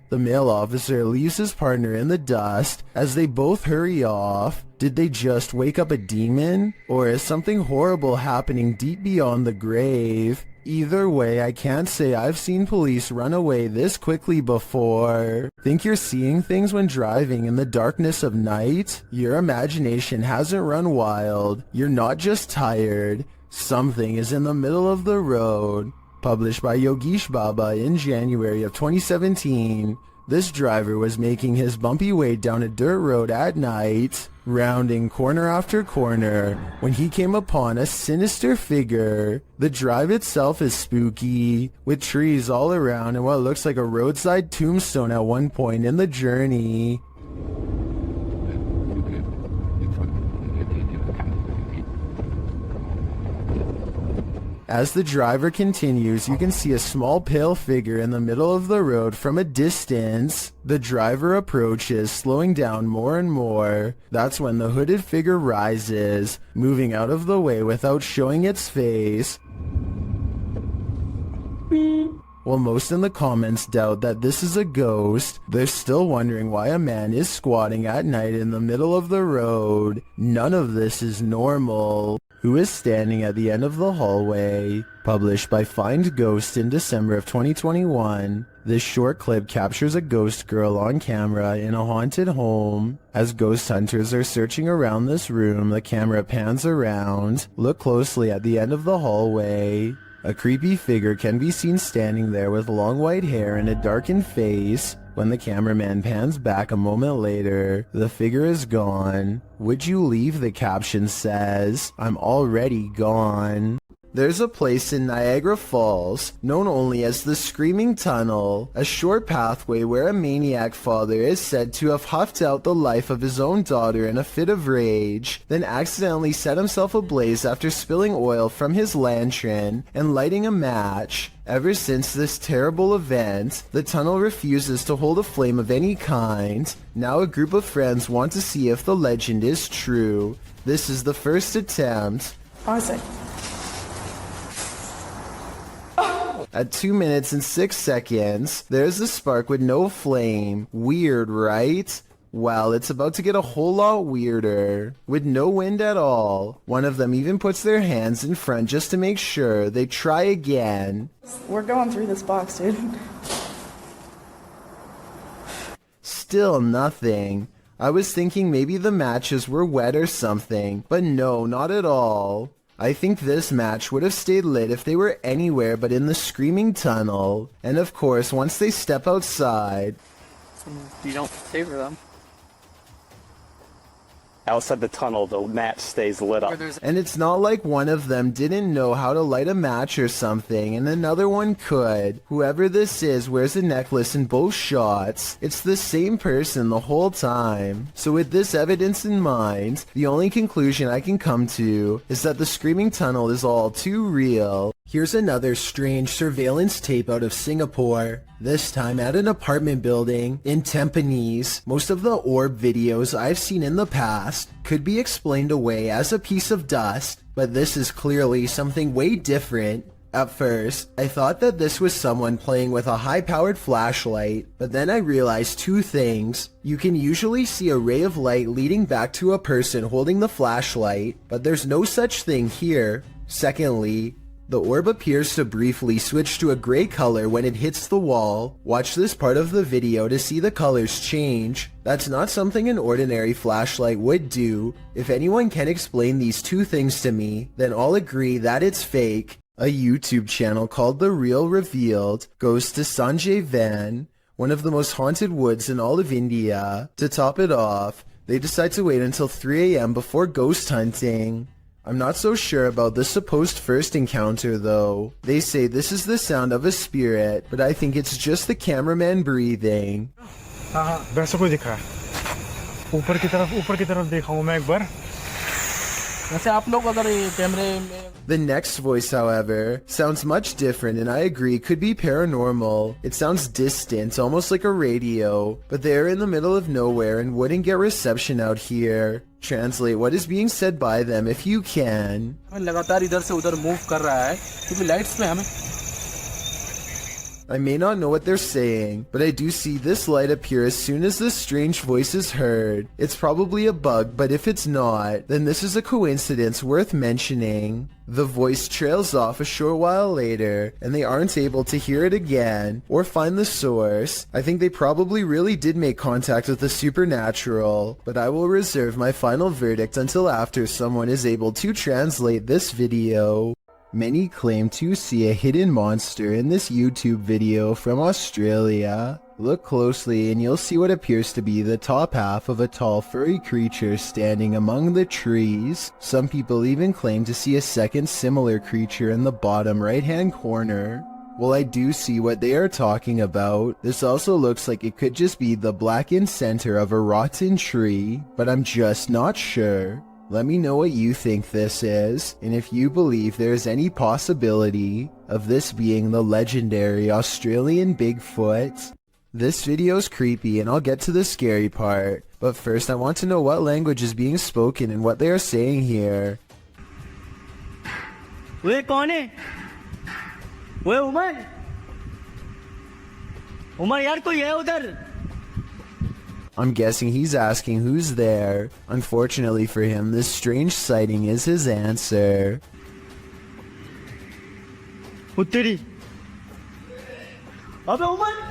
The male officer leaves his partner in the dust as they both hurry off. Did they just wake up a demon? Or is something horrible happening deep beyond the grave? Either way, I can't say I've seen police run away this quickly before. Think you're seeing things when driving in the darkness of night? Your imagination hasn't run wild. You're not just tired. Something is in the middle of the road. Published by Yogesh Baba in January of 2017. This driver was making his bumpy way down a dirt road at night, rounding corner after corner, when he came upon a sinister figure. The drive itself is spooky, with trees all around and what looks like a roadside tombstone at one point in the journey. As the driver continues, you can see a small pale figure in the middle of the road from a distance. The driver approaches, slowing down more and more. That's when the hooded figure rises, moving out of the way without showing its face. While most in the comments doubt that this is a ghost, they're still wondering why a man is squatting at night in the middle of the road. None of this is normal. Who is standing at the end of the hallway? Published by Find Ghost in December of 2021. This short clip captures a ghost girl on camera in a haunted home. As ghost hunters are searching around this room, the camera pans around. Look closely at the end of the hallway. A creepy figure can be seen standing there with long white hair and a darkened face. When the cameraman pans back a moment later, the figure is gone. Would you leave, the caption says. I'm already gone. There's a place in Niagara Falls, known only as the Screaming Tunnel, a short pathway where a maniac father is said to have huffed out the life of his own daughter in a fit of rage, then accidentally set himself ablaze after spilling oil from his lantern and lighting a match. Ever since this terrible event, the tunnel refuses to hold a flame of any kind. Now a group of friends want to see if the legend is true. This is the first attempt. Awesome. At 2 minutes and 6 seconds, there's a spark with no flame. Weird, right? Well, it's about to get a whole lot weirder. With no wind at all. One of them even puts their hands in front just to make sure. They try again. We're going through this box, dude. Still nothing. I was thinking maybe the matches were wet or something, but no, not at all. I think this match would have stayed lit if they were anywhere but in the Screaming Tunnel. And of course, once they step outside... You don't favor them. Outside the tunnel, the match stays lit up. And it's not like one of them didn't know how to light a match or something, and another one could. Whoever this is wears a necklace in both shots. It's the same person the whole time. So with this evidence in mind, the only conclusion I can come to is that the Screaming Tunnel is all too real. Here's another strange surveillance tape out of Singapore. This time at an apartment building in Tampines. Most of the orb videos I've seen in the past could be explained away as a piece of dust, but this is clearly something way different. At first, I thought that this was someone playing with a high-powered flashlight, but then I realized two things. You can usually see a ray of light leading back to a person holding the flashlight, but there's no such thing here. Secondly, the orb appears to briefly switch to a gray color when it hits the wall. Watch this part of the video to see the colors change. That's not something an ordinary flashlight would do. If anyone can explain these two things to me, then I'll agree that it's fake. A YouTube channel called The Real Revealed goes to Sanjay Van, one of the most haunted woods in all of India. To top it off, they decide to wait until 3 a.m. before ghost hunting. I'm not so sure about the supposed first encounter though. They say this is the sound of a spirit, but I think it's just the cameraman breathing. वैसा कोई दिख रहा है ऊपर की तरफ देखा हूँ मैं एक बार वैसे आप लोग अगर ये कैमरे में The next voice, however, sounds much different and I agree could be paranormal. It sounds distant, almost like a radio, but they're in the middle of nowhere and wouldn't get reception out here. Translate what is being said by them if you can. लगातार इधर से उधर move कर रहा है क्योंकि lights में हमें I may not know what they're saying, but I do see this light appear as soon as this strange voice is heard. It's probably a bug, but if it's not, then this is a coincidence worth mentioning. The voice trails off a short while later, and they aren't able to hear it again, or find the source. I think they probably really did make contact with the supernatural, but I will reserve my final verdict until after someone is able to translate this video. Many claim to see a hidden monster in this YouTube video from Australia. Look closely and you'll see what appears to be the top half of a tall furry creature standing among the trees. Some people even claim to see a second similar creature in the bottom right-hand corner. Well, I do see what they are talking about. This also looks like it could just be the blackened center of a rotten tree, but I'm just not sure. Let me know what you think this is, and if you believe there is any possibility of this being the legendary Australian Bigfoot. This video is creepy and I'll get to the scary part, but first I want to know what language is being spoken and what they are saying here. वे कौन है? वे उमर? उमर यार कोई है उधर? I'm guessing he's asking who's there. Unfortunately for him, this strange sighting is his answer. उत्तरी अबे Umar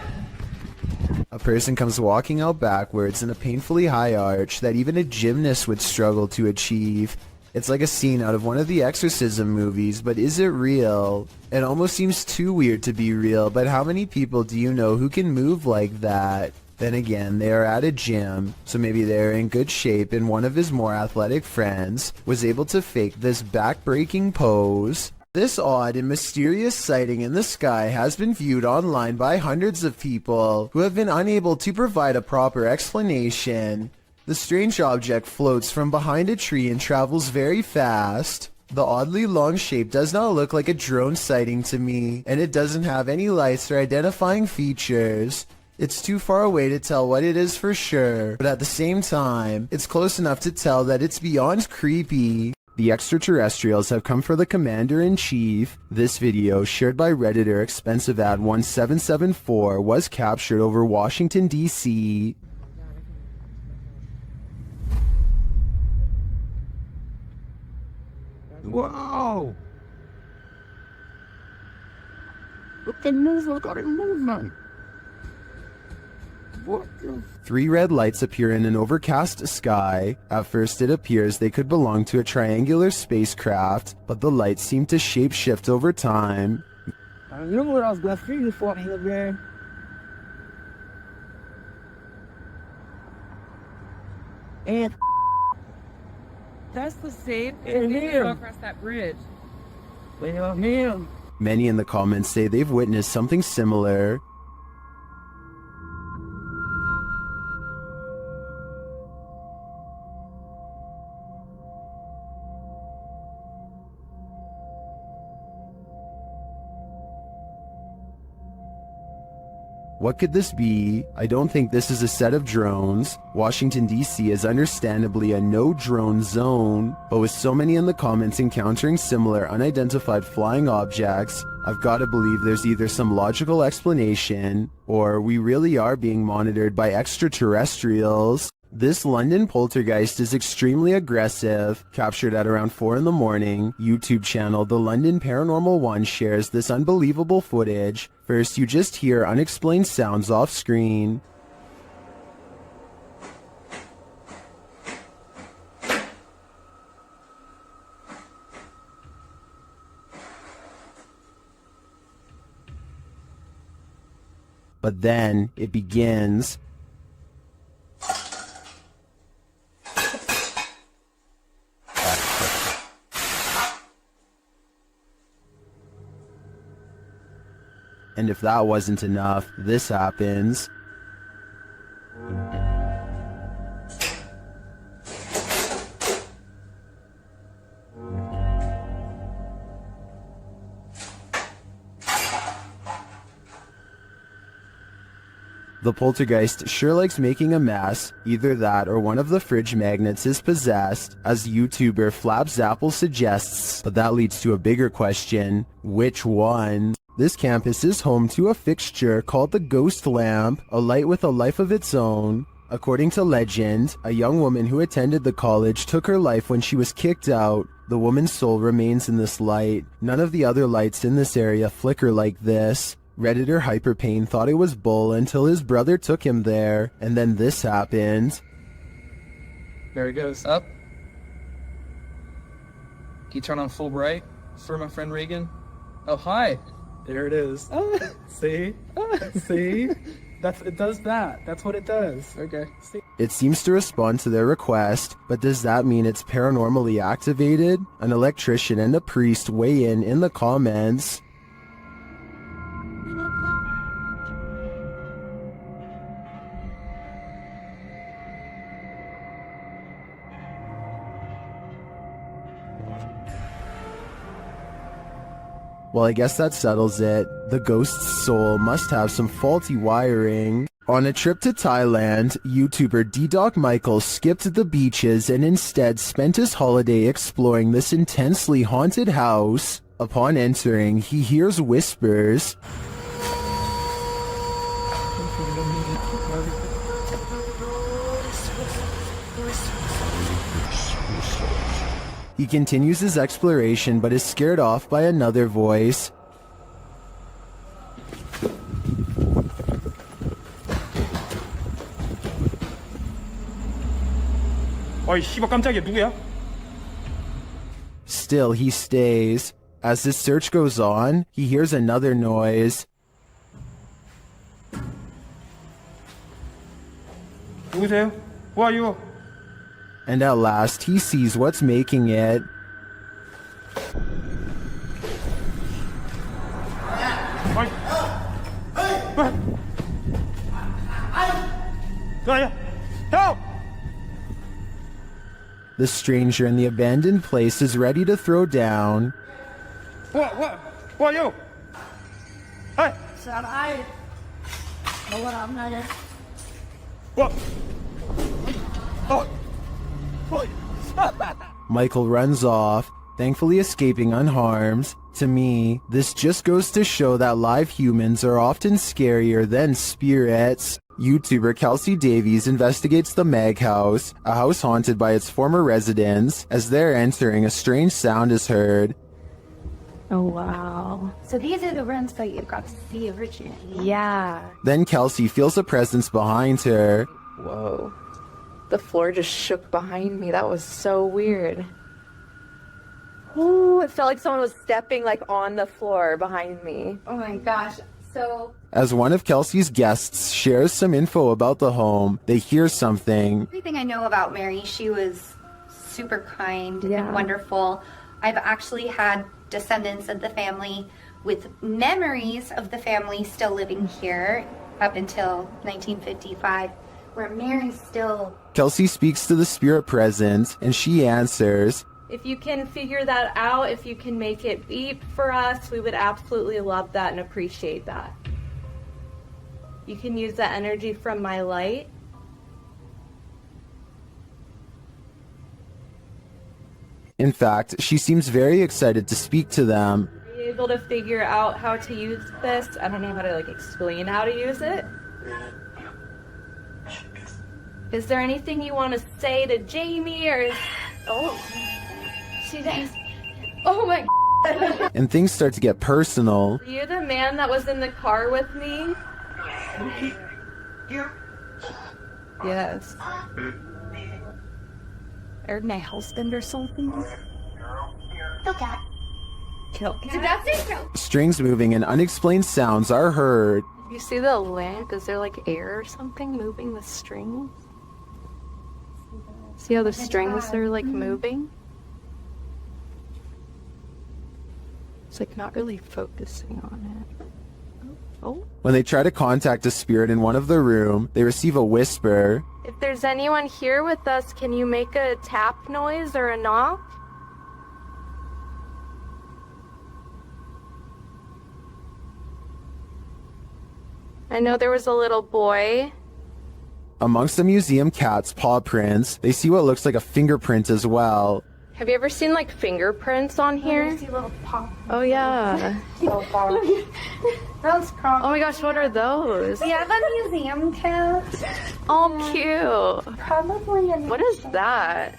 A person comes walking out backwards in a painfully high arch that even a gymnast would struggle to achieve. It's like a scene out of one of the exorcism movies, but is it real? It almost seems too weird to be real, but how many people do you know who can move like that? Then again, they are at a gym, so maybe they are in good shape, and one of his more athletic friends was able to fake this back-breaking pose. This odd and mysterious sighting in the sky has been viewed online by hundreds of people who have been unable to provide a proper explanation. The strange object floats from behind a tree and travels very fast. The oddly long shape does not look like a drone sighting to me, and it doesn't have any lights or identifying features. It's too far away to tell what it is for sure, but at the same time, it's close enough to tell that it's beyond creepy. The extraterrestrials have come for the Commander-in-Chief. This video, shared by Redditor ExpensiveAd1774, was captured over Washington, D.C. Whoa! Look at move, look at it movement. What the? 3 red lights appear in an overcast sky. At first it appears they could belong to a triangular spacecraft, but the lights seem to shapeshift over time. I remember when I was going through the fucking again. And That's the same And thing him. across that bridge. well, him. Many in the comments say they've witnessed something similar. What could this be? I don't think this is a set of drones. Washington, D.C. is understandably a no-drone zone, but with so many in the comments encountering similar unidentified flying objects, I've got to believe there's either some logical explanation, or we really are being monitored by extraterrestrials. This London poltergeist is extremely aggressive. Captured at around 4 in the morning, YouTube channel The London Paranormal 1 shares this unbelievable footage. First, you just hear unexplained sounds off screen. But then, it begins. And if that wasn't enough, this happens. The poltergeist sure likes making a mess. Either that or one of the fridge magnets is possessed, as YouTuber Flapzapple suggests. But that leads to a bigger question. Which one? This campus is home to a fixture called the Ghost Lamp, a light with a life of its own. According to legend, a young woman who attended the college took her life when she was kicked out. The woman's soul remains in this light. None of the other lights in this area flicker like this. Redditor Hyperpain thought it was bull until his brother took him there, and then this happened. There it goes. Up. Can you turn on full bright for my friend Regan? Oh, hi. There it is. See? See? It does that. That's what it does. Okay. See? It seems to respond to their request, but does that mean it's paranormally activated? An electrician and a priest weigh in the comments. Well, I guess that settles it. The ghost's soul must have some faulty wiring. On a trip to Thailand, YouTuber D-Doc Michael skipped the beaches and instead spent his holiday exploring this intensely haunted house. Upon entering, he hears whispers. He continues his exploration but is scared off by another voice. 어이 씨발 깜짝이야 누구야? still, he stays. As his search goes on, he hears another noise. Who's there? Who are you? And at last, he sees what's making it. Help! The stranger in the abandoned place is ready to throw down. Who are you? Hey! What? Michael runs off, thankfully escaping unharmed. To me, this just goes to show that live humans are often scarier than spirits. YouTuber Kelsey Davies investigates the Meg House, a house haunted by its former residents. As they're entering, a strange sound is heard. Oh, wow. So these are the rooms that you got to see originally? Yeah. Then Kelsey feels a presence behind her. Whoa. The floor just shook behind me. That was so weird. Ooh, it felt like someone was stepping like on the floor behind me. Oh my gosh. So As one of Kelsey's guests shares some info about the home, they hear something. Everything I know about Mary, she was super kind and wonderful. I've actually had descendants of the family with memories of the family still living here up until 1955, where Mary's still... Kelsey speaks to the spirit present, and she answers. If you can figure that out, if you can make it beep for us, we would absolutely love that and appreciate that. You can use that energy from my light. In fact, she seems very excited to speak to them. Are you able to figure out how to use this? I don't know how to explain how to use it. Is there anything you want to say to Jamie or She does. Oh my God. And things start to get personal. Are you the man that was in the car with me? Yes. Or my husband or something? Okay. Kill. Strings moving and unexplained sounds are heard. You see the lamp? Is there like air or something moving the strings? See how the strings are like moving? It's like not really focusing on it. Oh. When they try to contact a spirit in one of the room, they receive a whisper. If there's anyone here with us, can you make a tap noise or a knock? I know there was a little boy. Amongst the museum cat's paw prints, they see what looks like a fingerprint as well. Have you ever seen fingerprints on here? Oh yeah. Those Oh my gosh, what are those? We have a museum cat. Oh, cute. Probably What is that?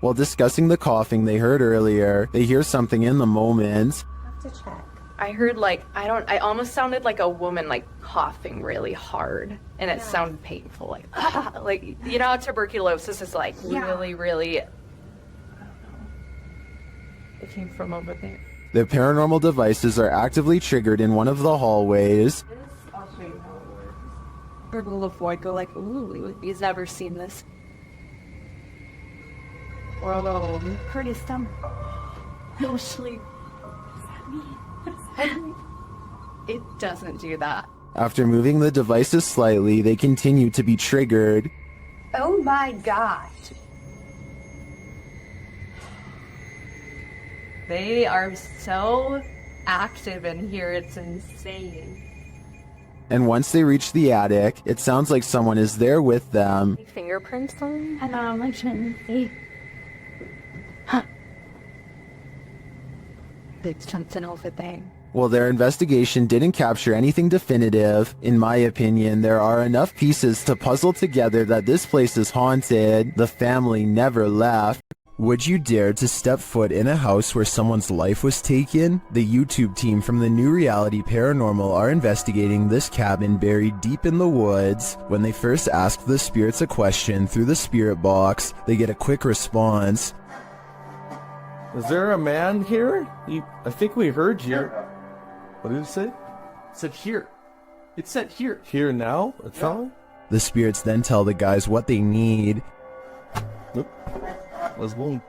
While discussing the coughing they heard earlier, they hear something in the moment. to check. I heard I almost sounded like a woman coughing really hard, and it sounded painful, you know how tuberculosis is really, really. I don't know. It came from over there. The paranormal devices are actively triggered in one of the hallways. I'll show you how it works. Heard a little boy go ooh, he's never seen this. Or a little hurt his stomach. no sleep. It doesn't do that. After moving the devices slightly, they continue to be triggered. Oh my gosh. They are so active in here, it's insane. And once they reach the attic, it sounds like someone is there with them. Fingerprints on? I know, I'm trying to see. Huh. There's something over there. While their investigation didn't capture anything definitive, in my opinion, there are enough pieces to puzzle together that this place is haunted. The family never left. Would you dare to step foot in a house where someone's life was taken? The YouTube team from the New Reality Paranormal are investigating this cabin buried deep in the woods. When they first ask the spirits a question through the spirit box, they get a quick response. Is there a man here? I think we heard you. What did it say? It said here. It said here. Here now? It's on? The spirits then tell the guys what they need. Let's go.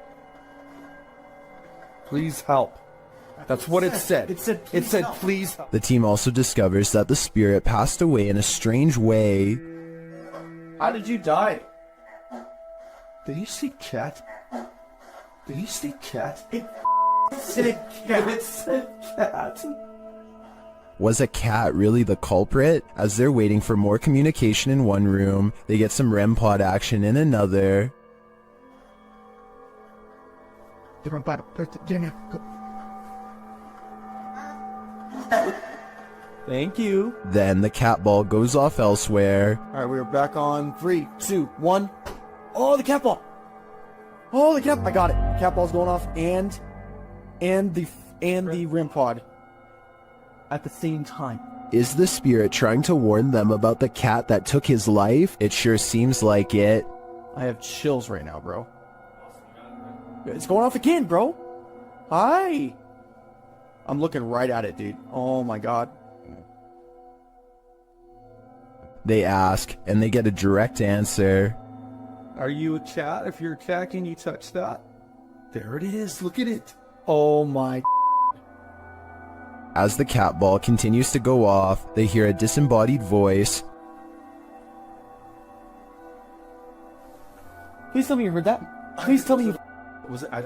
Please help. That's what it said. It said please help. The team also discovers that the spirit passed away in a strange way. How did you die? Did you see cat? Did you see cat? It said cat. It said cat. Was a cat really the culprit? As they're waiting for more communication in one room, they get some REM pod action in another. Thank you. Then the cat ball goes off elsewhere. All right, we're back on 3, 2, 1. Oh, the cat ball. Oh, the cat. I got it. Cat ball's going off, and the REM pod at the same time. Is the spirit trying to warn them about the cat that took his life? It sure seems like it. I have chills right now, bro. It's going off again, bro. Hi. I'm looking right at it, dude. Oh my god. They ask, and they get a direct answer. Are you a cat? If you're a cat, can you touch that? There it is. Look at it. Oh my. As the cat ball continues to go off, they hear a disembodied voice. Please tell me you heard that. Please tell me you...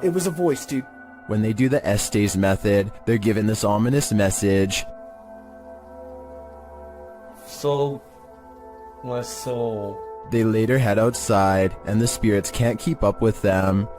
It was a voice, dude. When they do the Estes method, they're given this ominous message. So... They later head outside, and the spirits can't keep up with them.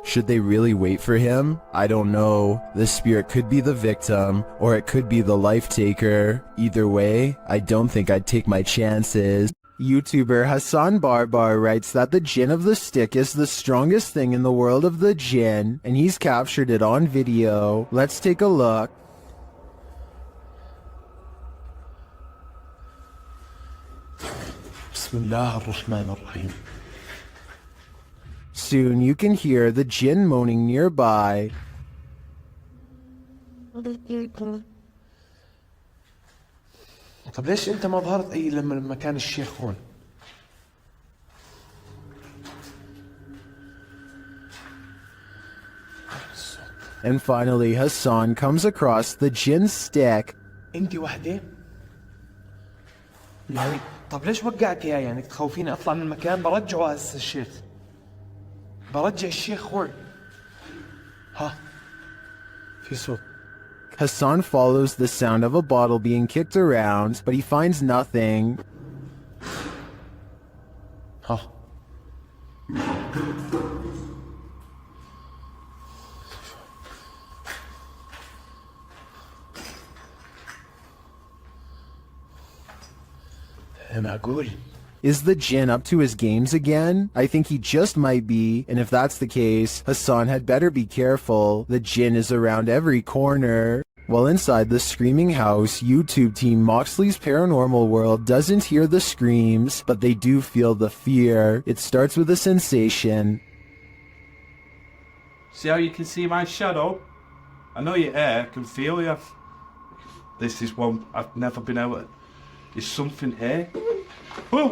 Should they really wait for him? I don't know. The spirit could be the victim, or it could be the life taker. Either way, I don't think I'd take my chances. YouTuber Hassan Barbar writes that the Jinn of the Stick is the strongest thing in the world of the Jinn, and he's captured it on video. Let's take a look. Soon you can hear the Jinn moaning nearby. طب ليش انت ما ظهرت اي لما كان الشيخ هون؟ And finally, Hassan comes across the Jinn stick. انت وحده؟ يعني طب ليش وقعت اياه؟ يعني تخوفيني اطلع من المكان؟ برجعه هسه الشيخ. برجع الشيخ هون. ها في صوت. Hassan follows the sound of a bottle being kicked around, but he finds nothing. Huh. معقول. Is the Jinn up to his games again? I think he just might be, and if that's the case, Hassan had better be careful. The Jinn is around every corner. While inside the screaming house, YouTube team Moxley's Paranormal World doesn't hear the screams, but they do feel the fear. It starts with a sensation. See how you can see my shadow? I know you're here, I can feel you. This is one I've never been able to... There's something here. Oh!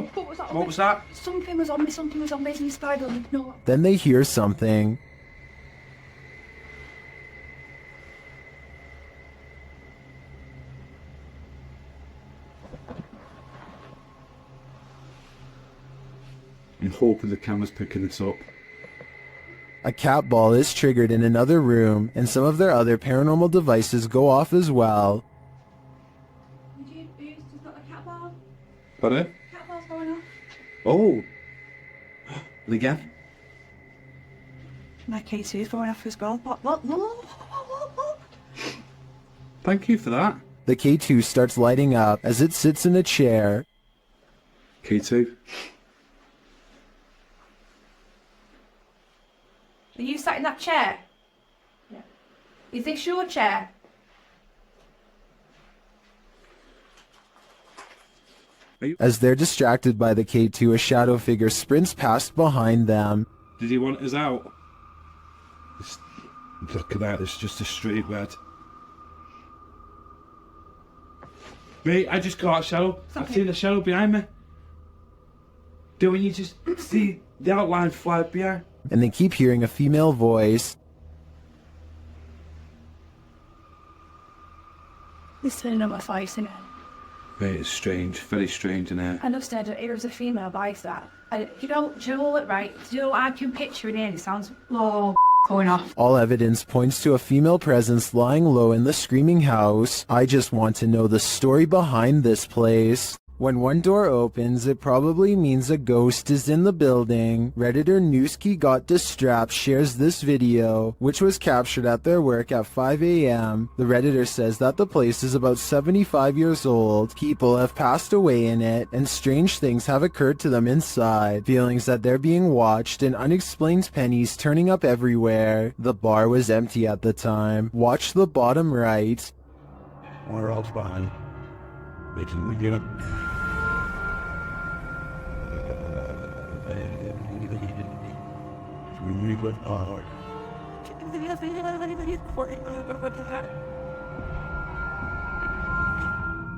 What was that? Something was on me, basically spider. No. Then they hear something. I'm hoping the camera's picking this up. A cat ball is triggered in another room, and some of their other paranormal devices go off as well. Pardon? Cat ball's going off. Oh! Again? My K2's going off as well. What? Thank you for that. The K2 starts lighting up as it sits in a chair. K2. Are you sat in that chair? Yeah. Is this your chair? As they're distracted by the K2, a shadow figure sprints past behind them. Did he want us out? Look at that, it's just a straight red. Mate, I just got a shadow. I've seen a shadow behind me. Don't you just see the outline fly behind? And they keep hearing a female voice. He's turning on my face, isn't it? Mate, it's strange, very strange in here. I understand that it was a female voice that. You know what, right? I can picture it in. It sounds going off. All evidence points to a female presence lying low in the screaming house. I just want to know the story behind this place. When one door opens, it probably means a ghost is in the building. Redditor Newski Got Distrapped shares this video, which was captured at their work at 5 a.m. The Redditor says that the place is about 75 years old. People have passed away in it, and strange things have occurred to them inside. Feelings that they're being watched and unexplained pennies turning up everywhere. The bar was empty at the time. Watch the bottom right. We're all fine. Making we get up. We went hard.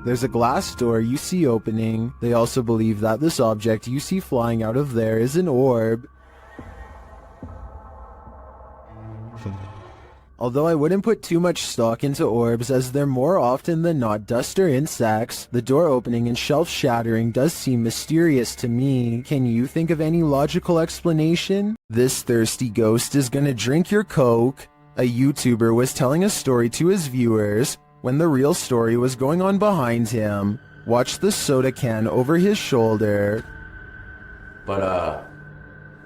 There's a glass door you see opening. They also believe that this object you see flying out of there is an orb. Although I wouldn't put too much stock into orbs, as they're more often than not dust or insects, the door opening and shelf shattering does seem mysterious to me. Can you think of any logical explanation? This thirsty ghost is gonna drink your Coke. A YouTuber was telling a story to his viewers when the real story was going on behind him. Watch the soda can over his shoulder. But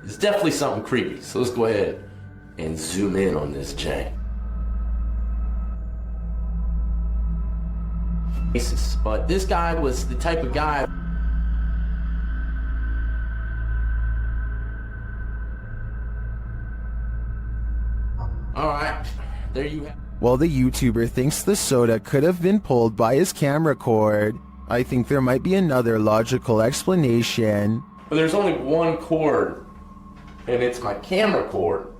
it's definitely something creepy, so let's go ahead and zoom in on this jank. But this guy was the type of guy. Alright, there you have. While the YouTuber thinks the soda could have been pulled by his camera cord, I think there might be another logical explanation. But there's only one cord, and it's my camera cord.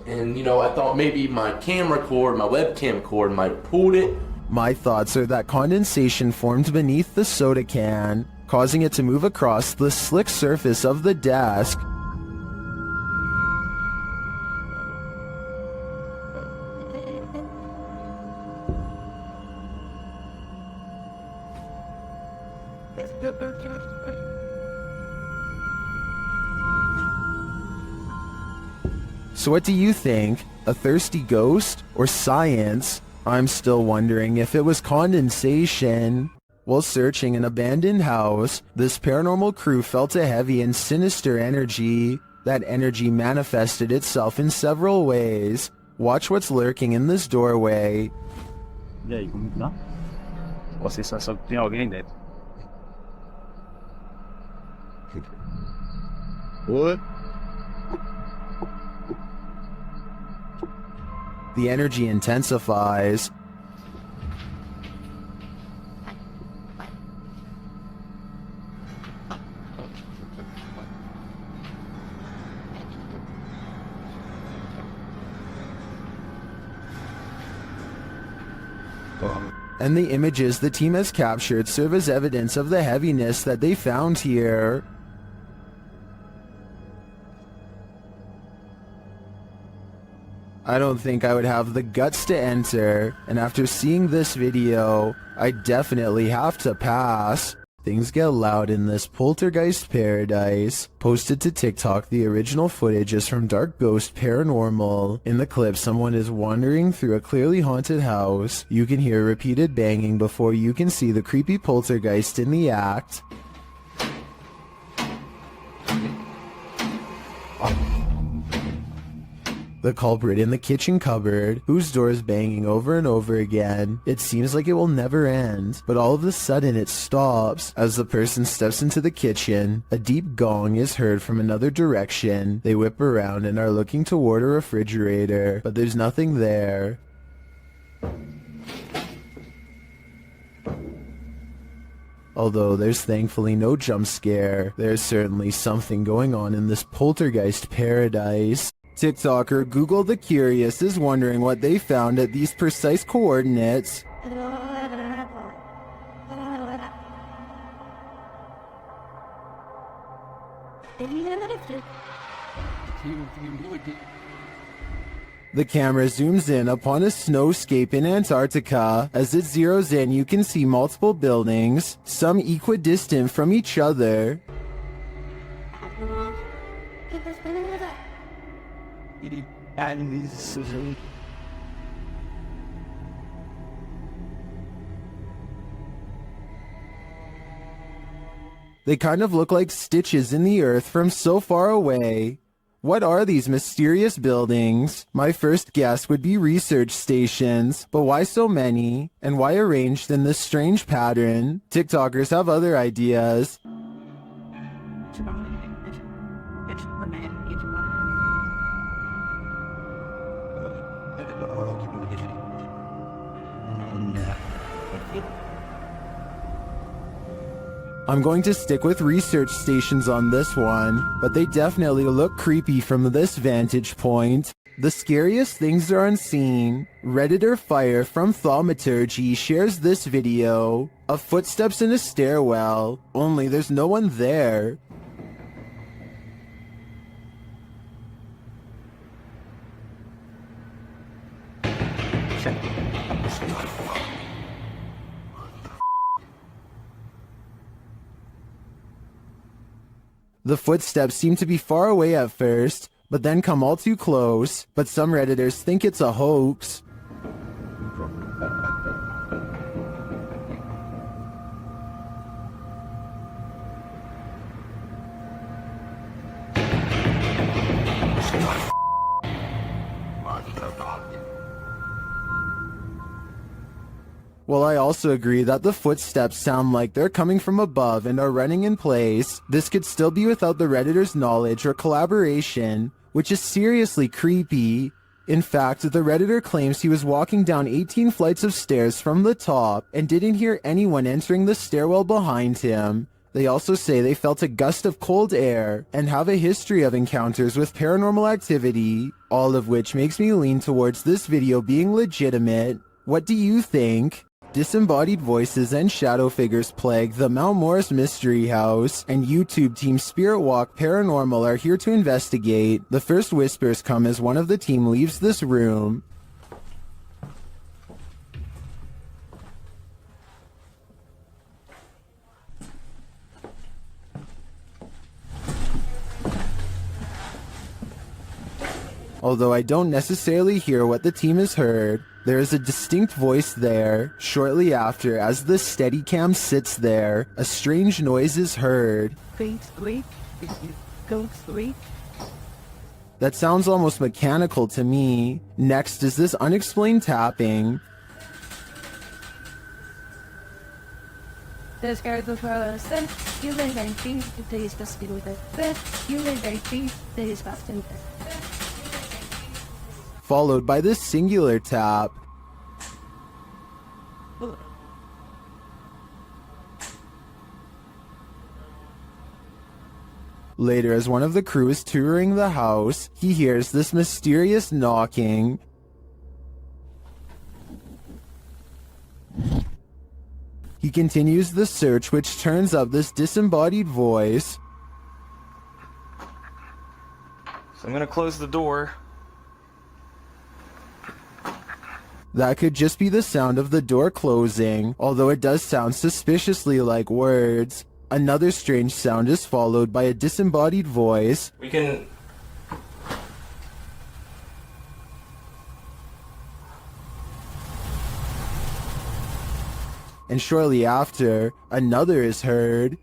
And you know, I thought maybe my camera cord, my webcam cord might have pulled it. My thoughts are that condensation formed beneath the soda can, causing it to move across the slick surface of the desk. So what do you think? A thirsty ghost or science? I'm still wondering if it was condensation. While searching an abandoned house, this paranormal crew felt a heavy and sinister energy. That energy manifested itself in several ways. Watch what's lurking in this doorway. E aí, como tá? Ou a sensação que tem alguém dentro? What? The energy intensifies. And the images the team has captured serve as evidence of the heaviness that they found here. I don't think I would have the guts to enter, and after seeing this video, I definitely have to pass. Things get loud in this poltergeist paradise. Posted to TikTok, the original footage is from Dark Ghost Paranormal. In the clip, someone is wandering through a clearly haunted house. You can hear repeated banging before you can see the creepy poltergeist in the act. The culprit in the kitchen cupboard, whose door is banging over and over again. It seems like it will never end, but all of a sudden it stops. As the person steps into the kitchen, a deep gong is heard from another direction. They whip around and are looking toward a refrigerator, but there's nothing there. Although there's thankfully no jump scare, there's certainly something going on in this poltergeist paradise. TikToker Google the Curious is wondering what they found at these precise coordinates. The camera zooms in upon a snowscape in Antarctica. As it zeroes in, you can see multiple buildings, some equidistant from each other. They kind of look like stitches in the earth from so far away. What are these mysterious buildings? My first guess would be research stations, but why so many? And why arranged in this strange pattern? TikTokers have other ideas. I'm going to stick with research stations on this one, but they definitely look creepy from this vantage point. The scariest things are unseen. Redditor Fire from Thaumaturgy shares this video of footsteps in a stairwell, only there's no one there. The footsteps seem to be far away at first, but then come all too close, but some Redditors think it's a hoax. While I also agree that the footsteps sound like they're coming from above and are running in place, this could still be without the Redditor's knowledge or collaboration, which is seriously creepy. In fact, the Redditor claims he was walking down 18 flights of stairs from the top and didn't hear anyone entering the stairwell behind him. They also say they felt a gust of cold air and have a history of encounters with paranormal activity, all of which makes me lean towards this video being legitimate. What do you think? Disembodied voices and shadow figures plague the Mount Morris Mystery House, and YouTube team Spirit Walk Paranormal are here to investigate. The first whispers come as one of the team leaves this room. Although I don't necessarily hear what the team has heard, there is a distinct voice there. Shortly after, as the Steadicam sits there, a strange noise is heard. That sounds almost mechanical to me. Next is this unexplained tapping. Followed by this singular tap. Later, as one of the crew is touring the house, he hears this mysterious knocking. He continues the search, which turns up this disembodied voice. So I'm gonna close the door. That could just be the sound of the door closing, although it does sound suspiciously like words. Another strange sound is followed by a disembodied voice. We can... And shortly after, another is heard.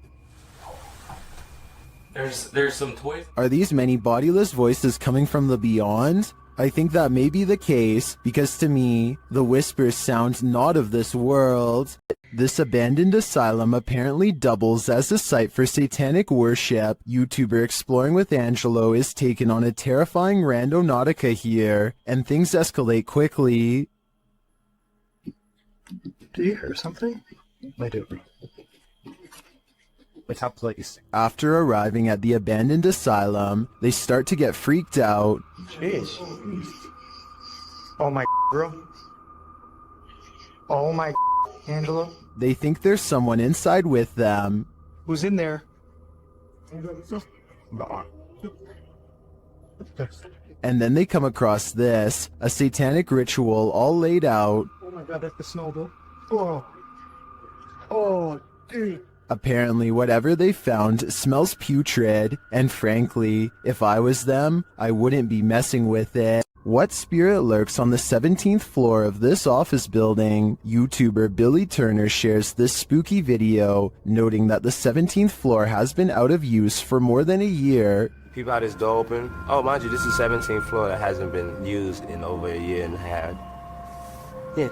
There's some toys. Are these many bodiless voices coming from the beyond? I think that may be the case, because to me, the whispers sound not of this world. This abandoned asylum apparently doubles as a site for satanic worship. YouTuber Exploring with Angelo is taken on a terrifying randonautica here, and things escalate quickly. Do you hear something? I do. Like, how place? After arriving at the abandoned asylum, they start to get freaked out. Jeez. Oh my girl. Oh my Angela. They think there's someone inside with them. Who's in there? And then they come across this, a satanic ritual all laid out. Oh my god, that's the snowball. Oh. Oh, dude. Apparently, whatever they found smells putrid, and frankly, if I was them, I wouldn't be messing with it. What spirit lurks on the 17th floor of this office building? YouTuber Billy Turner shares this spooky video, noting that the 17th floor has been out of use for more than a year. Peep out this door open. Oh, mind you, this is 17th floor that hasn't been used in over a year and a half. Yeah.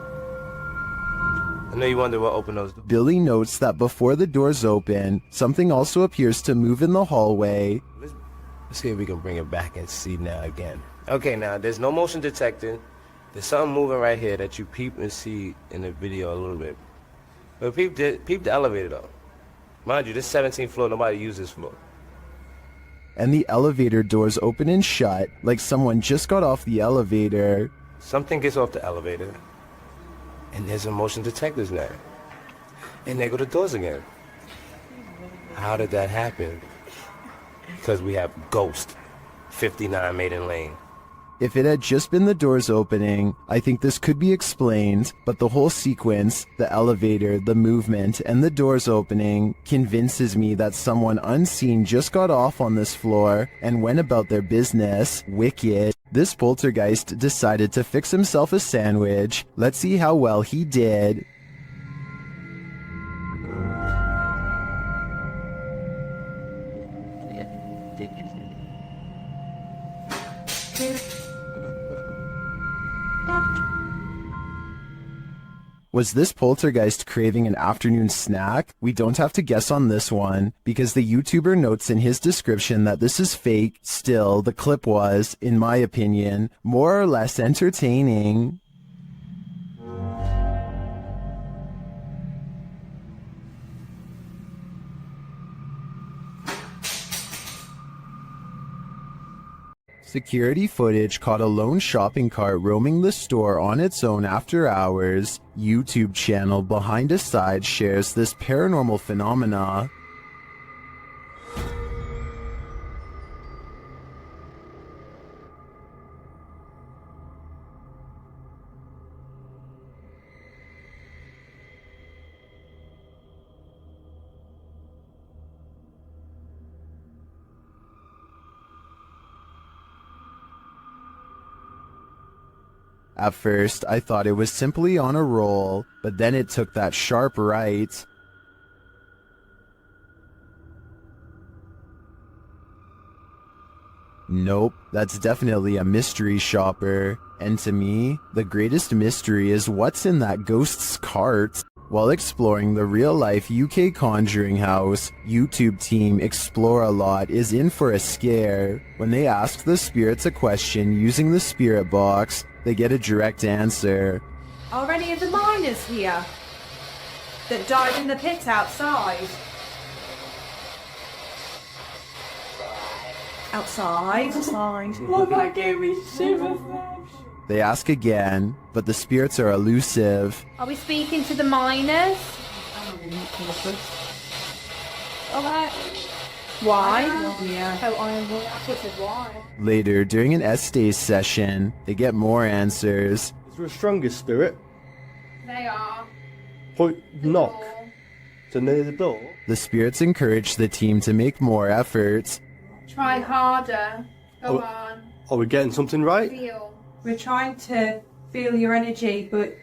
I know you wonder what opened those doors. Billy notes that before the doors open, something also appears to move in the hallway. Let's see if we can bring it back and see now again. Okay, now, there's no motion detected. There's something moving right here that you peep and see in the video a little bit. But peep the elevator, though. Mind you, this 17th floor, nobody uses this floor. And the elevator doors open and shut, like someone just got off the elevator. Something gets off the elevator, and there's a motion detectors now. And there go the doors again. How did that happen? Because we have Ghost, 59 Maiden Lane. If it had just been the doors opening, I think this could be explained, but the whole sequence, the elevator, the movement, and the doors opening, convinces me that someone unseen just got off on this floor and went about their business. Wicked. This poltergeist decided to fix himself a sandwich. Let's see how well he did. Was this poltergeist craving an afternoon snack? We don't have to guess on this one, because the YouTuber notes in his description that this is fake. Still, the clip was, in my opinion, more or less entertaining. Security footage caught a lone shopping cart roaming the store on its own after hours. YouTube channel Behind a Side shares this paranormal phenomena. At first, I thought it was simply on a roll, but then it took that sharp right. Nope, that's definitely a mystery shopper. And to me, the greatest mystery is what's in that ghost's cart. While exploring the real-life UK Conjuring House, YouTube team Explore a Lot is in for a scare. When they ask the spirits a question using the spirit box, they get a direct answer. Are any of the miners here that died in the pit outside? Outside? Oh, that gave me shivers. They ask again, but the spirits are elusive. Are we speaking to the miners? Okay. Why? Yeah. Oh, why? Later, during an Estays session, they get more answers. Is there a stronger spirit? They are. Point knock. So near the door? The spirits encourage the team to make more efforts. Try harder. Go on. Are we getting something right? Feel. We're trying to feel your energy, but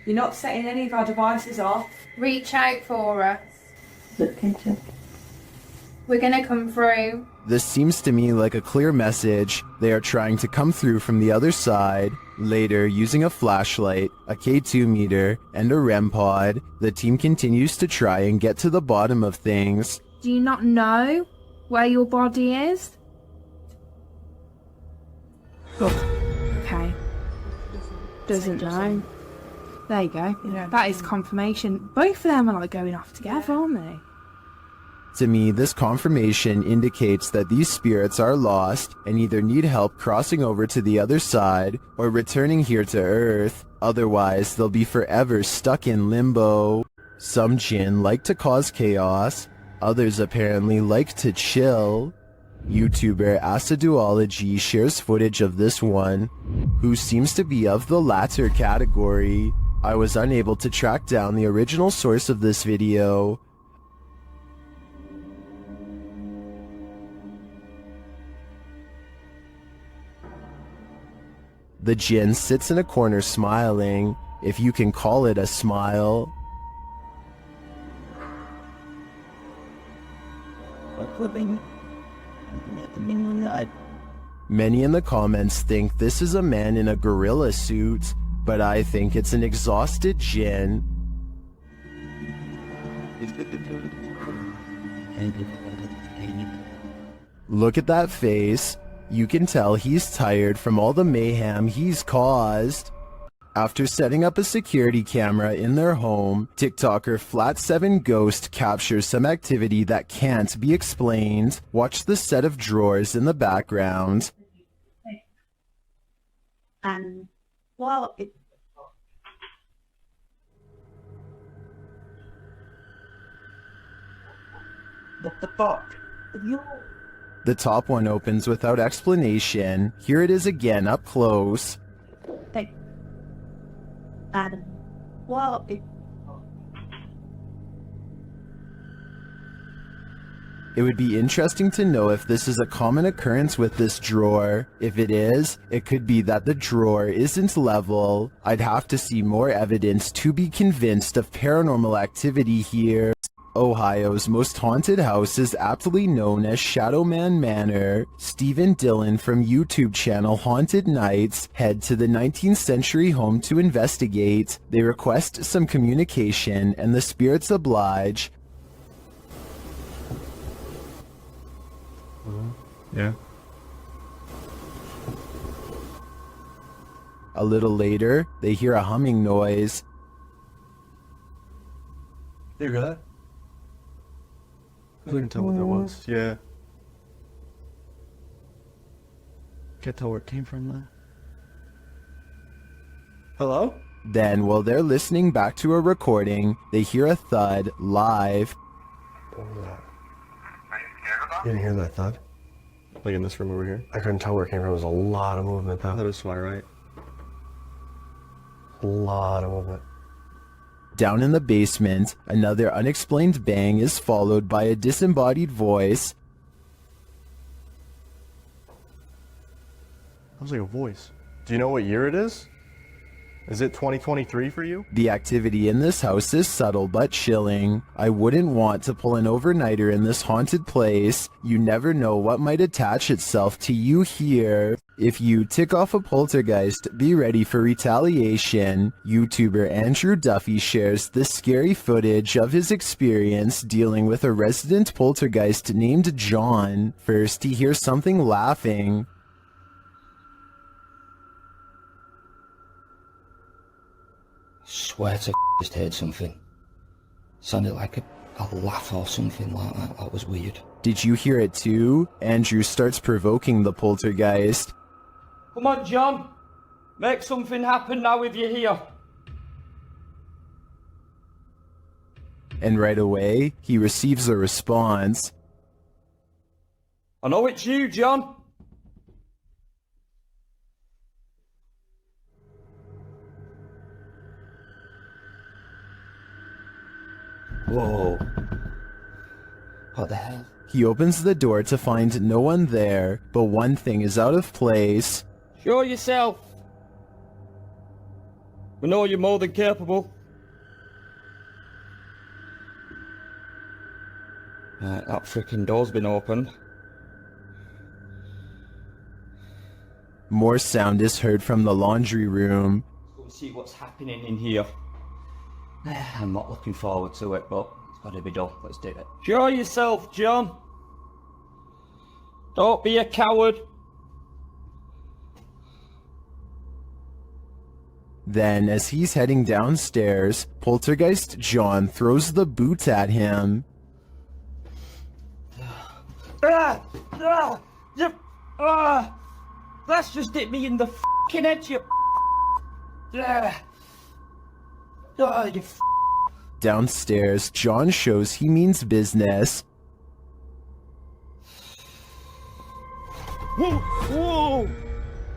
you're not setting any of our devices off. Reach out for us. Look into. We're gonna come through. This seems to me like a clear message. They are trying to come through from the other side. Later, using a flashlight, a K2 meter, and a REM pod, the team continues to try and get to the bottom of things. Do you not know where your body is? Okay. Doesn't know. There you go. Yeah. That is confirmation. Both of them are like going off together, aren't they? To me, this confirmation indicates that these spirits are lost and either need help crossing over to the other side or returning here to Earth. Otherwise, they'll be forever stuck in limbo. Some jinn like to cause chaos. Others apparently like to chill. YouTuber Aciduology shares footage of this one, who seems to be of the latter category. I was unable to track down the original source of this video. The jinn sits in a corner smiling, if you can call it a smile. Many in the comments think this is a man in a gorilla suit, but I think it's an exhausted jinn. Look at that face. You can tell he's tired from all the mayhem he's caused. After setting up a security camera in their home, TikToker Flat7 Ghost captures some activity that can't be explained. Watch the set of drawers in the background. Well, What the fuck? The top one opens without explanation. Here it is again up close. Well, It would be interesting to know if this is a common occurrence with this drawer. If it is, it could be that the drawer isn't level. I'd have to see more evidence to be convinced of paranormal activity here. Ohio's most haunted house is aptly known as Shadowman Manor. Stephen Dillon from YouTube channel Haunted Nights head to the 19th century home to investigate. They request some communication and the spirits oblige. Yeah. A little later, they hear a humming noise. You hear that? I couldn't tell what that was. Yeah. Can't tell where it came from though. Hello? Then, while they're listening back to a recording, they hear a thud live. You didn't hear that thud? Like in this room over here? I couldn't tell where it came from. There was a lot of movement though. That was why, right? A lot of movement. Down in the basement, another unexplained bang is followed by a disembodied voice. Sounds like a voice. Do you know what year it is? Is it 2023 for you? The activity in this house is subtle but chilling. I wouldn't want to pull an overnighter in this haunted place. You never know what might attach itself to you here. If you tick off a poltergeist, be ready for retaliation. YouTuber Andrew Duffy shares this scary footage of his experience dealing with a resident poltergeist named John. First, he hears something laughing. Swear to just heard something. Sounded like a laugh or something like that. That was weird. Did you hear it too? Andrew starts provoking the poltergeist. Come on, John. Make something happen now if you're here. And right away, he receives a response. I know it's you, John. Whoa. What the hell? He opens the door to find no one there, but one thing is out of place. Show yourself. We know you're more than capable. Right, that frickin' door's been opened. More sound is heard from the laundry room. Let's go see what's happening in here. I'm not looking forward to it, but it's gotta be done. Let's do it. Show yourself, John. Don't be a coward. Then, as he's heading downstairs, Poltergeist John throws the boot at him. That's just hit me in the f***ing head, you you Downstairs, John shows he means business. Whoa! Whoa!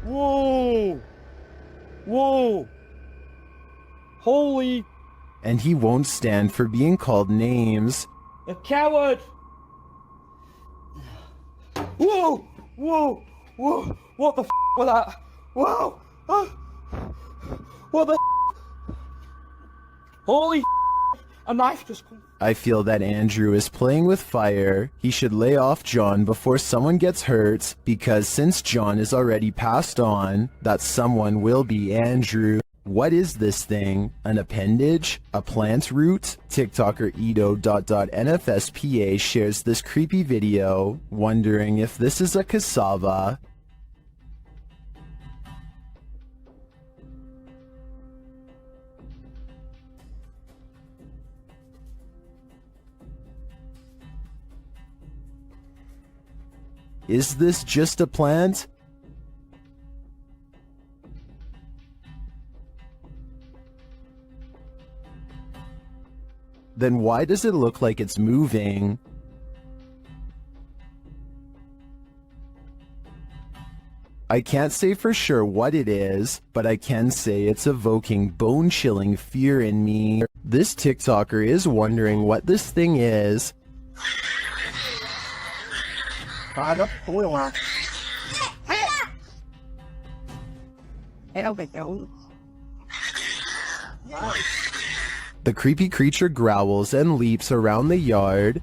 Whoa! Whoa! Holy... And he won't stand for being called names. A coward! Whoa! Whoa! Whoa! What the f*** was that? Whoa! What the f***? Holy f***! A knife just... I feel that Andrew is playing with fire. He should lay off John before someone gets hurt, because since John is already passed on, that someone will be Andrew. What is this thing? An appendage? A plant root? TikToker Edo.NFSPA shares this creepy video, wondering if this is a cassava. Is this just a plant? Then why does it look like it's moving? I can't say for sure what it is, but I can say it's evoking bone-chilling fear in me. This TikToker is wondering what this thing is. The creepy creature growls and leaps around the yard.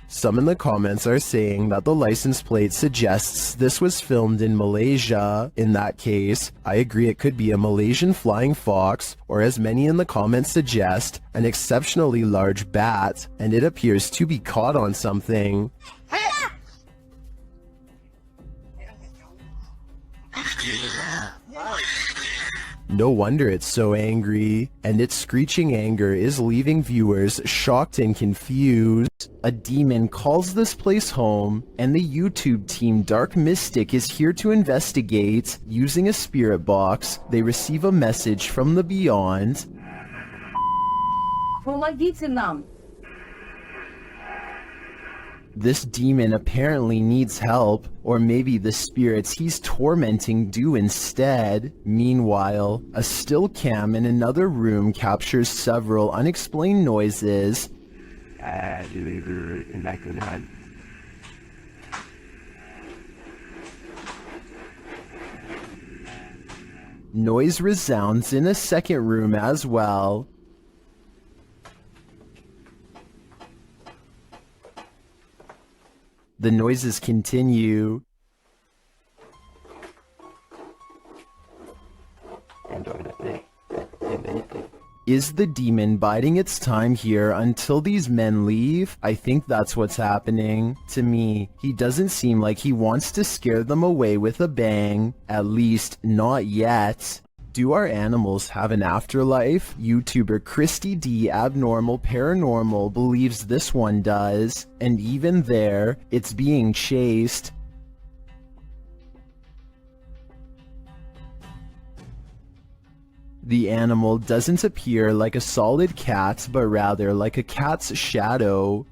Some in the comments are saying that the license plate suggests this was filmed in Malaysia. In that case, I agree it could be a Malaysian flying fox, or as many in the comments suggest, an exceptionally large bat, and it appears to be caught on something. No wonder it's so angry, and its screeching anger is leaving viewers shocked and confused. A demon calls this place home, and the YouTube team Dark Mystic is here to investigate. Using a spirit box, they receive a message from the beyond. This demon apparently needs help, or maybe the spirits he's tormenting do instead. Meanwhile, a still cam in another room captures several unexplained noises. Noise resounds in a second room as well. The noises continue. Is the demon biding its time here until these men leave? I think that's what's happening. To me, he doesn't seem like he wants to scare them away with a bang. At least, not yet. Do our animals have an afterlife? YouTuber Christy D Abnormal Paranormal believes this one does, and even there, it's being chased. The animal doesn't appear like a solid cat, but rather like a cat's shadow.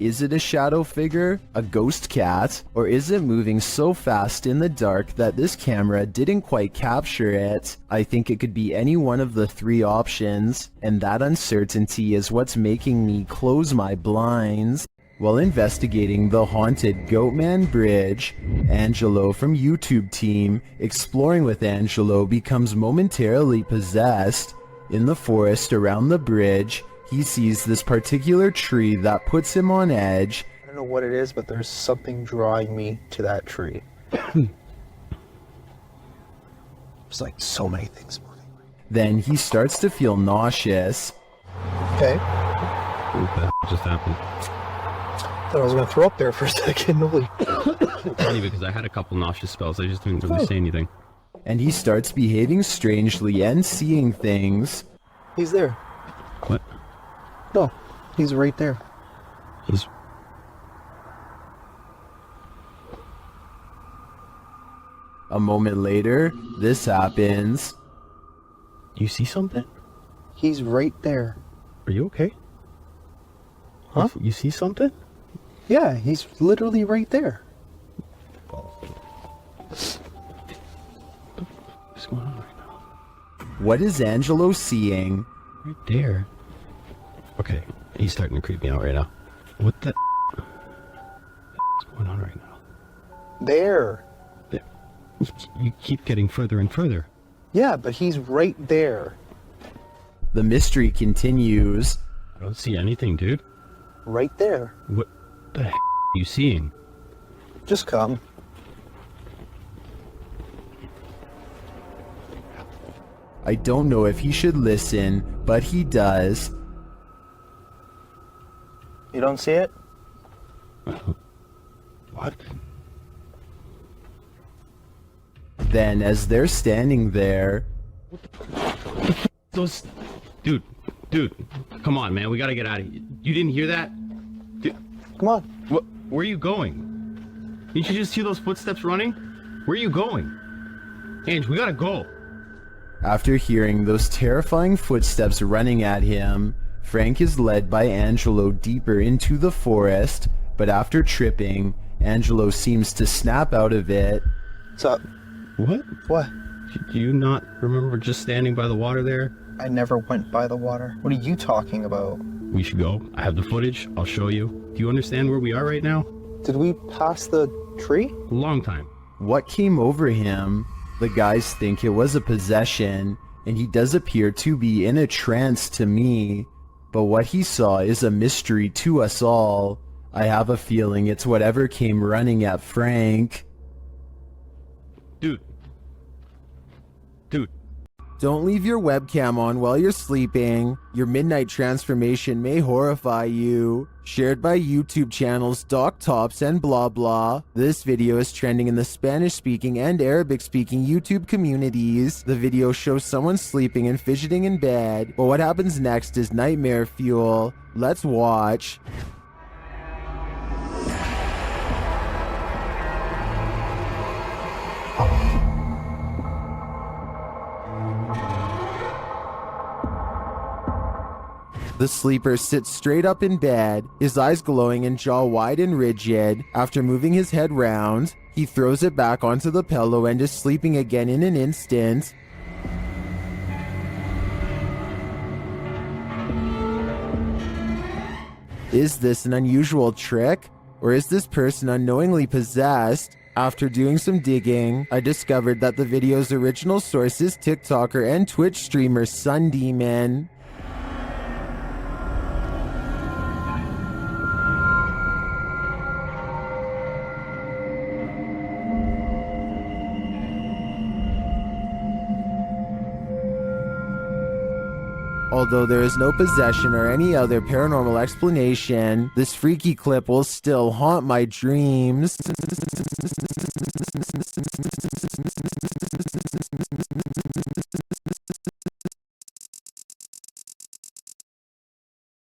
Is it a shadow figure, a ghost cat, or is it moving so fast in the dark that this camera didn't quite capture it? I think it could be any one of the three options, and that uncertainty is what's making me close my blinds. While investigating the haunted Goatman Bridge, Angelo from YouTube team Exploring with Angelo becomes momentarily possessed. In the forest around the bridge, he sees this particular tree that puts him on edge. I don't know what it is, but there's something drawing me to that tree. There's like so many things moving. Then he starts to feel nauseous. Okay. What the hell just happened? Thought I was going to throw up there for a second. Holy. Funny because I had a couple nauseous spells. I just didn't really say anything. and he starts behaving strangely and seeing things. He's there. What? No, he's right there. He's... A moment later, this happens. You see something? He's right there. Are you okay? Huh? You see something? Yeah, he's literally right there. What's going on right now? What is Angelo seeing? Right there. Okay, he's starting to creep me out right now. What the what's going on right now? There. You keep getting further and further. Yeah, but he's right there. The mystery continues. I don't see anything, dude. Right there. What the heck are you seeing? Just come. I don't know if he should listen, but he does. You don't see it? What? Then, as they're standing there... Those... Dude, come on, man, we gotta get out of here. You didn't hear that? Dude, come on. Where are you going? Didn't you just hear those footsteps running? Where are you going? Ange, we gotta go. After hearing those terrifying footsteps running at him, Frank is led by Angelo deeper into the forest, but after tripping, Angelo seems to snap out of it. What's up? What? What? Do you not remember just standing by the water there? I never went by the water. What are you talking about? We should go. I have the footage. I'll show you. Do you understand where we are right now? Did we pass the tree? A long time. What came over him? The guys think it was a possession, and he does appear to be in a trance to me. But what he saw is a mystery to us all. I have a feeling it's whatever came running at Frank. Dude. Don't leave your webcam on while you're sleeping. Your midnight transformation may horrify you. Shared by YouTube channels Doc Tops and blah blah. This video is trending in the Spanish-speaking and Arabic-speaking YouTube communities. The video shows someone sleeping and fidgeting in bed, but what happens next is nightmare fuel. Let's watch. The sleeper sits straight up in bed, his eyes glowing and jaw wide and rigid. After moving his head round, he throws it back onto the pillow and is sleeping again in an instant. Is this an unusual trick? Or is this person unknowingly possessed? After doing some digging, I discovered that the video's original source is TikToker and Twitch streamer Sun Demon. Although there is no possession or any other paranormal explanation, this freaky clip will still haunt my dreams.